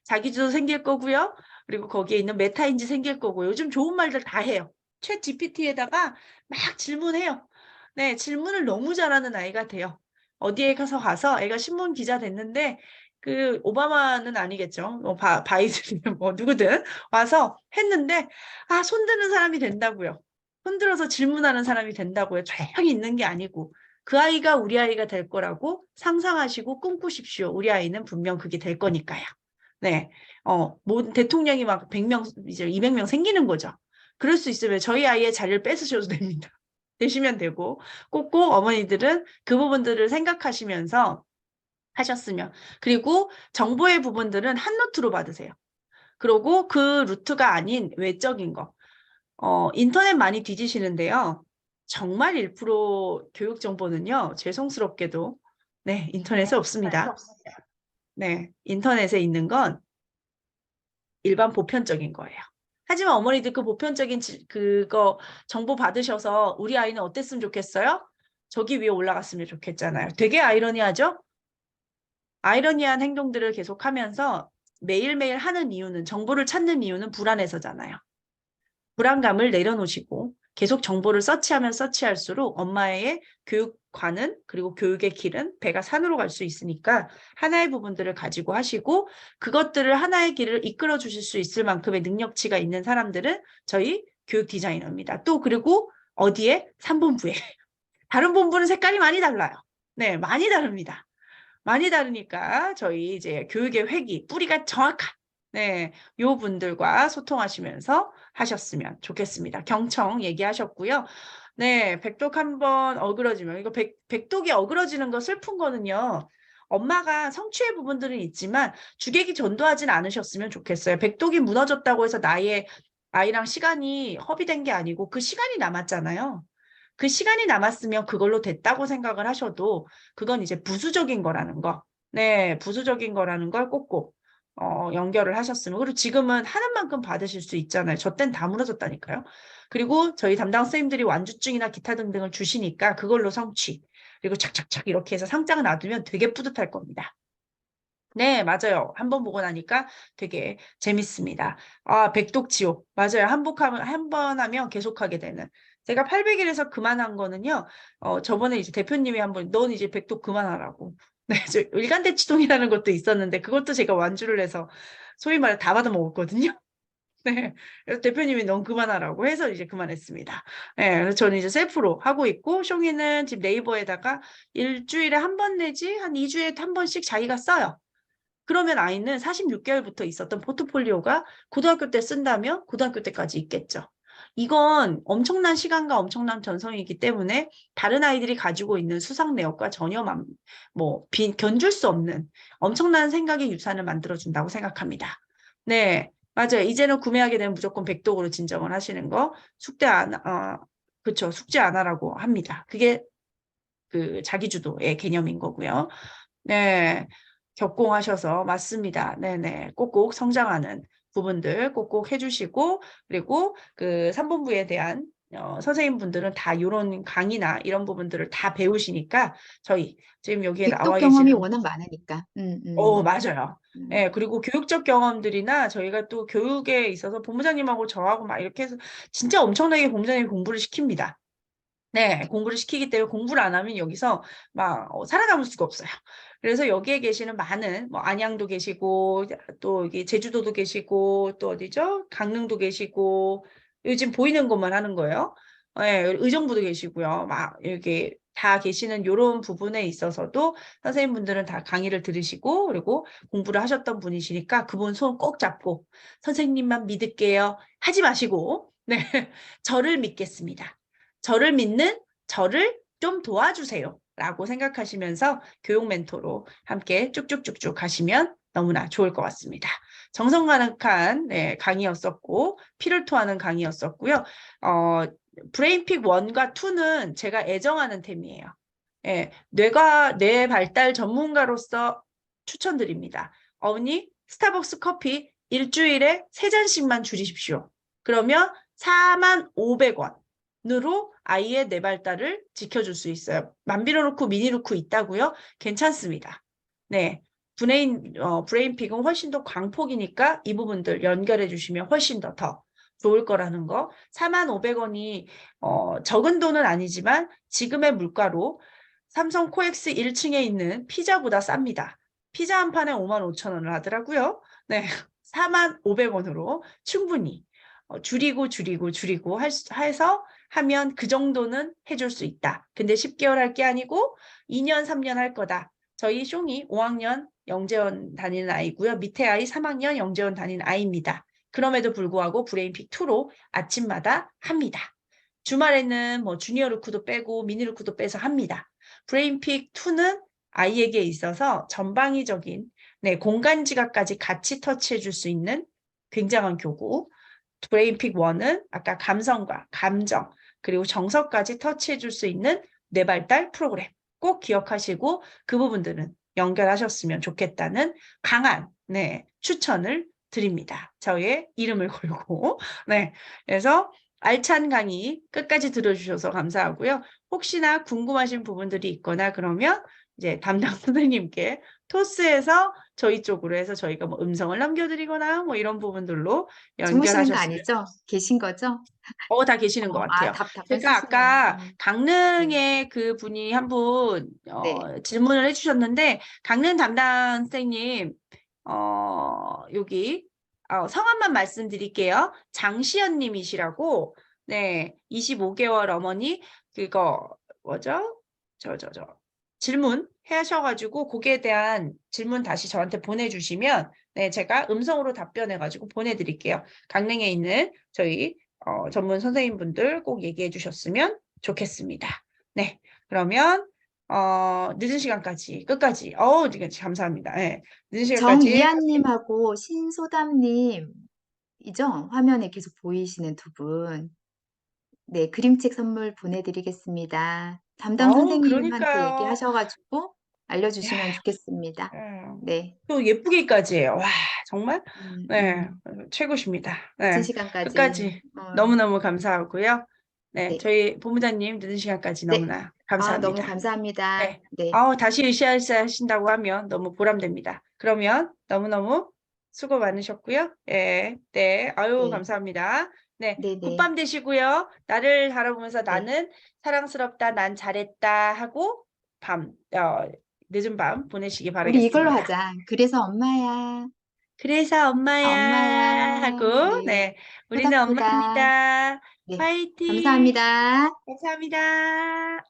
자기주도 생길 거고요. 그리고 거기에 있는 메타인지 생길 거고 요즘 좋은 말들 다 해요. 챗 GPT에다가 막 질문해요. 네, 질문을 너무 잘하는 아이가 돼요. 어디에 가서 애가 신문 기자 됐는데 그 오바마는 아니겠죠. 바이든 뭐 누구든 와서 했는데 손드는 사람이 된다고요. 손들어서 질문하는 사람이 된다고요. 조용히 있는 게 아니고 그 아이가 우리 아이가 될 거라고 상상하시고 꿈꾸십시오. 우리 아이는 분명 그게 될 거니까요. 네. 모든 대통령이 막 100명 이제 200명 생기는 거죠. 그럴 수 있으면 저희 아이의 자리를 뺏으셔도 됩니다. 되시면 되고 꼭꼭 어머니들은 그 부분들을 생각하시면서 하셨으면 그리고 정보의 부분들은 한 노트로 받으세요. 그리고 그 루트가 아닌 외적인 거 인터넷 많이 뒤지시는데요. 정말 1% 교육 정보는요. 죄송스럽게도 네, 인터넷에 없습니다. 네, 인터넷에 있는 건 일반 보편적인 거예요. 하지만 어머니들 그 보편적인 그거 정보 받으셔서 우리 아이는 어땠으면 좋겠어요? 저기 위에 올라갔으면 좋겠잖아요. 되게 아이러니하죠? 아이러니한 행동들을 계속하면서 매일매일 하는 이유는 정보를 찾는 이유는 불안해서잖아요. 불안감을 내려놓으시고 계속 정보를 서치하면 서치할수록 엄마의 교육관은 그리고 교육의 길은 배가 산으로 갈 수 있으니까 하나의 부분들을 가지고 하시고 그것들을 하나의 길을 이끌어 주실 수 있을 만큼의 능력치가 있는 사람들은 저희 교육 디자이너입니다. 또 그리고 어디에? 3본부에. 다른 본부는 색깔이 많이 달라요. 네, 많이 다릅니다. 많이 다르니까 저희 이제 교육의 회기, 뿌리가 정확한 네, 요 분들과 소통하시면서 하셨으면 좋겠습니다. 경청 얘기하셨고요. 네, 백독 한번 어그러지면 이거 백독이 어그러지는 거 슬픈 거는요. 엄마가 성취의 부분들은 있지만 주객이 전도하진 않으셨으면 좋겠어요. 백독이 무너졌다고 해서 나의 아이랑 시간이 허비된 게 아니고 그 시간이 남았잖아요. 그 시간이 남았으면 그걸로 됐다고 생각을 하셔도 그건 이제 부수적인 거라는 거. 네, 부수적인 거라는 걸 꼭꼭 연결을 하셨으면. 그리고 지금은 하는 만큼 받으실 수 있잖아요. 저 땐 다 무너졌다니까요. 그리고 저희 담당 선생님들이 완주증이나 기타 등등을 주시니까 그걸로 성취. 그리고 착착착 이렇게 해서 상장을 놔두면 되게 뿌듯할 겁니다. 네, 맞아요. 한 번 보고 나니까 되게 재밌습니다. 아, 백독지옥. 맞아요. 한 번 하면 계속하게 되는. 제가 800일에서 그만한 거는요, 저번에 이제 대표님이 한 번, 넌 이제 백독 그만하라고. 네, 저 일간대치동이라는 것도 있었는데, 그것도 제가 완주를 해서 소위 말해 다 받아먹었거든요. 네. 그래서 대표님이 넌 그만하라고 해서 이제 그만했습니다. 네, 그래서 저는 이제 셀프로 하고 있고, 숑이는 지금 네이버에다가 일주일에 한 번 내지 한 2주에 한 번씩 자기가 써요. 그러면 아이는 46개월부터 있었던 포트폴리오가 고등학교 때 쓴다면 고등학교 때까지 있겠죠. 이건 엄청난 시간과 엄청난 전성이기 때문에 다른 아이들이 가지고 있는 수상 내역과 전혀 견줄 수 없는 엄청난 생각의 유산을 만들어준다고 생각합니다. 네, 맞아요. 이제는 구매하게 되면 무조건 백독으로 진정을 하시는 거 그쵸. 숙제 안 하라고 합니다. 그게 그 자기주도의 개념인 거고요. 네, 격공하셔서 맞습니다. 네네. 꼭꼭 성장하는 부분들 꼭꼭 해주시고, 그리고 그 3본부에 대한 선생님분들은 다 이런 강의나 이런 부분들을 다 배우시니까 저희 지금 여기에 백독 나와 경험이 계시는 워낙 많으니까. 맞아요. 음. 예, 그리고 교육적 경험들이나 저희가 또 교육에 있어서 본부장님하고 저하고 막 이렇게 해서 진짜 엄청나게 본부장님이 공부를 시킵니다. 네, 공부를 시키기 때문에 공부를 안 하면 여기서 막 살아남을 수가 없어요. 그래서 여기에 계시는 많은 뭐 안양도 계시고 또 여기 제주도도 계시고 또 어디죠? 강릉도 계시고 요즘 보이는 것만 하는 거예요. 네, 의정부도 계시고요. 막 여기 다 계시는 이런 부분에 있어서도 선생님분들은 다 강의를 들으시고 그리고 공부를 하셨던 분이시니까 그분 손 꼭 잡고 선생님만 믿을게요. 하지 마시고 네, 저를 믿겠습니다. 저를 믿는 저를 좀 도와주세요. 라고 생각하시면서 교육 멘토로 함께 쭉쭉쭉쭉 가시면 너무나 좋을 것 같습니다. 정성가득한 강의였었고 피를 토하는 강의였었고요. 브레인픽 1과 2는 제가 애정하는 템이에요. 예, 뇌 발달 전문가로서 추천드립니다. 어머니, 스타벅스 커피 일주일에 3잔씩만 줄이십시오. 그러면 45,000원으로 아이의 뇌 발달을 지켜줄 수 있어요. 만비로놓고 미니루크 있다고요? 괜찮습니다. 네. 브레인픽은 훨씬 더 광폭이니까 이 부분들 연결해 주시면 훨씬 더 좋을 거라는 거. 45,000원이 적은 돈은 아니지만 지금의 물가로 삼성 코엑스 1층에 있는 피자보다 쌉니다. 피자 한 판에 55,000원을 하더라고요. 네. 45,000원으로 충분히 줄이고 해서 하면 그 정도는 해줄 수 있다. 근데 10개월 할 게 아니고 2년, 3년 할 거다. 저희 숑이 5학년 영재원 다니는 아이고요. 밑에 아이 3학년 영재원 다니는 아이입니다. 그럼에도 불구하고 브레인픽 2로 아침마다 합니다. 주말에는 뭐 주니어 루크도 빼고 미니 루크도 빼서 합니다. 브레인픽 2는 아이에게 있어서 전방위적인 공간 지각까지 같이 터치해 줄 수 있는 굉장한 교구. 브레인픽 1은 아까 감성과 감정 그리고 정서까지 터치해 줄 수 있는 뇌발달 프로그램. 꼭 기억하시고 그 부분들은 연결하셨으면 좋겠다는 강한 추천을 드립니다. 저의 이름을 걸고. 네. 그래서 알찬 강의 끝까지 들어주셔서 감사하고요. 혹시나 궁금하신 부분들이 있거나 그러면 이제 담당 선생님께 토스에서 저희 쪽으로 해서 저희가 뭐 음성을 남겨드리거나 뭐 이런 부분들로 주무시는 거 연결하셨으면 아니죠? 계신 거죠? 다 계시는 것 같아요. 답변 제가 쓰시네요. 아까 네. 강릉에 그 분이 한 분 네. 질문을 해주셨는데 강릉 담당 선생님 여기 성함만 말씀드릴게요. 장시연님이시라고 네 25개월 어머니 그거 뭐죠? 질문 하셔가지고 거기에 대한 질문 다시 저한테 보내주시면 네 제가 음성으로 답변해가지고 보내드릴게요. 강릉에 있는 저희 전문 선생님분들 꼭 얘기해 주셨으면 좋겠습니다. 네, 그러면 늦은 시간까지 끝까지 감사합니다. 네, 늦은 시간까지 정이한님하고 신소담님이죠? 화면에 계속 보이시는 두 분. 네, 그림책 선물 보내드리겠습니다. 담당 선생님한테 그러니까요. 얘기하셔가지고 알려주시면 야, 좋겠습니다. 음, 네. 또 예쁘게까지 해요. 와, 정말, 음, 네, 음. 최고십니다. 늦은 네, 시간까지. 끝까지 너무너무 감사하고요. 네, 네. 저희 본부장님 늦은 시간까지 네. 너무나 아, 너무 감사합니다. 감사합니다. 네, 네. 다시 으쌰으쌰 하신다고 하면 너무 보람됩니다. 그러면 너무너무 수고 많으셨고요. 네, 네, 아유, 네. 감사합니다. 네, 네, 네. 굿밤 되시고요. 나를 바라보면서 네. 나는 사랑스럽다, 난 잘했다 하고 늦은 밤 보내시기 우리 이걸로 바라겠습니다. 하자. 그래서 엄마야. 그래서 엄마야 엄마야. 하고, 네. 네, 우리는 후닥후닥. 엄마입니다. 네. 화이팅! 감사합니다. 감사합니다.